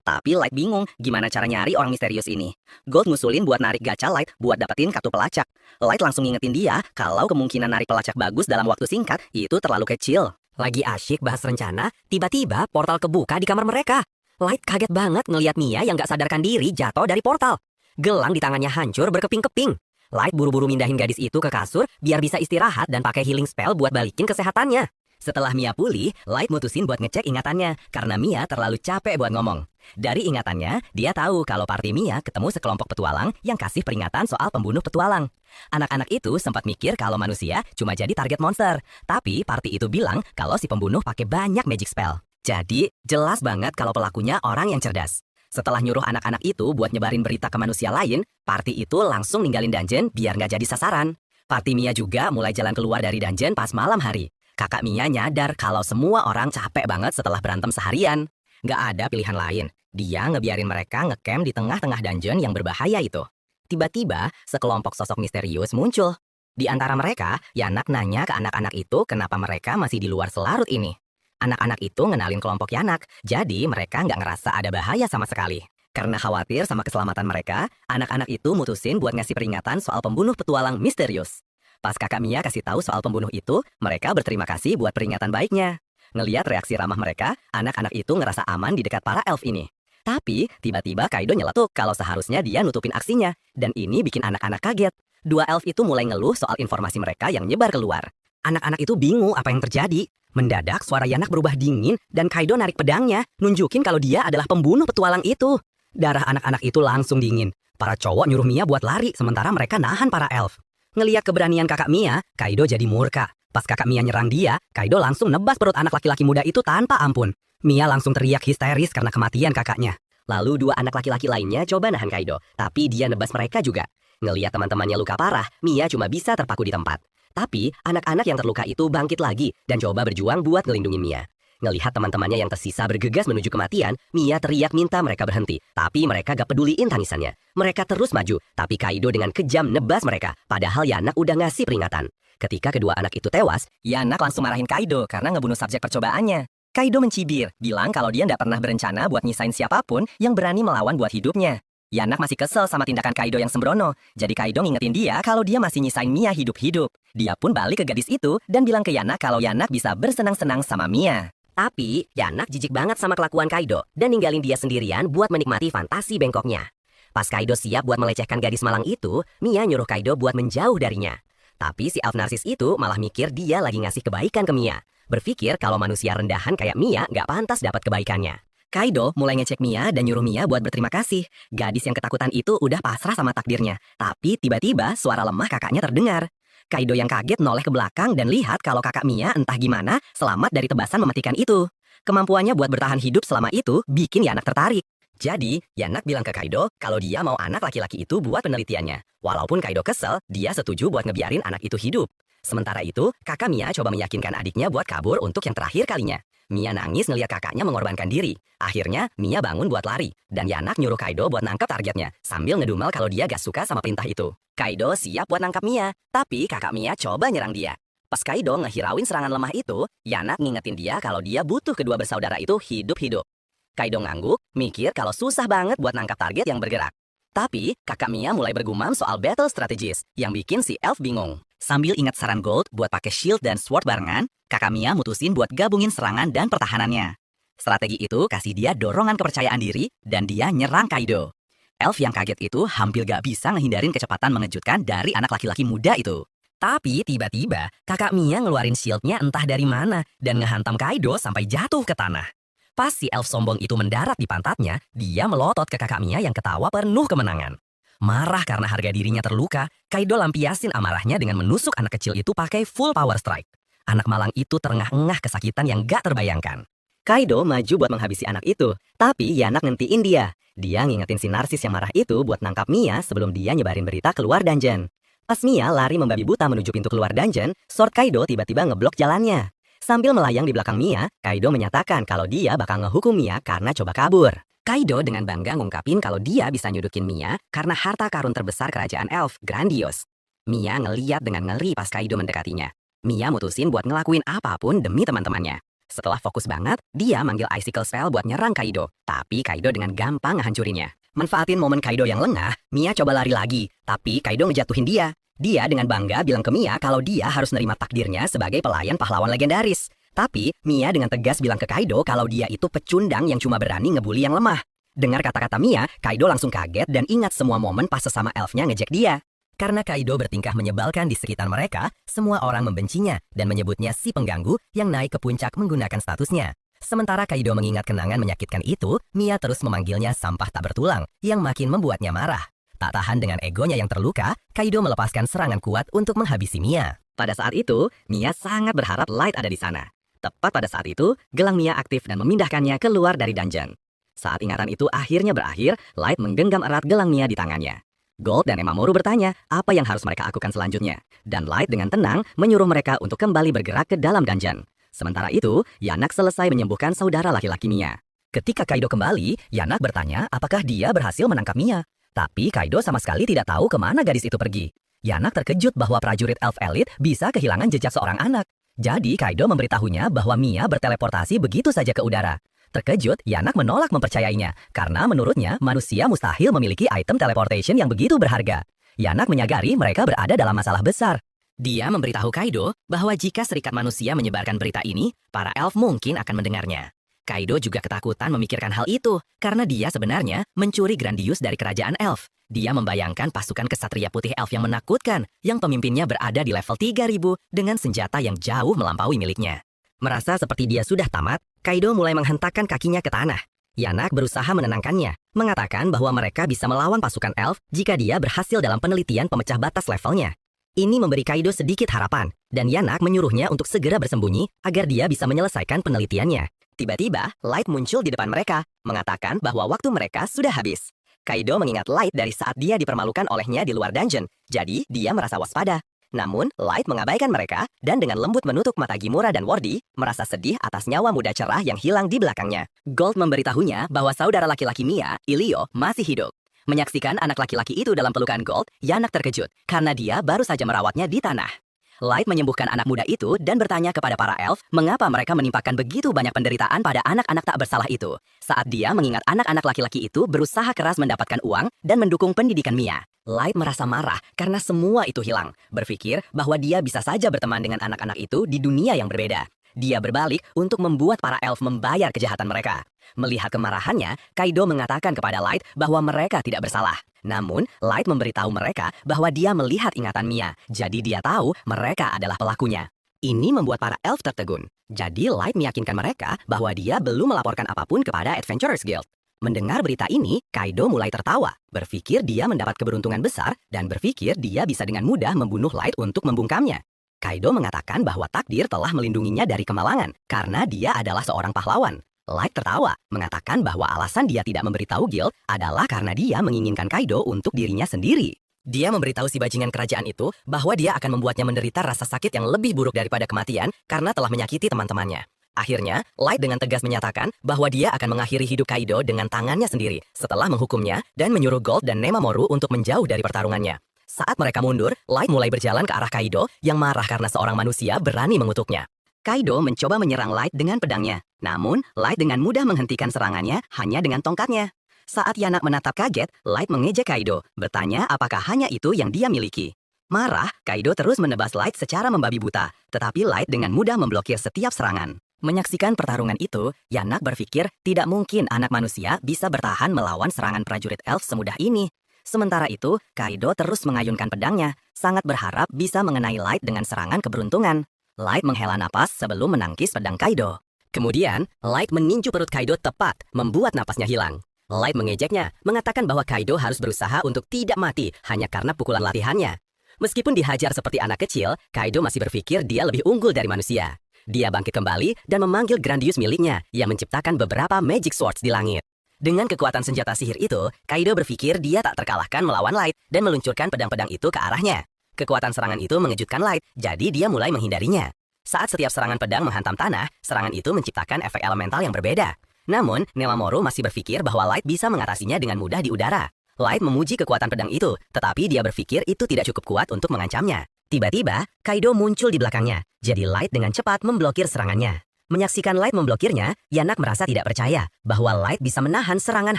Tapi Light bingung gimana cara nyari orang misterius ini. Gold ngusulin buat narik gacha Light buat dapetin kartu pelacak. Light langsung ngingetin dia kalau kemungkinan narik pelacak bagus dalam waktu singkat itu terlalu kecil. Lagi asyik bahas rencana, tiba-tiba portal kebuka di kamar mereka. Light kaget banget ngeliat Mia yang gak sadarkan diri jatuh dari portal. Gelang di tangannya hancur berkeping-keping. Light buru-buru mindahin gadis itu ke kasur biar bisa istirahat dan pakai healing spell buat balikin kesehatannya. Setelah Mia pulih, Light mutusin buat ngecek ingatannya karena Mia terlalu capek buat ngomong. Dari ingatannya, dia tahu kalau party Mia ketemu sekelompok petualang yang kasih peringatan soal pembunuh petualang. Anak-anak itu sempat mikir kalau manusia cuma jadi target monster, tapi party itu bilang kalau si pembunuh pakai banyak magic spell. Jadi, jelas banget kalau pelakunya orang yang cerdas. Setelah nyuruh anak-anak itu buat nyebarin berita ke manusia lain, party itu langsung ninggalin dungeon biar nggak jadi sasaran. Party Mia juga mulai jalan keluar dari dungeon pas malam hari. Kakak Mia nyadar kalau semua orang capek banget setelah berantem seharian. Nggak ada pilihan lain. Dia ngebiarin mereka ngecamp di tengah-tengah dungeon yang berbahaya itu. Tiba-tiba, sekelompok sosok misterius muncul. Di antara mereka, Yanak nanya ke anak-anak itu kenapa mereka masih di luar selarut ini. Anak-anak itu ngenalin kelompok Yanak, jadi mereka nggak ngerasa ada bahaya sama sekali. Karena khawatir sama keselamatan mereka, anak-anak itu mutusin buat ngasih peringatan soal pembunuh petualang misterius. Pas kakak Mia kasih tahu soal pembunuh itu, mereka berterima kasih buat peringatan baiknya. Ngeliat reaksi ramah mereka, anak-anak itu ngerasa aman di dekat para elf ini. Tapi, tiba-tiba Kaido nyeletuk kalau seharusnya dia nutupin aksinya. Dan ini bikin anak-anak kaget. Dua elf itu mulai ngeluh soal informasi mereka yang nyebar keluar. Anak-anak itu bingung apa yang terjadi. Mendadak suara Yanak berubah dingin dan Kaido narik pedangnya, nunjukin kalau dia adalah pembunuh petualang itu. Darah anak-anak itu langsung dingin. Para cowok nyuruh Mia buat lari, sementara mereka nahan para elf. Ngeliat keberanian kakak Mia, Kaido jadi murka. Pas kakak Mia nyerang dia, Kaido langsung nebas perut anak laki-laki muda itu tanpa ampun. Mia langsung teriak histeris karena kematian kakaknya. Lalu dua anak laki-laki lainnya coba nahan Kaido, tapi dia nebas mereka juga. Ngeliat teman-temannya luka parah, Mia cuma bisa terpaku di tempat. Tapi, anak-anak yang terluka itu bangkit lagi dan coba berjuang buat ngelindungin Mia. Ngelihat teman-temannya yang tersisa bergegas menuju kematian, Mia teriak minta mereka berhenti. Tapi mereka gak peduliin tangisannya. Mereka terus maju, tapi Kaido dengan kejam nebas mereka. Padahal Yanak udah ngasih peringatan. Ketika kedua anak itu tewas, Yanak langsung marahin Kaido karena ngebunuh subjek percobaannya. Kaido mencibir, bilang kalau dia nggak pernah berencana buat nyisain siapapun yang berani melawan buat hidupnya. Yanak masih kesel sama tindakan Kaido yang sembrono. Jadi Kaido ngingetin dia kalau dia masih nyisain Mia hidup-hidup. Dia pun balik ke gadis itu dan bilang ke Yanak kalau Yanak bisa bersenang-senang sama Mia. Tapi Yanak jijik banget sama kelakuan Kaido dan ninggalin dia sendirian buat menikmati fantasi bengkoknya. Pas Kaido siap buat melecehkan gadis malang itu, Mia nyuruh Kaido buat menjauh darinya. Tapi si elf narsis itu malah mikir dia lagi ngasih kebaikan ke Mia. Berpikir kalau manusia rendahan kayak Mia nggak pantas dapat kebaikannya. Kaido mulai ngecek Mia dan nyuruh Mia buat berterima kasih. Gadis yang ketakutan itu udah pasrah sama takdirnya. Tapi tiba-tiba suara lemah kakaknya terdengar. Kaido yang kaget noleh ke belakang dan lihat kalau kakak Mia entah gimana selamat dari tebasan mematikan itu. Kemampuannya buat bertahan hidup selama itu bikin Yanak tertarik. Jadi, Yanak bilang ke Kaido kalau dia mau anak laki-laki itu buat penelitiannya. Walaupun Kaido kesel, dia setuju buat ngebiarin anak itu hidup. Sementara itu, kakak Mia coba meyakinkan adiknya buat kabur untuk yang terakhir kalinya. Mia nangis ngeliat kakaknya mengorbankan diri. Akhirnya, Mia bangun buat lari. Dan Yanak nyuruh Kaido buat nangkap targetnya, sambil ngedumel kalau dia gak suka sama perintah itu. Kaido siap buat nangkap Mia, tapi kakak Mia coba nyerang dia. Pas Kaido ngehirauin serangan lemah itu, Yanak ngingetin dia kalau dia butuh kedua bersaudara itu hidup-hidup. Kaido ngangguk, mikir kalau susah banget buat nangkap target yang bergerak. Tapi, kakak Mia mulai bergumam soal battle strategis, yang bikin si elf bingung. Sambil ingat saran Gold buat pakai shield dan sword barengan, kakak Mia mutusin buat gabungin serangan dan pertahanannya. Strategi itu kasih dia dorongan kepercayaan diri, dan dia nyerang Kaido. Elf yang kaget itu hampir gak bisa ngehindarin kecepatan mengejutkan dari anak laki-laki muda itu. Tapi tiba-tiba, kakak Mia ngeluarin shieldnya entah dari mana, dan ngehantam Kaido sampai jatuh ke tanah. Pas si elf sombong itu mendarat di pantatnya, dia melotot ke kakak Mia yang ketawa penuh kemenangan. Marah karena harga dirinya terluka, Kaido lampiasin amarahnya dengan menusuk anak kecil itu pakai full power strike. Anak malang itu terengah-engah kesakitan yang gak terbayangkan. Kaido maju buat menghabisi anak itu, tapi Yanak ngentiin dia. Dia ngingetin si narsis yang marah itu buat nangkap Mia sebelum dia nyebarin berita keluar dungeon. Pas Mia lari membabi buta menuju pintu keluar dungeon, Sword Kaido tiba-tiba ngeblok jalannya. Sambil melayang di belakang Mia, Kaido menyatakan kalau dia bakal ngehukum Mia karena coba kabur. Kaido dengan bangga ngungkapin kalau dia bisa nyudukin Mia karena harta karun terbesar kerajaan elf, grandios. Mia ngeliat dengan ngeri pas Kaido mendekatinya. Mia mutusin buat ngelakuin apapun demi teman-temannya. Setelah fokus banget, dia manggil Icicle Spell buat nyerang Kaido. Tapi Kaido dengan gampang ngehancurinnya. Manfaatin momen Kaido yang lengah, Mia coba lari lagi. Tapi Kaido ngejatuhin dia. Dia dengan bangga bilang ke Mia kalau dia harus nerima takdirnya sebagai pelayan pahlawan legendaris. Tapi, Mia dengan tegas bilang ke Kaido kalau dia itu pecundang yang cuma berani ngebully yang lemah. Dengar kata-kata Mia, Kaido langsung kaget dan ingat semua momen pas sesama elfnya ngejek dia. Karena Kaido bertingkah menyebalkan di sekitar mereka, semua orang membencinya dan menyebutnya si pengganggu yang naik ke puncak menggunakan statusnya. Sementara Kaido mengingat kenangan menyakitkan itu, Mia terus memanggilnya sampah tak bertulang, yang makin membuatnya marah. Tak tahan dengan egonya yang terluka, Kaido melepaskan serangan kuat untuk menghabisi Mia. Pada saat itu, Mia sangat berharap Light ada di sana. Tepat pada saat itu, gelang Mia aktif dan memindahkannya keluar dari dungeon. Saat ingatan itu akhirnya berakhir, Light menggenggam erat gelang Mia di tangannya. Gold dan Emamoru bertanya apa yang harus mereka lakukan selanjutnya. Dan Light dengan tenang menyuruh mereka untuk kembali bergerak ke dalam dungeon. Sementara itu, Yanak selesai menyembuhkan saudara laki-laki Mia. Ketika Kaido kembali, Yanak bertanya apakah dia berhasil menangkap Mia. Tapi Kaido sama sekali tidak tahu kemana gadis itu pergi. Yanak terkejut bahwa prajurit elf elite bisa kehilangan jejak seorang anak. Jadi Kaido memberitahunya bahwa Mia berteleportasi begitu saja ke udara. Terkejut, Yanak menolak mempercayainya karena menurutnya manusia mustahil memiliki item teleportation yang begitu berharga. Yanak menyadari mereka berada dalam masalah besar. Dia memberitahu Kaido bahwa jika serikat manusia menyebarkan berita ini, para elf mungkin akan mendengarnya. Kaido juga ketakutan memikirkan hal itu karena dia sebenarnya mencuri Grandius dari kerajaan elf. Dia membayangkan pasukan kesatria putih elf yang menakutkan yang pemimpinnya berada di level 3000 dengan senjata yang jauh melampaui miliknya. Merasa seperti dia sudah tamat, Kaido mulai menghentakkan kakinya ke tanah. Yanak berusaha menenangkannya, mengatakan bahwa mereka bisa melawan pasukan elf jika dia berhasil dalam penelitian pemecah batas levelnya. Ini memberi Kaido sedikit harapan, dan Yanak menyuruhnya untuk segera bersembunyi agar dia bisa menyelesaikan penelitiannya. Tiba-tiba, Light muncul di depan mereka, mengatakan bahwa waktu mereka sudah habis. Kaido mengingat Light dari saat dia dipermalukan olehnya di luar dungeon, jadi dia merasa waspada. Namun, Light mengabaikan mereka dan dengan lembut menutup mata Gimura dan Wardy, merasa sedih atas nyawa muda cerah yang hilang di belakangnya. Gold memberitahunya bahwa saudara laki-laki Mia, Ilio, masih hidup. Menyaksikan anak laki-laki itu dalam pelukan Gold, Yanak terkejut karena dia baru saja merawatnya di tanah. Light menyembuhkan anak muda itu dan bertanya kepada para elf mengapa mereka menimpakan begitu banyak penderitaan pada anak-anak tak bersalah itu. Saat dia mengingat anak-anak laki-laki itu berusaha keras mendapatkan uang dan mendukung pendidikan Mia. Light merasa marah karena semua itu hilang. Berpikir bahwa dia bisa saja berteman dengan anak-anak itu di dunia yang berbeda. Dia berbalik untuk membuat para elf membayar kejahatan mereka. Melihat kemarahannya, Kaido mengatakan kepada Light bahwa mereka tidak bersalah. Namun, Light memberitahu mereka bahwa dia melihat ingatan Mia, jadi dia tahu mereka adalah pelakunya. Ini membuat para elf tertegun. Jadi Light meyakinkan mereka bahwa dia belum melaporkan apapun kepada Adventurers Guild. Mendengar berita ini, Kaido mulai tertawa, berpikir dia mendapat keberuntungan besar, dan berpikir dia bisa dengan mudah membunuh Light untuk membungkamnya. Kaido mengatakan bahwa takdir telah melindunginya dari kemalangan, karena dia adalah seorang pahlawan. Light tertawa, mengatakan bahwa alasan dia tidak memberitahu Guild adalah karena dia menginginkan Kaido untuk dirinya sendiri. Dia memberitahu si bajingan kerajaan itu bahwa dia akan membuatnya menderita rasa sakit yang lebih buruk daripada kematian karena telah menyakiti teman-temannya. Akhirnya, Light dengan tegas menyatakan bahwa dia akan mengakhiri hidup Kaido dengan tangannya sendiri setelah menghukumnya dan menyuruh Gold dan Nemamoru untuk menjauh dari pertarungannya. Saat mereka mundur, Light mulai berjalan ke arah Kaido yang marah karena seorang manusia berani mengutuknya. Kaido mencoba menyerang Light dengan pedangnya. Namun, Light dengan mudah menghentikan serangannya hanya dengan tongkatnya. Saat Yanak menatap kaget, Light mengejek Kaido, bertanya apakah hanya itu yang dia miliki. Marah, Kaido terus menebas Light secara membabi buta, tetapi Light dengan mudah memblokir setiap serangan. Menyaksikan pertarungan itu, Yanak berpikir tidak mungkin anak manusia bisa bertahan melawan serangan prajurit elf semudah ini. Sementara itu, Kaido terus mengayunkan pedangnya, sangat berharap bisa mengenai Light dengan serangan keberuntungan. Light menghela napas sebelum menangkis pedang Kaido. Kemudian, Light meninju perut Kaido tepat, membuat napasnya hilang. Light mengejeknya, mengatakan bahwa Kaido harus berusaha untuk tidak mati hanya karena pukulan latihannya. Meskipun dihajar seperti anak kecil, Kaido masih berpikir dia lebih unggul dari manusia. Dia bangkit kembali dan memanggil Grandius miliknya yang menciptakan beberapa Magic Swords di langit. Dengan kekuatan senjata sihir itu, Kaido berpikir dia tak terkalahkan melawan Light dan meluncurkan pedang-pedang itu ke arahnya. Kekuatan serangan itu mengejutkan Light, jadi dia mulai menghindarinya. Saat setiap serangan pedang menghantam tanah, serangan itu menciptakan efek elemental yang berbeda. Namun, Nemamoru masih berpikir bahwa Light bisa mengatasinya dengan mudah di udara. Light memuji kekuatan pedang itu, tetapi dia berpikir itu tidak cukup kuat untuk mengancamnya. Tiba-tiba, Kaido muncul di belakangnya, jadi Light dengan cepat memblokir serangannya. Menyaksikan Light memblokirnya, Yanak merasa tidak percaya bahwa Light bisa menahan serangan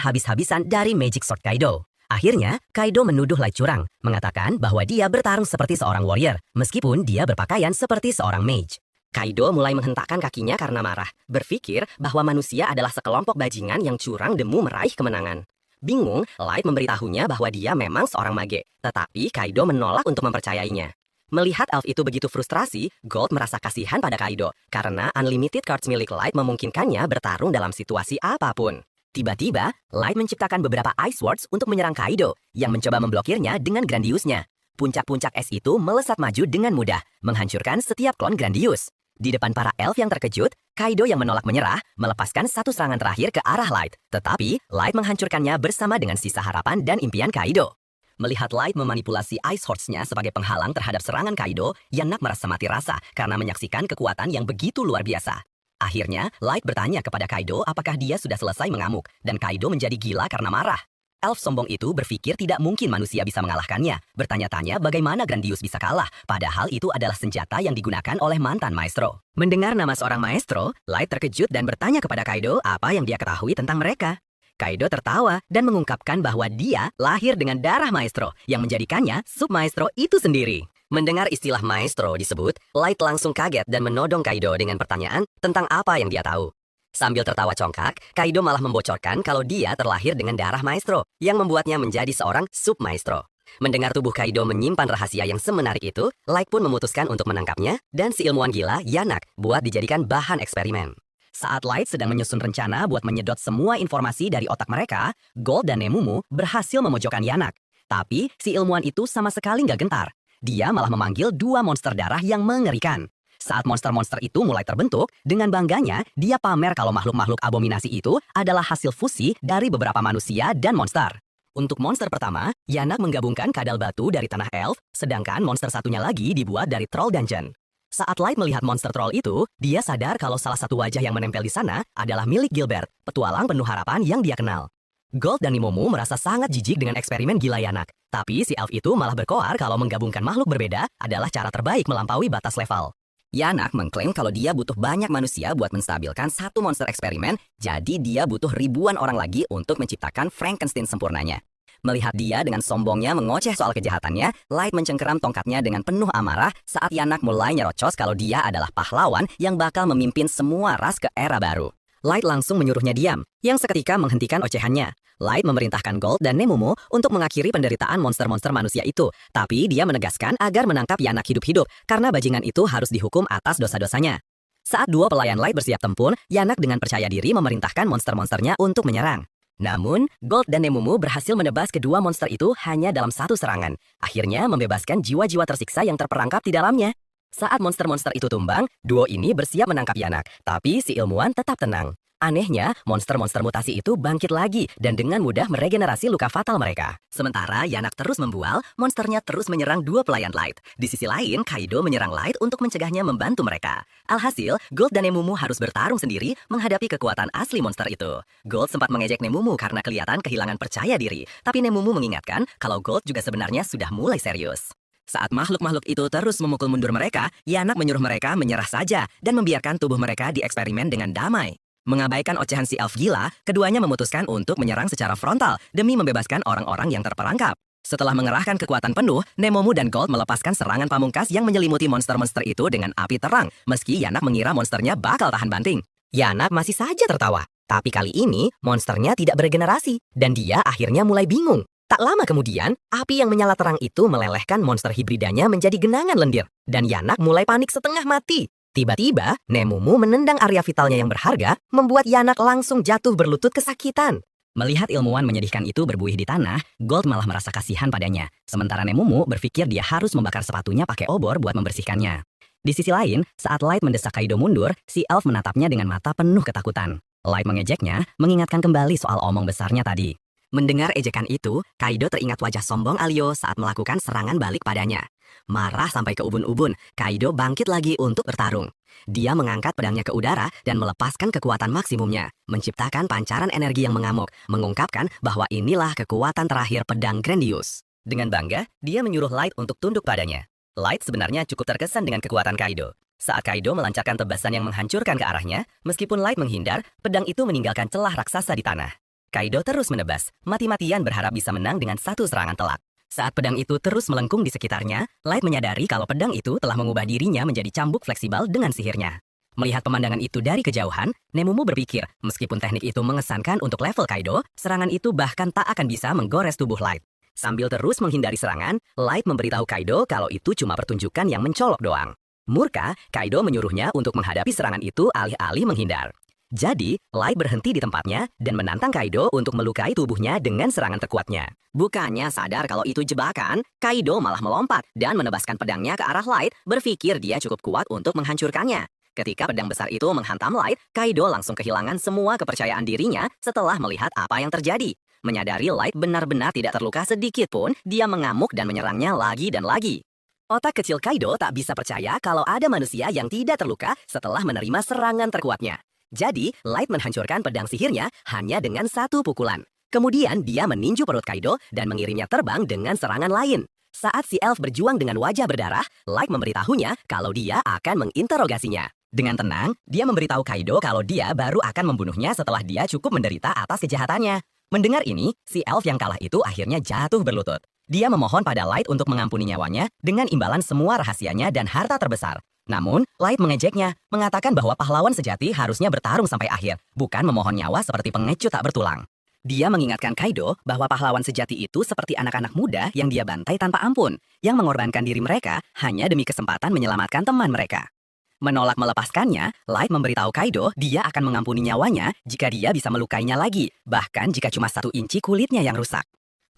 habis-habisan dari Magic Sword Kaido. Akhirnya, Kaido menuduh Light curang, mengatakan bahwa dia bertarung seperti seorang warrior, meskipun dia berpakaian seperti seorang mage. Kaido mulai menghentakkan kakinya karena marah, berpikir bahwa manusia adalah sekelompok bajingan yang curang demi meraih kemenangan. Bingung, Light memberitahunya bahwa dia memang seorang mage, tetapi Kaido menolak untuk mempercayainya. Melihat elf itu begitu frustrasi, Gold merasa kasihan pada Kaido, karena unlimited cards milik Light memungkinkannya bertarung dalam situasi apapun. Tiba-tiba, Light menciptakan beberapa Ice Swords untuk menyerang Kaido, yang mencoba memblokirnya dengan Grandiusnya. Puncak-puncak es itu melesat maju dengan mudah, menghancurkan setiap klon Grandius. Di depan para elf yang terkejut, Kaido yang menolak menyerah, melepaskan satu serangan terakhir ke arah Light. Tetapi, Light menghancurkannya bersama dengan sisa harapan dan impian Kaido. Melihat Light memanipulasi Ice Horse-nya sebagai penghalang terhadap serangan Kaido, Yanak merasa mati rasa karena menyaksikan kekuatan yang begitu luar biasa. Akhirnya, Light bertanya kepada Kaido apakah dia sudah selesai mengamuk, dan Kaido menjadi gila karena marah. Elf sombong itu berpikir tidak mungkin manusia bisa mengalahkannya, bertanya-tanya bagaimana Grandius bisa kalah, padahal itu adalah senjata yang digunakan oleh mantan maestro. Mendengar nama seorang maestro, Light terkejut dan bertanya kepada Kaido apa yang dia ketahui tentang mereka. Kaido tertawa dan mengungkapkan bahwa dia lahir dengan darah maestro yang menjadikannya sub-maestro itu sendiri. Mendengar istilah maestro disebut, Light langsung kaget dan menodong Kaido dengan pertanyaan tentang apa yang dia tahu. Sambil tertawa congkak, Kaido malah membocorkan kalau dia terlahir dengan darah maestro yang membuatnya menjadi seorang sub-maestro. Mendengar tubuh Kaido menyimpan rahasia yang semenarik itu, Light pun memutuskan untuk menangkapnya dan si ilmuwan gila Yanak buat dijadikan bahan eksperimen. Saat Light sedang menyusun rencana buat menyedot semua informasi dari otak mereka, Gold dan Nemumu berhasil memojokkan Yanak. Tapi si ilmuwan itu sama sekali nggak gentar. Dia malah memanggil dua monster darah yang mengerikan. Saat monster-monster itu mulai terbentuk, dengan bangganya dia pamer kalau makhluk-makhluk abominasi itu adalah hasil fusi dari beberapa manusia dan monster. Untuk monster pertama, Yanak menggabungkan kadal batu dari tanah elf, sedangkan monster satunya lagi dibuat dari troll dungeon. Saat Light melihat monster troll itu, dia sadar kalau salah satu wajah yang menempel di sana adalah milik Gilbert, petualang penuh harapan yang dia kenal. Gold dan Nemumu merasa sangat jijik dengan eksperimen gila Yanak, tapi si elf itu malah berkoar kalau menggabungkan makhluk berbeda adalah cara terbaik melampaui batas level. Yanak mengklaim kalau dia butuh banyak manusia buat menstabilkan satu monster eksperimen, jadi dia butuh ribuan orang lagi untuk menciptakan Frankenstein sempurnanya. Melihat dia dengan sombongnya mengoceh soal kejahatannya, Light mencengkeram tongkatnya dengan penuh amarah saat Yanak mulai nyerocos kalau dia adalah pahlawan yang bakal memimpin semua ras ke era baru. Light langsung menyuruhnya diam, yang seketika menghentikan ocehannya. Light memerintahkan Gold dan Nemumu untuk mengakhiri penderitaan monster-monster manusia itu, tapi dia menegaskan agar menangkap Yanak hidup-hidup karena bajingan itu harus dihukum atas dosa-dosanya. Saat dua pelayan Light bersiap tempur, Yanak dengan percaya diri memerintahkan monster-monsternya untuk menyerang. Namun, Gold dan Nemumu berhasil menebas kedua monster itu hanya dalam satu serangan, akhirnya membebaskan jiwa-jiwa tersiksa yang terperangkap di dalamnya. Saat monster-monster itu tumbang, duo ini bersiap menangkap Yanak, tapi si ilmuwan tetap tenang. Anehnya, monster-monster mutasi itu bangkit lagi dan dengan mudah meregenerasi luka fatal mereka. Sementara Yanak terus membual, monsternya terus menyerang dua pelayan Light. Di sisi lain, Kaido menyerang Light untuk mencegahnya membantu mereka. Alhasil, Gold dan Nemumu harus bertarung sendiri menghadapi kekuatan asli monster itu. Gold sempat mengejek Nemumu karena kelihatan kehilangan percaya diri, tapi Nemumu mengingatkan kalau Gold juga sebenarnya sudah mulai serius. Saat makhluk-makhluk itu terus memukul mundur mereka, Yanak menyuruh mereka menyerah saja dan membiarkan tubuh mereka dieksperimen dengan damai. Mengabaikan ocehan si elf gila, keduanya memutuskan untuk menyerang secara frontal demi membebaskan orang-orang yang terperangkap. Setelah mengerahkan kekuatan penuh, Nemumu dan Gold melepaskan serangan pamungkas yang menyelimuti monster-monster itu dengan api terang, meski Yanak mengira monsternya bakal tahan banting. Yanak masih saja tertawa, tapi kali ini monsternya tidak beregenerasi, dan dia akhirnya mulai bingung. Tak lama kemudian, api yang menyala terang itu melelehkan monster hibridanya menjadi genangan lendir, dan Yanak mulai panik setengah mati. Tiba-tiba, Nemumu menendang area vitalnya yang berharga, membuat Yanak langsung jatuh berlutut kesakitan. Melihat ilmuwan menyedihkan itu berbuih di tanah, Gold malah merasa kasihan padanya. Sementara Nemumu berpikir dia harus membakar sepatunya pakai obor buat membersihkannya. Di sisi lain, saat Light mendesak Kaido mundur, si elf menatapnya dengan mata penuh ketakutan. Light mengejeknya, mengingatkan kembali soal omong besarnya tadi. Mendengar ejekan itu, Kaido teringat wajah sombong Alio saat melakukan serangan balik padanya. Marah sampai ke ubun-ubun, Kaido bangkit lagi untuk bertarung. Dia mengangkat pedangnya ke udara dan melepaskan kekuatan maksimumnya, menciptakan pancaran energi yang mengamuk, mengungkapkan bahwa inilah kekuatan terakhir pedang Grandius. Dengan bangga, dia menyuruh Light untuk tunduk padanya. Light sebenarnya cukup terkesan dengan kekuatan Kaido. Saat Kaido melancarkan tebasan yang menghancurkan ke arahnya, meskipun Light menghindar, pedang itu meninggalkan celah raksasa di tanah. Kaido terus menebas, mati-matian berharap bisa menang dengan satu serangan telak. Saat pedang itu terus melengkung di sekitarnya, Light menyadari kalau pedang itu telah mengubah dirinya menjadi cambuk fleksibel dengan sihirnya. Melihat pemandangan itu dari kejauhan, Nemumu berpikir, meskipun teknik itu mengesankan untuk level Kaido, serangan itu bahkan tak akan bisa menggores tubuh Light. Sambil terus menghindari serangan, Light memberitahu Kaido kalau itu cuma pertunjukan yang mencolok doang. Murka, Kaido menyuruhnya untuk menghadapi serangan itu alih-alih menghindar. Jadi, Light berhenti di tempatnya dan menantang Kaido untuk melukai tubuhnya dengan serangan terkuatnya. Bukannya sadar kalau itu jebakan, Kaido malah melompat dan menebaskan pedangnya ke arah Light, berpikir dia cukup kuat untuk menghancurkannya. Ketika pedang besar itu menghantam Light, Kaido langsung kehilangan semua kepercayaan dirinya setelah melihat apa yang terjadi. Menyadari Light benar-benar tidak terluka sedikit pun, dia mengamuk dan menyerangnya lagi dan lagi. Otak kecil Kaido tak bisa percaya kalau ada manusia yang tidak terluka setelah menerima serangan terkuatnya. Jadi, Light menghancurkan pedang sihirnya hanya dengan satu pukulan. Kemudian dia meninju perut Kaido dan mengirimnya terbang dengan serangan lain. Saat si elf berjuang dengan wajah berdarah, Light memberitahunya kalau dia akan menginterogasinya. Dengan tenang, dia memberitahu Kaido kalau dia baru akan membunuhnya setelah dia cukup menderita atas kejahatannya. Mendengar ini, si elf yang kalah itu akhirnya jatuh berlutut. Dia memohon pada Light untuk mengampuni nyawanya dengan imbalan semua rahasianya dan harta terbesar. Namun, Light mengejeknya, mengatakan bahwa pahlawan sejati harusnya bertarung sampai akhir, bukan memohon nyawa seperti pengecut tak bertulang. Dia mengingatkan Kaido bahwa pahlawan sejati itu seperti anak-anak muda yang dia bantai tanpa ampun, yang mengorbankan diri mereka hanya demi kesempatan menyelamatkan teman mereka. Menolak melepaskannya, Light memberitahu Kaido dia akan mengampuni nyawanya jika dia bisa melukainya lagi, bahkan jika cuma 1 inci kulitnya yang rusak.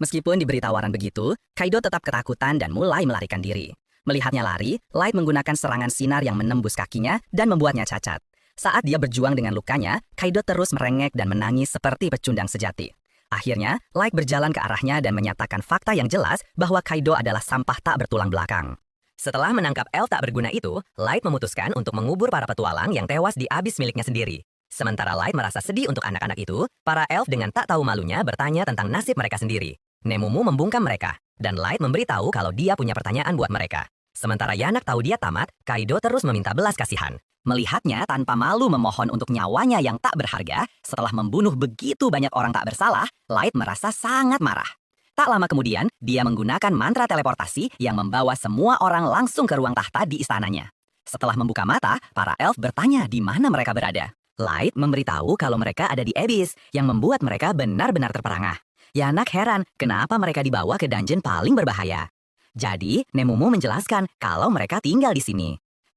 Meskipun diberi tawaran begitu, Kaido tetap ketakutan dan mulai melarikan diri. Melihatnya lari, Light menggunakan serangan sinar yang menembus kakinya dan membuatnya cacat. Saat dia berjuang dengan lukanya, Kaido terus merengek dan menangis seperti pecundang sejati. Akhirnya, Light berjalan ke arahnya dan menyatakan fakta yang jelas bahwa Kaido adalah sampah tak bertulang belakang. Setelah menangkap elf tak berguna itu, Light memutuskan untuk mengubur para petualang yang tewas di abis miliknya sendiri. Sementara Light merasa sedih untuk anak-anak itu, para elf dengan tak tahu malunya bertanya tentang nasib mereka sendiri. Nemumu membungkam mereka, dan Light memberitahu kalau dia punya pertanyaan buat mereka. Sementara Yanak tahu dia tamat, Kaido terus meminta belas kasihan. Melihatnya tanpa malu memohon untuk nyawanya yang tak berharga, setelah membunuh begitu banyak orang tak bersalah, Light merasa sangat marah. Tak lama kemudian, dia menggunakan mantra teleportasi yang membawa semua orang langsung ke ruang tahta di istananya. Setelah membuka mata, para elf bertanya di mana mereka berada. Light memberitahu kalau mereka ada di Abyss, yang membuat mereka benar-benar terperangah. Yanak heran kenapa mereka dibawa ke dungeon paling berbahaya. Jadi, Nemumu menjelaskan kalau mereka tinggal di sini.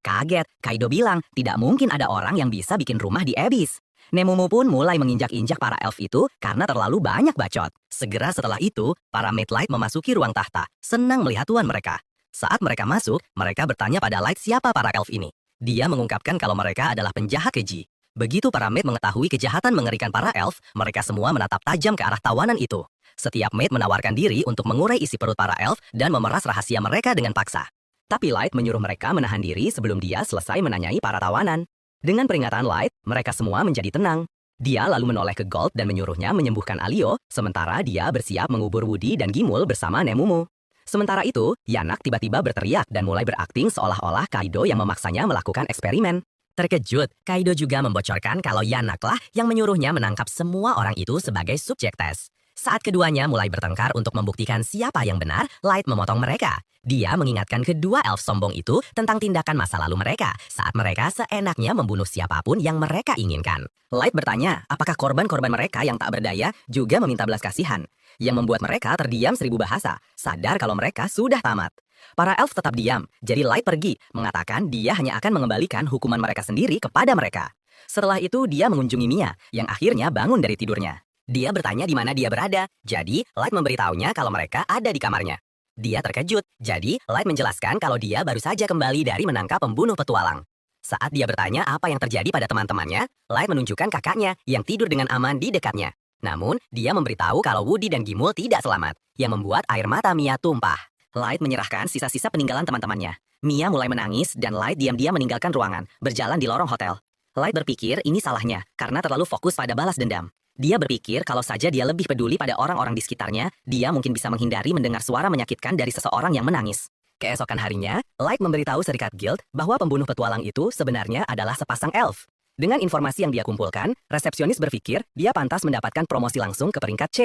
Kaget, Kaido bilang tidak mungkin ada orang yang bisa bikin rumah di Abyss. Nemumu pun mulai menginjak-injak para elf itu karena terlalu banyak bacot. Segera setelah itu, para Mate Light memasuki ruang tahta, senang melihat tuan mereka. Saat mereka masuk, mereka bertanya pada Light siapa para elf ini. Dia mengungkapkan kalau mereka adalah penjahat keji. Begitu para Mate mengetahui kejahatan mengerikan para elf, mereka semua menatap tajam ke arah tawanan itu. Setiap Mate menawarkan diri untuk mengurai isi perut para elf dan memeras rahasia mereka dengan paksa. Tapi Light menyuruh mereka menahan diri sebelum dia selesai menanyai para tawanan. Dengan peringatan Light, mereka semua menjadi tenang. Dia lalu menoleh ke Gold dan menyuruhnya menyembuhkan Alio, sementara dia bersiap mengubur Woody dan Gimul bersama Nemumu. Sementara itu, Yanak tiba-tiba berteriak dan mulai berakting seolah-olah Kaido yang memaksanya melakukan eksperimen. Terkejut, Kaido juga membocorkan kalau Yanaklah yang menyuruhnya menangkap semua orang itu sebagai subjek tes. Saat keduanya mulai bertengkar untuk membuktikan siapa yang benar, Light memotong mereka. Dia mengingatkan kedua elf sombong itu tentang tindakan masa lalu mereka saat mereka seenaknya membunuh siapapun yang mereka inginkan. Light bertanya, apakah korban-korban mereka yang tak berdaya juga meminta belas kasihan, yang membuat mereka terdiam 1000 bahasa, sadar kalau mereka sudah tamat. Para elf tetap diam, jadi Light pergi, mengatakan dia hanya akan mengembalikan hukuman mereka sendiri kepada mereka. Setelah itu dia mengunjungi Mia, yang akhirnya bangun dari tidurnya. Dia bertanya di mana dia berada, jadi Light memberitahunya kalau mereka ada di kamarnya. Dia terkejut, jadi Light menjelaskan kalau dia baru saja kembali dari menangkap pembunuh petualang. Saat dia bertanya apa yang terjadi pada teman-temannya, Light menunjukkan kakaknya yang tidur dengan aman di dekatnya. Namun, dia memberitahu kalau Woody dan Gimul tidak selamat, yang membuat air mata Mia tumpah. Light menyerahkan sisa-sisa peninggalan teman-temannya. Mia mulai menangis dan Light diam-diam meninggalkan ruangan, berjalan di lorong hotel. Light berpikir ini salahnya karena terlalu fokus pada balas dendam. Dia berpikir kalau saja dia lebih peduli pada orang-orang di sekitarnya, dia mungkin bisa menghindari mendengar suara menyakitkan dari seseorang yang menangis. Keesokan harinya, Light memberitahu Serikat Guild bahwa pembunuh petualang itu sebenarnya adalah sepasang elf. Dengan informasi yang dia kumpulkan, resepsionis berpikir dia pantas mendapatkan promosi langsung ke peringkat C.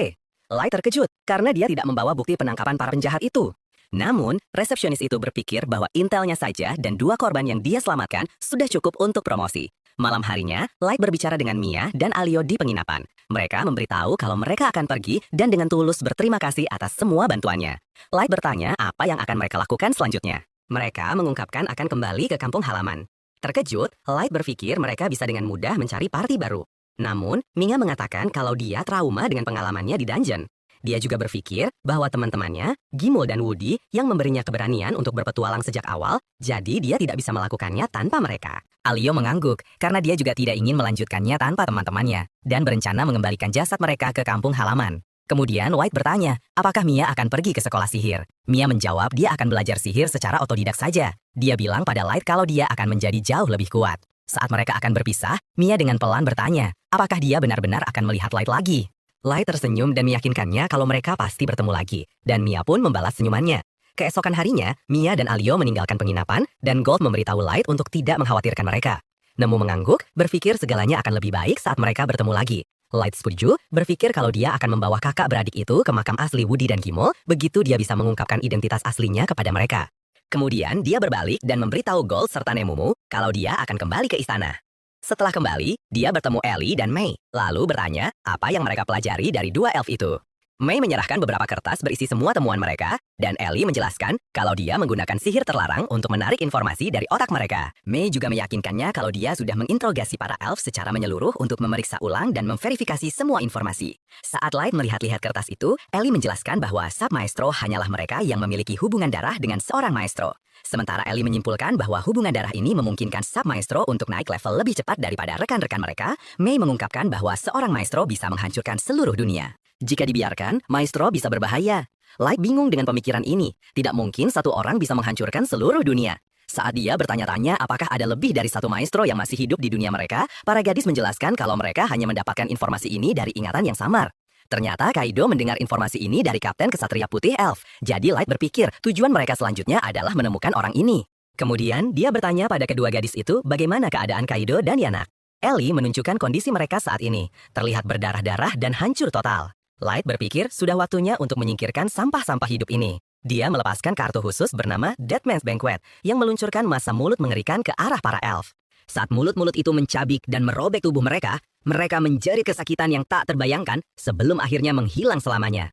Light terkejut karena dia tidak membawa bukti penangkapan para penjahat itu. Namun, resepsionis itu berpikir bahwa intelnya saja dan 2 korban yang dia selamatkan sudah cukup untuk promosi. Malam harinya, Light berbicara dengan Mia dan Alio di penginapan. Mereka memberitahu kalau mereka akan pergi dan dengan tulus berterima kasih atas semua bantuannya. Light bertanya apa yang akan mereka lakukan selanjutnya. Mereka mengungkapkan akan kembali ke kampung halaman. Terkejut, Light berpikir mereka bisa dengan mudah mencari party baru. Namun, Mia mengatakan kalau dia trauma dengan pengalamannya di dungeon. Dia juga berpikir bahwa teman-temannya, Gimul dan Woody, yang memberinya keberanian untuk berpetualang sejak awal, jadi dia tidak bisa melakukannya tanpa mereka. Alio mengangguk, karena dia juga tidak ingin melanjutkannya tanpa teman-temannya, dan berencana mengembalikan jasad mereka ke kampung halaman. Kemudian White bertanya, apakah Mia akan pergi ke sekolah sihir? Mia menjawab dia akan belajar sihir secara otodidak saja. Dia bilang pada Light kalau dia akan menjadi jauh lebih kuat. Saat mereka akan berpisah, Mia dengan pelan bertanya, apakah dia benar-benar akan melihat Light lagi? Light tersenyum dan meyakinkannya kalau mereka pasti bertemu lagi, dan Mia pun membalas senyumannya. Keesokan harinya, Mia dan Alio meninggalkan penginapan, dan Gold memberitahu Light untuk tidak mengkhawatirkan mereka. Nemu mengangguk, berpikir segalanya akan lebih baik saat mereka bertemu lagi. Light setuju, berpikir kalau dia akan membawa kakak beradik itu ke makam asli Woody dan Gimul, begitu dia bisa mengungkapkan identitas aslinya kepada mereka. Kemudian dia berbalik dan memberitahu Gold serta Nemumu kalau dia akan kembali ke istana. Setelah kembali, dia bertemu Ellie dan Mei, lalu bertanya apa yang mereka pelajari dari 2 elf itu. Mei menyerahkan beberapa kertas berisi semua temuan mereka, dan Ellie menjelaskan kalau dia menggunakan sihir terlarang untuk menarik informasi dari otak mereka. Mei juga meyakinkannya kalau dia sudah menginterogasi para elf secara menyeluruh untuk memeriksa ulang dan memverifikasi semua informasi. Saat Light melihat-lihat kertas itu, Ellie menjelaskan bahwa Sub Maestro hanyalah mereka yang memiliki hubungan darah dengan seorang maestro. Sementara Ellie menyimpulkan bahwa hubungan darah ini memungkinkan Sub Maestro untuk naik level lebih cepat daripada rekan-rekan mereka, Mei mengungkapkan bahwa seorang maestro bisa menghancurkan seluruh dunia. Jika dibiarkan, Maestro bisa berbahaya. Light bingung dengan pemikiran ini. Tidak mungkin satu orang bisa menghancurkan seluruh dunia. Saat dia bertanya-tanya apakah ada lebih dari satu maestro yang masih hidup di dunia mereka, para gadis menjelaskan kalau mereka hanya mendapatkan informasi ini dari ingatan yang samar. Ternyata Kaido mendengar informasi ini dari Kapten Kesatria Putih Elf. Jadi Light berpikir tujuan mereka selanjutnya adalah menemukan orang ini. Kemudian dia bertanya pada kedua gadis itu bagaimana keadaan Kaido dan Yanak. Ellie menunjukkan kondisi mereka saat ini. Terlihat berdarah-darah dan hancur total. Light berpikir sudah waktunya untuk menyingkirkan sampah-sampah hidup ini. Dia melepaskan kartu khusus bernama Dead Man's Banquet yang meluncurkan massa mulut mengerikan ke arah para elf. Saat mulut-mulut itu mencabik dan merobek tubuh mereka menjerit kesakitan yang tak terbayangkan sebelum akhirnya menghilang selamanya.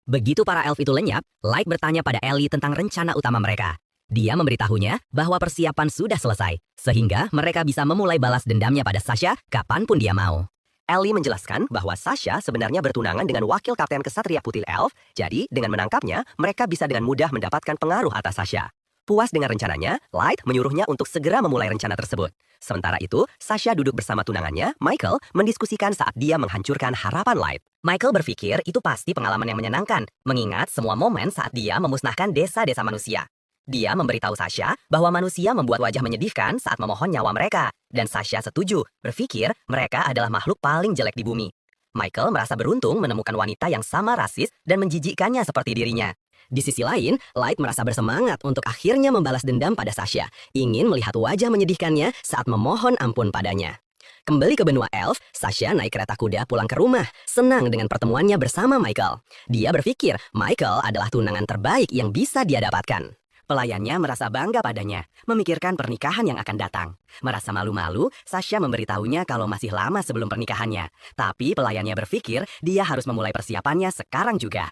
Begitu para elf itu lenyap, Light bertanya pada Ellie tentang rencana utama mereka. Dia memberitahunya bahwa persiapan sudah selesai, sehingga mereka bisa memulai balas dendamnya pada Sasha kapanpun dia mau. Ellie menjelaskan bahwa Sasha sebenarnya bertunangan dengan wakil Kapten Kesatria Putih Elf, jadi dengan menangkapnya, mereka bisa dengan mudah mendapatkan pengaruh atas Sasha. Puas dengan rencananya, Light menyuruhnya untuk segera memulai rencana tersebut. Sementara itu, Sasha duduk bersama tunangannya, Michael, mendiskusikan saat dia menghancurkan harapan Light. Michael berpikir itu pasti pengalaman yang menyenangkan, mengingat semua momen saat dia memusnahkan desa-desa manusia. Dia memberitahu Sasha bahwa manusia membuat wajah menyedihkan saat memohon nyawa mereka, dan Sasha setuju, berpikir mereka adalah makhluk paling jelek di bumi. Michael merasa beruntung menemukan wanita yang sama rasis dan menjijikkannya seperti dirinya. Di sisi lain, Light merasa bersemangat untuk akhirnya membalas dendam pada Sasha, ingin melihat wajah menyedihkannya saat memohon ampun padanya. Kembali ke benua elf, Sasha naik kereta kuda pulang ke rumah, senang dengan pertemuannya bersama Michael. Dia berpikir Michael adalah tunangan terbaik yang bisa dia dapatkan. Pelayannya merasa bangga padanya, memikirkan pernikahan yang akan datang. Merasa malu-malu, Sasha memberitahunya kalau masih lama sebelum pernikahannya. Tapi pelayannya berpikir dia harus memulai persiapannya sekarang juga.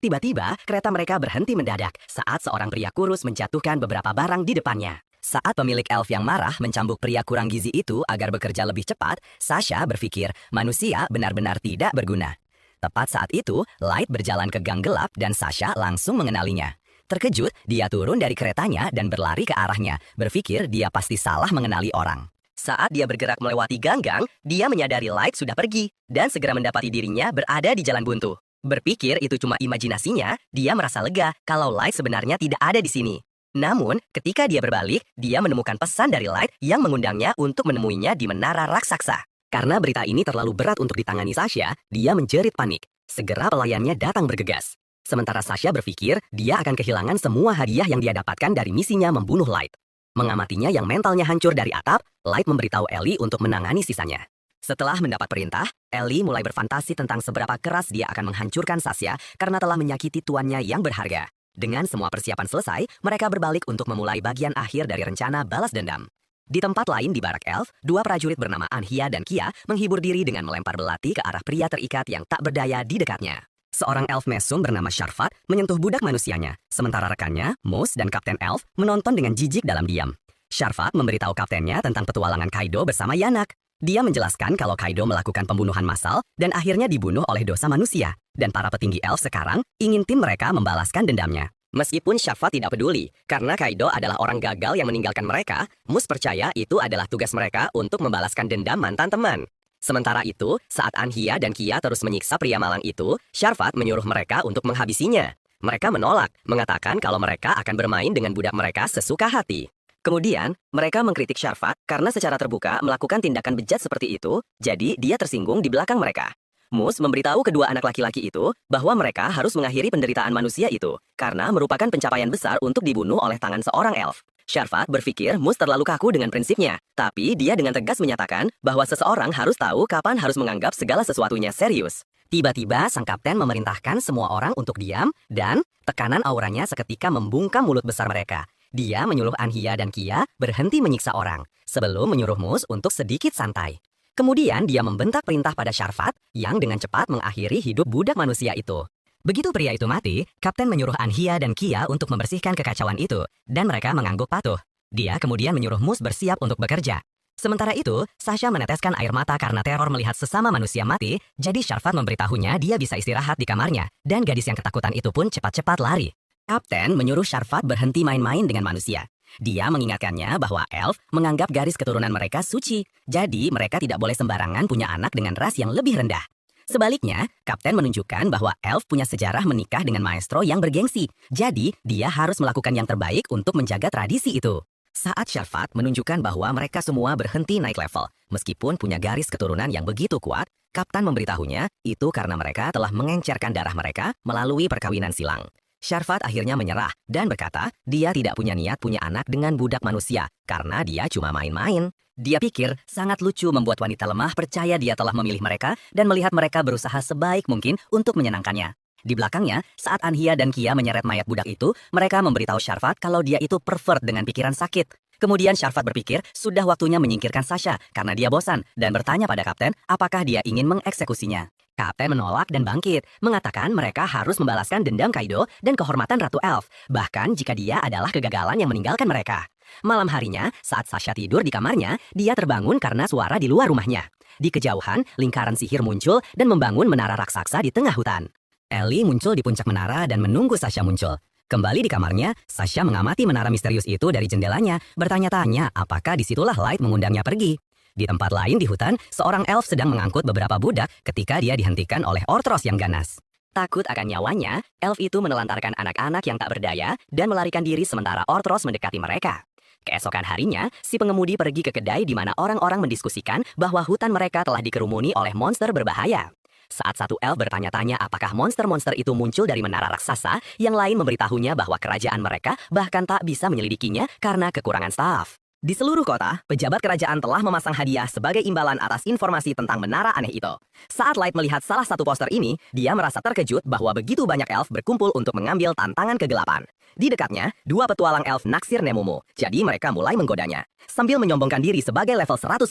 Tiba-tiba, kereta mereka berhenti mendadak saat seorang pria kurus menjatuhkan beberapa barang di depannya. Saat pemilik elf yang marah mencambuk pria kurang gizi itu agar bekerja lebih cepat, Sasha berpikir manusia benar-benar tidak berguna. Tepat saat itu, Light berjalan ke gang gelap dan Sasha langsung mengenalinya. Terkejut, dia turun dari keretanya dan berlari ke arahnya, berpikir dia pasti salah mengenali orang. Saat dia bergerak melewati gang-gang, dia menyadari Light sudah pergi dan segera mendapati dirinya berada di jalan buntu. Berpikir itu cuma imajinasinya, dia merasa lega kalau Light sebenarnya tidak ada di sini. Namun, ketika dia berbalik, dia menemukan pesan dari Light yang mengundangnya untuk menemuinya di menara raksasa. Karena berita ini terlalu berat untuk ditangani Sasha, dia menjerit panik. Segera pelayannya datang bergegas. Sementara Sasha berpikir dia akan kehilangan semua hadiah yang dia dapatkan dari misinya membunuh Light. Mengamatinya yang mentalnya hancur dari atap, Light memberitahu Ellie untuk menangani sisanya. Setelah mendapat perintah, Ellie mulai berfantasi tentang seberapa keras dia akan menghancurkan Sasha karena telah menyakiti tuannya yang berharga. Dengan semua persiapan selesai, mereka berbalik untuk memulai bagian akhir dari rencana balas dendam. Di tempat lain di barak elf, dua prajurit bernama Anhia dan Kia menghibur diri dengan melempar belati ke arah pria terikat yang tak berdaya di dekatnya. Seorang elf mesum bernama Sharfat menyentuh budak manusianya, sementara rekannya, Moose dan Kapten Elf, menonton dengan jijik dalam diam. Sharfat memberitahu kaptennya tentang petualangan Kaido bersama Yanak. Dia menjelaskan kalau Kaido melakukan pembunuhan massal dan akhirnya dibunuh oleh dosa manusia. Dan para petinggi elf sekarang ingin tim mereka membalaskan dendamnya. Meskipun Sharfat tidak peduli, karena Kaido adalah orang gagal yang meninggalkan mereka, Moose percaya itu adalah tugas mereka untuk membalaskan dendam mantan teman. Sementara itu, saat Anhia dan Kia terus menyiksa pria malang itu, Sharfat menyuruh mereka untuk menghabisinya. Mereka menolak, mengatakan kalau mereka akan bermain dengan budak mereka sesuka hati. Kemudian, mereka mengkritik Sharfat karena secara terbuka melakukan tindakan bejat seperti itu, jadi dia tersinggung di belakang mereka. Moose memberitahu kedua anak laki-laki itu bahwa mereka harus mengakhiri penderitaan manusia itu, karena merupakan pencapaian besar untuk dibunuh oleh tangan seorang elf. Sharfat berpikir Moose terlalu kaku dengan prinsipnya, tapi dia dengan tegas menyatakan bahwa seseorang harus tahu kapan harus menganggap segala sesuatunya serius. Tiba-tiba, sang kapten memerintahkan semua orang untuk diam, dan tekanan auranya seketika membungkam mulut besar mereka. Dia menyuruh Anhia dan Kia berhenti menyiksa orang, sebelum menyuruh Moose untuk sedikit santai. Kemudian dia membentak perintah pada Sharfat yang dengan cepat mengakhiri hidup budak manusia itu. Begitu pria itu mati, Kapten menyuruh Anhia dan Kia untuk membersihkan kekacauan itu, dan mereka mengangguk patuh. Dia kemudian menyuruh Moose bersiap untuk bekerja. Sementara itu, Sasha meneteskan air mata karena teror melihat sesama manusia mati, jadi Sharfat memberitahunya dia bisa istirahat di kamarnya, dan gadis yang ketakutan itu pun cepat-cepat lari. Kapten menyuruh Sharfat berhenti main-main dengan manusia. Dia mengingatkannya bahwa elf menganggap garis keturunan mereka suci, jadi mereka tidak boleh sembarangan punya anak dengan ras yang lebih rendah. Sebaliknya, Kapten menunjukkan bahwa Elf punya sejarah menikah dengan maestro yang bergengsi. Jadi, dia harus melakukan yang terbaik untuk menjaga tradisi itu. Saat Sharfat menunjukkan bahwa mereka semua berhenti naik level, meskipun punya garis keturunan yang begitu kuat, Kapten memberitahunya itu karena mereka telah mengencerkan darah mereka melalui perkawinan silang. Sharfat akhirnya menyerah dan berkata dia tidak punya niat punya anak dengan budak manusia karena dia cuma main-main. Dia pikir sangat lucu membuat wanita lemah percaya dia telah memilih mereka dan melihat mereka berusaha sebaik mungkin untuk menyenangkannya. Di belakangnya, saat Anhia dan Kia menyeret mayat budak itu, mereka memberitahu Sharfat kalau dia itu pervert dengan pikiran sakit. Kemudian Sharfat berpikir sudah waktunya menyingkirkan Sasha karena dia bosan dan bertanya pada Kapten apakah dia ingin mengeksekusinya. Kapten menolak dan bangkit, mengatakan mereka harus membalaskan dendam Kaido dan kehormatan Ratu Elf, bahkan jika dia adalah kegagalan yang meninggalkan mereka. Malam harinya, saat Sasha tidur di kamarnya, dia terbangun karena suara di luar rumahnya. Di kejauhan, lingkaran sihir muncul dan membangun menara raksasa di tengah hutan. Ellie muncul di puncak menara dan menunggu Sasha muncul. Kembali di kamarnya, Sasha mengamati menara misterius itu dari jendelanya, bertanya-tanya apakah disitulah Light mengundangnya pergi. Di tempat lain di hutan, seorang elf sedang mengangkut beberapa budak ketika dia dihentikan oleh Orthros yang ganas. Takut akan nyawanya, elf itu menelantarkan anak-anak yang tak berdaya dan melarikan diri sementara Orthros mendekati mereka. Keesokan harinya, si pengemudi pergi ke kedai di mana orang-orang mendiskusikan bahwa hutan mereka telah dikerumuni oleh monster berbahaya. Saat satu elf bertanya-tanya apakah monster-monster itu muncul dari menara raksasa, yang lain memberitahunya bahwa kerajaan mereka bahkan tak bisa menyelidikinya karena kekurangan staf. Di seluruh kota, pejabat kerajaan telah memasang hadiah sebagai imbalan atas informasi tentang menara aneh itu. Saat Light melihat salah satu poster ini, dia merasa terkejut bahwa begitu banyak elf berkumpul untuk mengambil tantangan kegelapan. Di dekatnya, dua petualang elf naksir Nemumu, jadi mereka mulai menggodanya. Sambil menyombongkan diri sebagai level 150,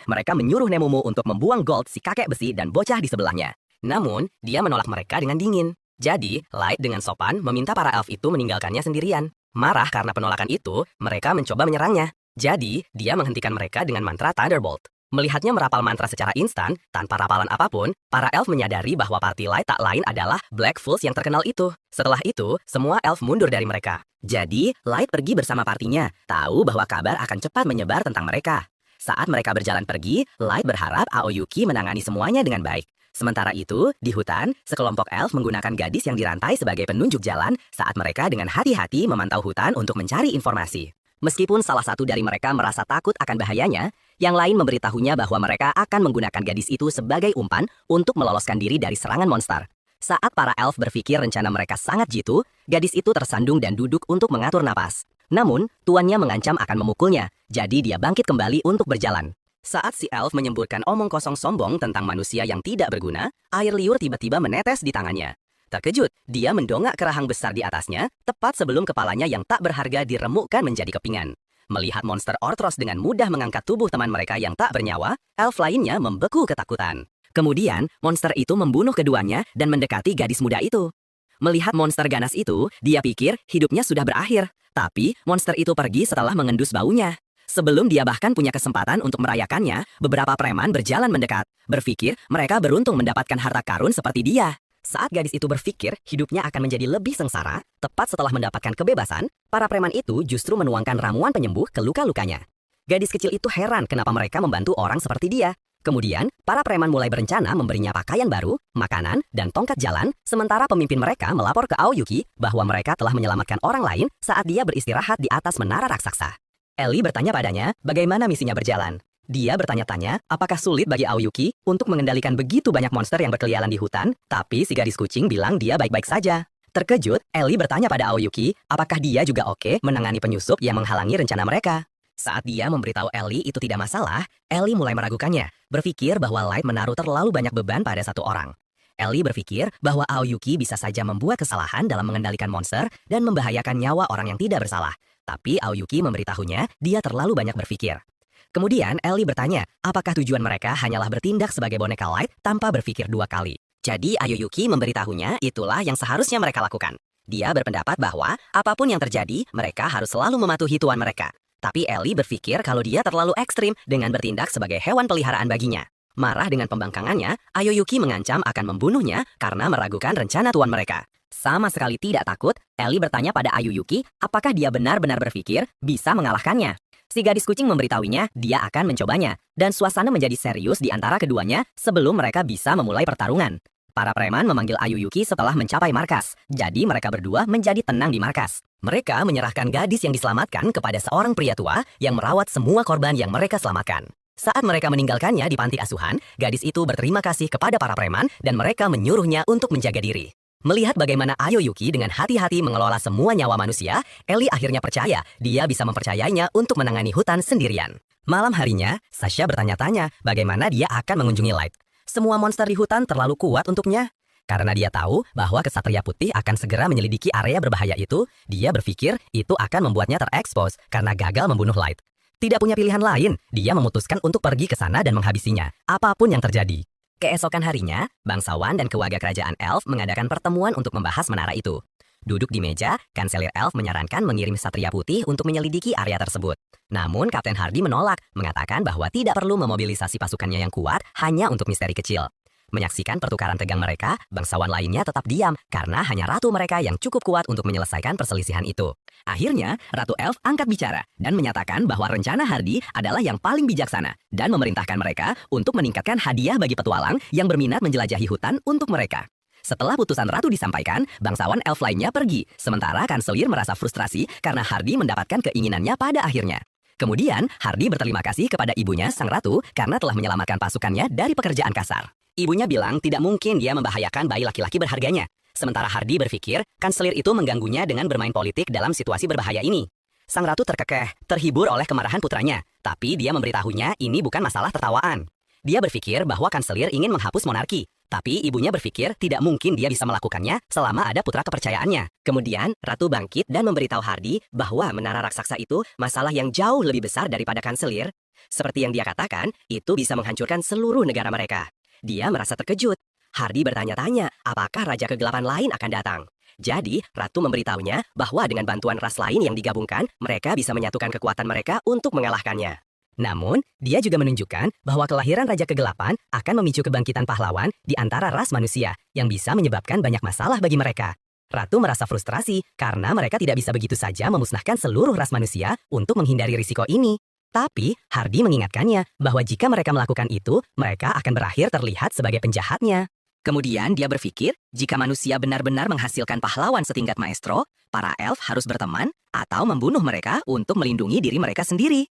mereka menyuruh Nemumu untuk membuang Gold si kakek besi dan bocah di sebelahnya. Namun, dia menolak mereka dengan dingin. Jadi, Light dengan sopan meminta para elf itu meninggalkannya sendirian. Marah karena penolakan itu, mereka mencoba menyerangnya. Jadi, dia menghentikan mereka dengan mantra Thunderbolt. Melihatnya merapal mantra secara instan, tanpa rapalan apapun, para elf menyadari bahwa party Light tak lain adalah Black Fools yang terkenal itu. Setelah itu, semua elf mundur dari mereka. Jadi, Light pergi bersama partinya, tahu bahwa kabar akan cepat menyebar tentang mereka. Saat mereka berjalan pergi, Light berharap Aoyuki menangani semuanya dengan baik. Sementara itu, di hutan, sekelompok elf menggunakan gadis yang dirantai sebagai penunjuk jalan saat mereka dengan hati-hati memantau hutan untuk mencari informasi. Meskipun salah satu dari mereka merasa takut akan bahayanya, yang lain memberitahunya bahwa mereka akan menggunakan gadis itu sebagai umpan untuk meloloskan diri dari serangan monster. Saat para elf berpikir rencana mereka sangat jitu, gadis itu tersandung dan duduk untuk mengatur napas. Namun, tuannya mengancam akan memukulnya, jadi dia bangkit kembali untuk berjalan. Saat si elf menyemburkan omong kosong sombong tentang manusia yang tidak berguna, air liur tiba-tiba menetes di tangannya. Terkejut, dia mendongak ke rahang besar di atasnya, tepat sebelum kepalanya yang tak berharga diremukkan menjadi kepingan. Melihat monster Orthros dengan mudah mengangkat tubuh teman mereka yang tak bernyawa, elf lainnya membeku ketakutan. Kemudian, monster itu membunuh keduanya dan mendekati gadis muda itu. Melihat monster ganas itu, dia pikir hidupnya sudah berakhir. Tapi, monster itu pergi setelah mengendus baunya. Sebelum dia bahkan punya kesempatan untuk merayakannya, beberapa preman berjalan mendekat, berpikir mereka beruntung mendapatkan harta karun seperti dia. Saat gadis itu berpikir hidupnya akan menjadi lebih sengsara, tepat setelah mendapatkan kebebasan, para preman itu justru menuangkan ramuan penyembuh ke luka-lukanya. Gadis kecil itu heran kenapa mereka membantu orang seperti dia. Kemudian, para preman mulai berencana memberinya pakaian baru, makanan, dan tongkat jalan, sementara pemimpin mereka melapor ke Aoyuki bahwa mereka telah menyelamatkan orang lain saat dia beristirahat di atas menara raksasa. Ellie bertanya padanya bagaimana misinya berjalan. Dia bertanya-tanya apakah sulit bagi Aoyuki untuk mengendalikan begitu banyak monster yang berkeliaran di hutan, tapi si gadis kucing bilang dia baik-baik saja. Terkejut, Ellie bertanya pada Aoyuki apakah dia juga oke menangani penyusup yang menghalangi rencana mereka. Saat dia memberitahu Ellie itu tidak masalah, Ellie mulai meragukannya, berpikir bahwa Light menaruh terlalu banyak beban pada satu orang. Ellie berpikir bahwa Aoyuki bisa saja membuat kesalahan dalam mengendalikan monster dan membahayakan nyawa orang yang tidak bersalah. Tapi Aoyuki memberitahunya dia terlalu banyak berpikir. Kemudian Ellie bertanya, apakah tujuan mereka hanyalah bertindak sebagai boneka Light tanpa berpikir dua kali. Jadi Aoyuki memberitahunya itulah yang seharusnya mereka lakukan. Dia berpendapat bahwa apapun yang terjadi, mereka harus selalu mematuhi tuan mereka. Tapi Ellie berpikir kalau dia terlalu ekstrim dengan bertindak sebagai hewan peliharaan baginya. Marah dengan pembangkangannya, Aoyuki mengancam akan membunuhnya karena meragukan rencana tuan mereka. Sama sekali tidak takut, Ellie bertanya pada Aoyuki apakah dia benar-benar berpikir bisa mengalahkannya. Si gadis kucing memberitahunya dia akan mencobanya, dan suasana menjadi serius di antara keduanya sebelum mereka bisa memulai pertarungan. Para preman memanggil Ayuyuki setelah mencapai markas, jadi mereka berdua menjadi tenang di markas. Mereka menyerahkan gadis yang diselamatkan kepada seorang pria tua yang merawat semua korban yang mereka selamatkan. Saat mereka meninggalkannya di panti asuhan, gadis itu berterima kasih kepada para preman dan mereka menyuruhnya untuk menjaga diri. Melihat bagaimana Ayuyuki dengan hati-hati mengelola semua nyawa manusia, Ellie akhirnya percaya dia bisa mempercayainya untuk menangani hutan sendirian. Malam harinya, Sasha bertanya-tanya bagaimana dia akan mengunjungi Light. Semua monster di hutan terlalu kuat untuknya. Karena dia tahu bahwa Kesatria Putih akan segera menyelidiki area berbahaya itu, dia berpikir itu akan membuatnya terekspos karena gagal membunuh Light. Tidak punya pilihan lain, dia memutuskan untuk pergi ke sana dan menghabisinya, apapun yang terjadi. Keesokan harinya, bangsawan dan keluarga kerajaan Elf mengadakan pertemuan untuk membahas menara itu. Duduk di meja, Kanselir Elf menyarankan mengirim Satria Putih untuk menyelidiki area tersebut. Namun Kapten Hardy menolak, mengatakan bahwa tidak perlu memobilisasi pasukannya yang kuat hanya untuk misteri kecil. Menyaksikan pertukaran tegang mereka, bangsawan lainnya tetap diam karena hanya ratu mereka yang cukup kuat untuk menyelesaikan perselisihan itu. Akhirnya, Ratu Elf angkat bicara dan menyatakan bahwa rencana Hardy adalah yang paling bijaksana dan memerintahkan mereka untuk meningkatkan hadiah bagi petualang yang berminat menjelajahi hutan untuk mereka. Setelah putusan ratu disampaikan, bangsawan Elf lainnya pergi, sementara Kanselir merasa frustrasi karena Hardy mendapatkan keinginannya pada akhirnya. Kemudian, Hardy berterima kasih kepada ibunya, sang ratu, karena telah menyelamatkan pasukannya dari pekerjaan kasar. Ibunya bilang tidak mungkin dia membahayakan bayi laki-laki berharganya. Sementara Hardy berpikir, Kanselir itu mengganggunya dengan bermain politik dalam situasi berbahaya ini. Sang ratu terkekeh, terhibur oleh kemarahan putranya, tapi dia memberitahunya ini bukan masalah tertawaan. Dia berpikir bahwa Kanselir ingin menghapus monarki, tapi ibunya berpikir tidak mungkin dia bisa melakukannya selama ada putra kepercayaannya. Kemudian, ratu bangkit dan memberitahu Hardy bahwa menara raksasa itu masalah yang jauh lebih besar daripada Kanselir. Seperti yang dia katakan, itu bisa menghancurkan seluruh negara mereka. Dia merasa terkejut. Hardy bertanya-tanya apakah Raja Kegelapan lain akan datang. Jadi, Ratu memberitahunya bahwa dengan bantuan ras lain yang digabungkan, mereka bisa menyatukan kekuatan mereka untuk mengalahkannya. Namun, dia juga menunjukkan bahwa kelahiran Raja Kegelapan akan memicu kebangkitan pahlawan di antara ras manusia yang bisa menyebabkan banyak masalah bagi mereka. Ratu merasa frustrasi karena mereka tidak bisa begitu saja memusnahkan seluruh ras manusia untuk menghindari risiko ini. Tapi, Hardy mengingatkannya bahwa jika mereka melakukan itu, mereka akan berakhir terlihat sebagai penjahatnya. Kemudian dia berpikir, jika manusia benar-benar menghasilkan pahlawan setingkat maestro, para elf harus berteman atau membunuh mereka untuk melindungi diri mereka sendiri.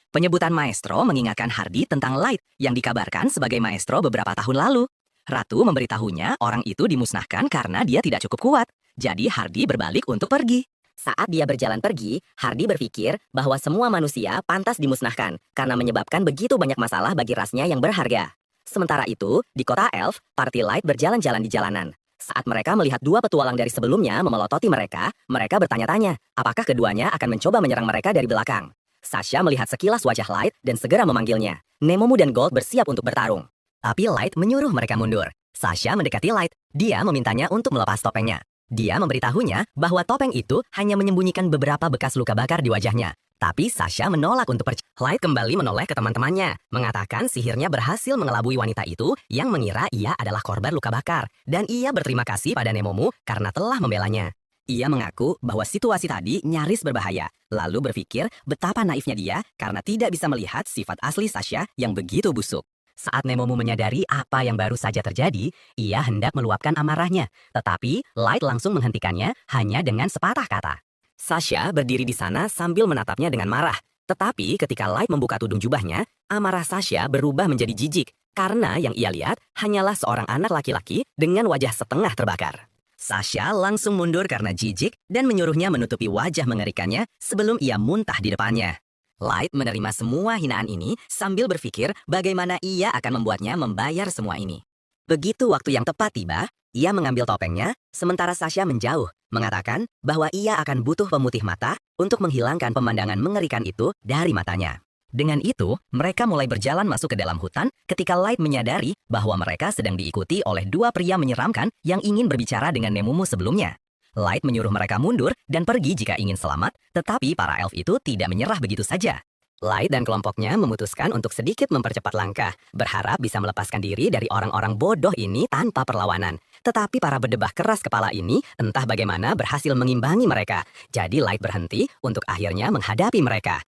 Penyebutan maestro mengingatkan Hardy tentang Light yang dikabarkan sebagai maestro beberapa tahun lalu. Ratu memberitahunya orang itu dimusnahkan karena dia tidak cukup kuat. Jadi Hardy berbalik untuk pergi. Saat dia berjalan pergi, Hardy berpikir bahwa semua manusia pantas dimusnahkan karena menyebabkan begitu banyak masalah bagi rasnya yang berharga. Sementara itu, di kota Elf, Party Light berjalan-jalan di jalanan. Saat mereka melihat dua petualang dari sebelumnya memelototi mereka bertanya-tanya apakah keduanya akan mencoba menyerang mereka dari belakang. Sasha melihat sekilas wajah Light dan segera memanggilnya. Nemomu dan Gold bersiap untuk bertarung. Tapi Light menyuruh mereka mundur. Sasha mendekati Light. Dia memintanya untuk melepas topengnya. Dia memberitahunya bahwa topeng itu hanya menyembunyikan beberapa bekas luka bakar di wajahnya. Tapi Sasha menolak untuk percaya. Light kembali menoleh ke teman-temannya, mengatakan sihirnya berhasil mengelabui wanita itu yang mengira ia adalah korban luka bakar. Dan ia berterima kasih pada Nemomu karena telah membelanya. Ia mengaku bahwa situasi tadi nyaris berbahaya, lalu berpikir betapa naifnya dia karena tidak bisa melihat sifat asli Sasha yang begitu busuk. Saat Nemomu menyadari apa yang baru saja terjadi, ia hendak meluapkan amarahnya. Tetapi, Light langsung menghentikannya hanya dengan sepatah kata. Sasha berdiri di sana sambil menatapnya dengan marah. Tetapi ketika Light membuka tudung jubahnya, amarah Sasha berubah menjadi jijik. Karena yang ia lihat hanyalah seorang anak laki-laki dengan wajah setengah terbakar. Sasha langsung mundur karena jijik dan menyuruhnya menutupi wajah mengerikannya sebelum ia muntah di depannya. Light menerima semua hinaan ini sambil berpikir bagaimana ia akan membuatnya membayar semua ini. Begitu waktu yang tepat tiba, ia mengambil topengnya, sementara Sasha menjauh, mengatakan bahwa ia akan butuh pemutih mata untuk menghilangkan pemandangan mengerikan itu dari matanya. Dengan itu, mereka mulai berjalan masuk ke dalam hutan ketika Light menyadari bahwa mereka sedang diikuti oleh dua pria menyeramkan yang ingin berbicara dengan Nemomu sebelumnya. Light menyuruh mereka mundur dan pergi jika ingin selamat, tetapi para elf itu tidak menyerah begitu saja. Light dan kelompoknya memutuskan untuk sedikit mempercepat langkah, berharap bisa melepaskan diri dari orang-orang bodoh ini tanpa perlawanan. Tetapi para berdebah keras kepala ini entah bagaimana berhasil mengimbangi mereka. Jadi Light berhenti untuk akhirnya menghadapi mereka.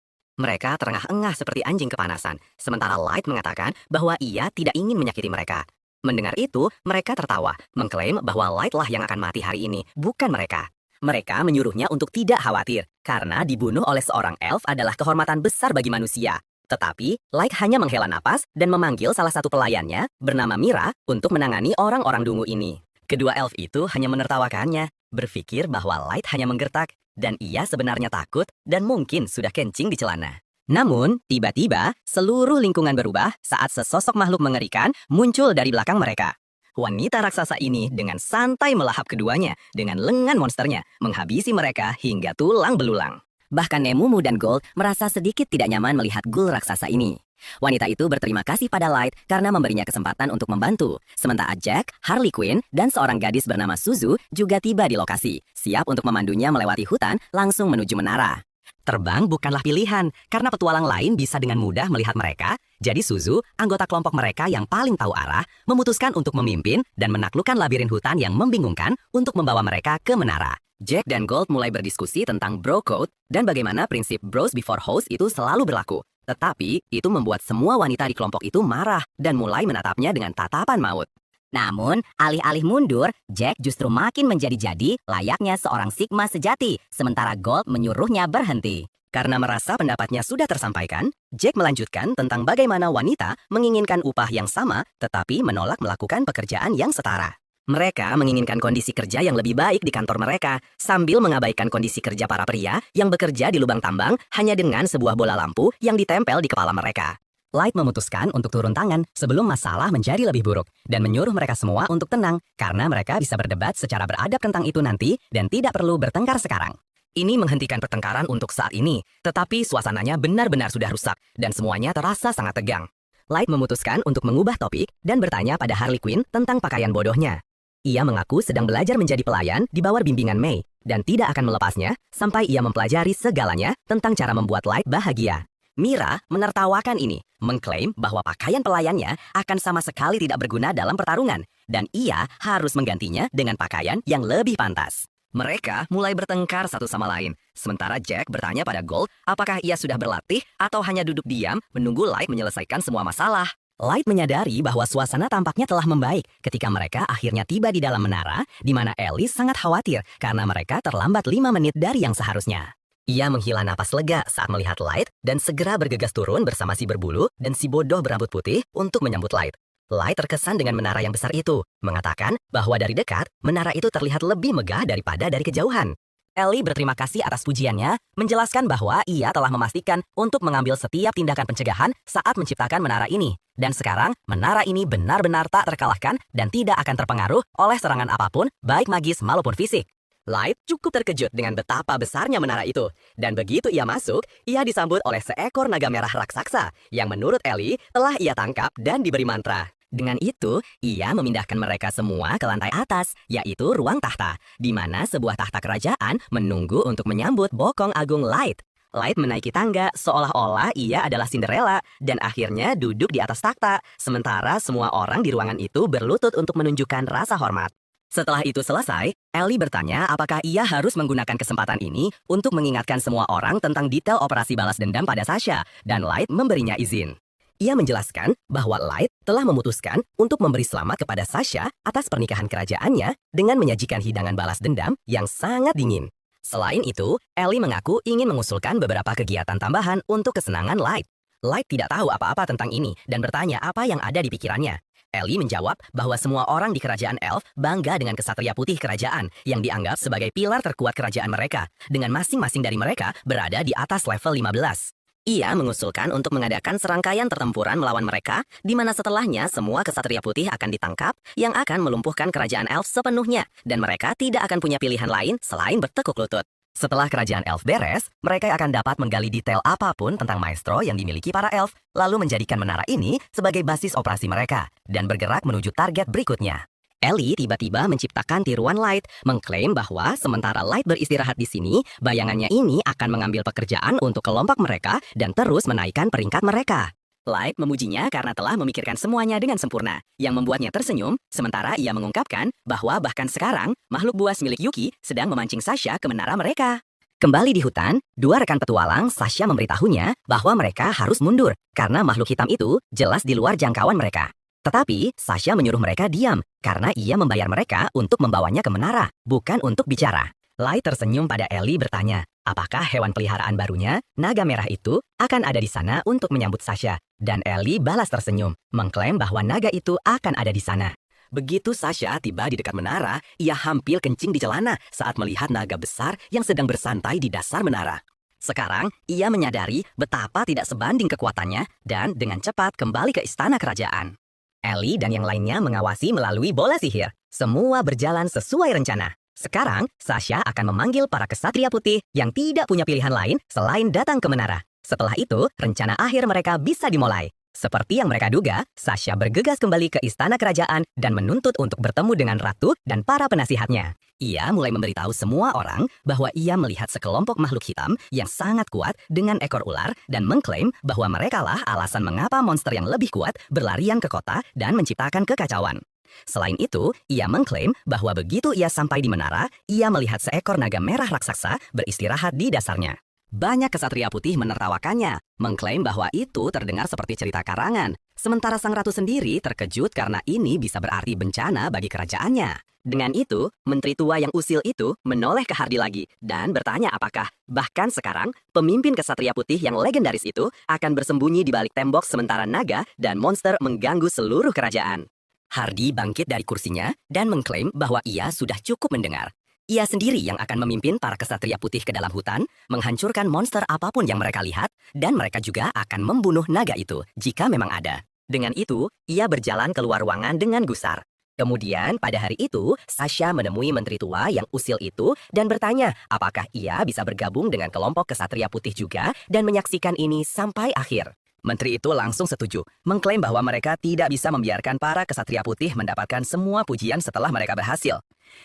Mereka terengah-engah seperti anjing kepanasan, sementara Light mengatakan bahwa ia tidak ingin menyakiti mereka. Mendengar itu, mereka tertawa, mengklaim bahwa Light lah yang akan mati hari ini, bukan mereka. Mereka menyuruhnya untuk tidak khawatir, karena dibunuh oleh seorang elf adalah kehormatan besar bagi manusia. Tetapi, Light hanya menghela napas dan memanggil salah satu pelayannya, bernama Mira, untuk menangani orang-orang dungu ini. Kedua elf itu hanya menertawakannya, berpikir bahwa Light hanya menggertak, dan ia sebenarnya takut dan mungkin sudah kencing di celana. Namun, tiba-tiba, seluruh lingkungan berubah saat sesosok makhluk mengerikan muncul dari belakang mereka. Wanita raksasa ini dengan santai melahap keduanya dengan lengan monsternya, menghabisi mereka hingga tulang belulang. Bahkan Nemumu dan Gold merasa sedikit tidak nyaman melihat ghoul raksasa ini. Wanita itu berterima kasih pada Light karena memberinya kesempatan untuk membantu. Sementara Jack, Harley Quinn, dan seorang gadis bernama Suzu juga tiba di lokasi, siap untuk memandunya melewati hutan langsung menuju menara. Terbang bukanlah pilihan, karena petualang lain bisa dengan mudah melihat mereka. Jadi Suzu, anggota kelompok mereka yang paling tahu arah, memutuskan untuk memimpin dan menaklukkan labirin hutan yang membingungkan untuk membawa mereka ke menara. Jack dan Gold mulai berdiskusi tentang bro code dan bagaimana prinsip bros before hoes itu selalu berlaku. Tetapi, itu membuat semua wanita di kelompok itu marah dan mulai menatapnya dengan tatapan maut. Namun, alih-alih mundur, Jack justru makin menjadi-jadi layaknya seorang Sigma sejati, sementara Gold menyuruhnya berhenti. Karena merasa pendapatnya sudah tersampaikan, Jack melanjutkan tentang bagaimana wanita menginginkan upah yang sama, tetapi menolak melakukan pekerjaan yang setara. Mereka menginginkan kondisi kerja yang lebih baik di kantor mereka, sambil mengabaikan kondisi kerja para pria yang bekerja di lubang tambang hanya dengan sebuah bola lampu yang ditempel di kepala mereka. Light memutuskan untuk turun tangan sebelum masalah menjadi lebih buruk dan menyuruh mereka semua untuk tenang karena mereka bisa berdebat secara beradab tentang itu nanti dan tidak perlu bertengkar sekarang. Ini menghentikan pertengkaran untuk saat ini, tetapi suasananya benar-benar sudah rusak dan semuanya terasa sangat tegang. Light memutuskan untuk mengubah topik dan bertanya pada Harley Quinn tentang pakaian bodohnya. Ia mengaku sedang belajar menjadi pelayan di bawah bimbingan May dan tidak akan melepasnya sampai ia mempelajari segalanya tentang cara membuat Light bahagia. Mira menertawakan ini, mengklaim bahwa pakaian pelayannya akan sama sekali tidak berguna dalam pertarungan, dan ia harus menggantinya dengan pakaian yang lebih pantas. Mereka mulai bertengkar satu sama lain, sementara Jack bertanya pada Gold apakah ia sudah berlatih atau hanya duduk diam menunggu Light menyelesaikan semua masalah. Light menyadari bahwa suasana tampaknya telah membaik ketika mereka akhirnya tiba di dalam menara, di mana Alice sangat khawatir karena mereka terlambat 5 menit dari yang seharusnya. Ia menghela napas lega saat melihat Light dan segera bergegas turun bersama si berbulu dan si bodoh berambut putih untuk menyambut Light. Light terkesan dengan menara yang besar itu, mengatakan bahwa dari dekat, menara itu terlihat lebih megah daripada dari kejauhan. Ellie berterima kasih atas pujiannya, menjelaskan bahwa ia telah memastikan untuk mengambil setiap tindakan pencegahan saat menciptakan menara ini. Dan sekarang, menara ini benar-benar tak terkalahkan dan tidak akan terpengaruh oleh serangan apapun, baik magis maupun fisik. Light cukup terkejut dengan betapa besarnya menara itu. Dan begitu ia masuk, ia disambut oleh seekor naga merah raksasa yang menurut Ellie telah ia tangkap dan diberi mantra. Dengan itu, ia memindahkan mereka semua ke lantai atas, yaitu ruang tahta, di mana sebuah tahta kerajaan menunggu untuk menyambut Bokong Agung Light. Light menaiki tangga seolah-olah ia adalah Cinderella dan akhirnya duduk di atas takhta, sementara semua orang di ruangan itu berlutut untuk menunjukkan rasa hormat. Setelah itu selesai, Ellie bertanya apakah ia harus menggunakan kesempatan ini untuk mengingatkan semua orang tentang detail operasi balas dendam pada Sasha, dan Light memberinya izin. Ia menjelaskan bahwa Light telah memutuskan untuk memberi selamat kepada Sasha atas pernikahan kerajaannya dengan menyajikan hidangan balas dendam yang sangat dingin. Selain itu, Ellie mengaku ingin mengusulkan beberapa kegiatan tambahan untuk kesenangan Light. Light tidak tahu apa-apa tentang ini dan bertanya apa yang ada di pikirannya. Ellie menjawab bahwa semua orang di kerajaan Elf bangga dengan kesatria putih kerajaan yang dianggap sebagai pilar terkuat kerajaan mereka, dengan masing-masing dari mereka berada di atas level 15. Ia mengusulkan untuk mengadakan serangkaian pertempuran melawan mereka, di mana setelahnya semua kesatria putih akan ditangkap yang akan melumpuhkan kerajaan Elf sepenuhnya, dan mereka tidak akan punya pilihan lain selain bertekuk lutut. Setelah kerajaan Elf beres, mereka akan dapat menggali detail apapun tentang maestro yang dimiliki para Elf, lalu menjadikan menara ini sebagai basis operasi mereka, dan bergerak menuju target berikutnya. Ellie tiba-tiba menciptakan tiruan Light, mengklaim bahwa sementara Light beristirahat di sini, bayangannya ini akan mengambil pekerjaan untuk kelompok mereka dan terus menaikkan peringkat mereka. Light memujinya karena telah memikirkan semuanya dengan sempurna, yang membuatnya tersenyum, sementara ia mengungkapkan bahwa bahkan sekarang, makhluk buas milik Yuki sedang memancing Sasha ke menara mereka. Kembali di hutan, dua rekan petualang Sasha memberitahunya bahwa mereka harus mundur karena makhluk hitam itu jelas di luar jangkauan mereka. Tetapi Sasha menyuruh mereka diam karena ia membayar mereka untuk membawanya ke menara, bukan untuk bicara. Light tersenyum pada Ellie bertanya, apakah hewan peliharaan barunya, naga merah itu, akan ada di sana untuk menyambut Sasha. Dan Ellie balas tersenyum, mengklaim bahwa naga itu akan ada di sana. Begitu Sasha tiba di dekat menara, ia hampir kencing di celana saat melihat naga besar yang sedang bersantai di dasar menara. Sekarang, ia menyadari betapa tidak sebanding kekuatannya dan dengan cepat kembali ke istana kerajaan. Ellie dan yang lainnya mengawasi melalui bola sihir. Semua berjalan sesuai rencana. Sekarang, Sasha akan memanggil para kesatria putih yang tidak punya pilihan lain selain datang ke menara. Setelah itu, rencana akhir mereka bisa dimulai. Seperti yang mereka duga, Sasha bergegas kembali ke istana kerajaan dan menuntut untuk bertemu dengan ratu dan para penasihatnya. Ia mulai memberitahu semua orang bahwa ia melihat sekelompok makhluk hitam yang sangat kuat dengan ekor ular dan mengklaim bahwa merekalah alasan mengapa monster yang lebih kuat berlarian ke kota dan menciptakan kekacauan. Selain itu, ia mengklaim bahwa begitu ia sampai di menara, ia melihat seekor naga merah raksasa beristirahat di dasarnya. Banyak kesatria putih menertawakannya, mengklaim bahwa itu terdengar seperti cerita karangan. Sementara sang ratu sendiri terkejut karena ini bisa berarti bencana bagi kerajaannya. Dengan itu, menteri tua yang usil itu menoleh ke Hardy lagi dan bertanya apakah, bahkan sekarang, pemimpin kesatria putih yang legendaris itu akan bersembunyi di balik tembok sementara naga dan monster mengganggu seluruh kerajaan. Hardy bangkit dari kursinya dan mengklaim bahwa ia sudah cukup mendengar. Ia sendiri yang akan memimpin para kesatria putih ke dalam hutan, menghancurkan monster apapun yang mereka lihat, dan mereka juga akan membunuh naga itu jika memang ada. Dengan itu, ia berjalan keluar ruangan dengan gusar. Kemudian, pada hari itu, Sasha menemui menteri tua yang usil itu dan bertanya apakah ia bisa bergabung dengan kelompok kesatria putih juga dan menyaksikan ini sampai akhir. Menteri itu langsung setuju, mengklaim bahwa mereka tidak bisa membiarkan para kesatria putih mendapatkan semua pujian setelah mereka berhasil.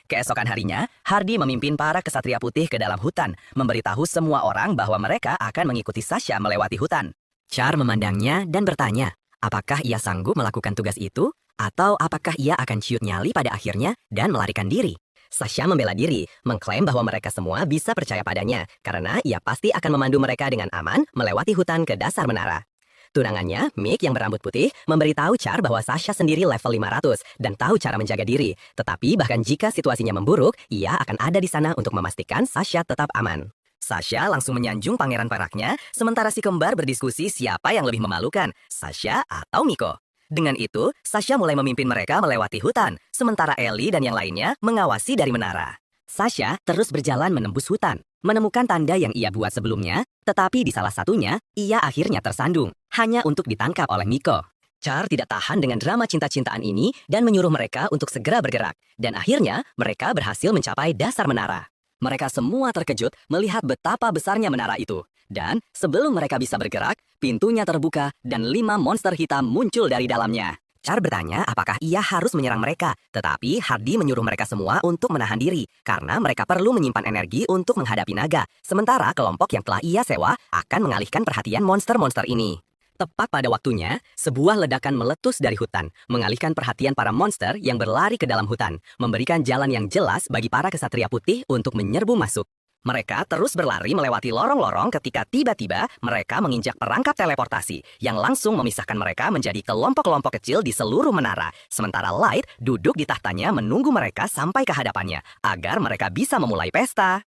Keesokan harinya, Hardy memimpin para kesatria putih ke dalam hutan, memberitahu semua orang bahwa mereka akan mengikuti Sasha melewati hutan. Char memandangnya dan bertanya, apakah ia sanggup melakukan tugas itu, atau apakah ia akan ciut nyali pada akhirnya dan melarikan diri. Sasha membela diri, mengklaim bahwa mereka semua bisa percaya padanya, karena ia pasti akan memandu mereka dengan aman melewati hutan ke dasar menara. Tunangannya, Mick yang berambut putih, memberitahu Char bahwa Sasha sendiri level 500 dan tahu cara menjaga diri. Tetapi bahkan jika situasinya memburuk, ia akan ada di sana untuk memastikan Sasha tetap aman. Sasha langsung menyanjung pangeran peraknya, sementara si kembar berdiskusi siapa yang lebih memalukan, Sasha atau Miko. Dengan itu, Sasha mulai memimpin mereka melewati hutan, sementara Ellie dan yang lainnya mengawasi dari menara. Sasha terus berjalan menembus hutan, menemukan tanda yang ia buat sebelumnya, tetapi di salah satunya, ia akhirnya tersandung, hanya untuk ditangkap oleh Miko. Char tidak tahan dengan drama cinta-cintaan ini dan menyuruh mereka untuk segera bergerak, dan akhirnya mereka berhasil mencapai dasar menara. Mereka semua terkejut melihat betapa besarnya menara itu, dan sebelum mereka bisa bergerak, pintunya terbuka dan 5 monster hitam muncul dari dalamnya. Char bertanya apakah ia harus menyerang mereka, tetapi Hardy menyuruh mereka semua untuk menahan diri, karena mereka perlu menyimpan energi untuk menghadapi naga, sementara kelompok yang telah ia sewa akan mengalihkan perhatian monster-monster ini. Tepat pada waktunya, sebuah ledakan meletus dari hutan, mengalihkan perhatian para monster yang berlari ke dalam hutan, memberikan jalan yang jelas bagi para kesatria putih untuk menyerbu masuk. Mereka terus berlari melewati lorong-lorong ketika tiba-tiba mereka menginjak perangkap teleportasi yang langsung memisahkan mereka menjadi kelompok-kelompok kecil di seluruh menara. Sementara Light duduk di tahtanya menunggu mereka sampai ke hadapannya agar mereka bisa memulai pesta.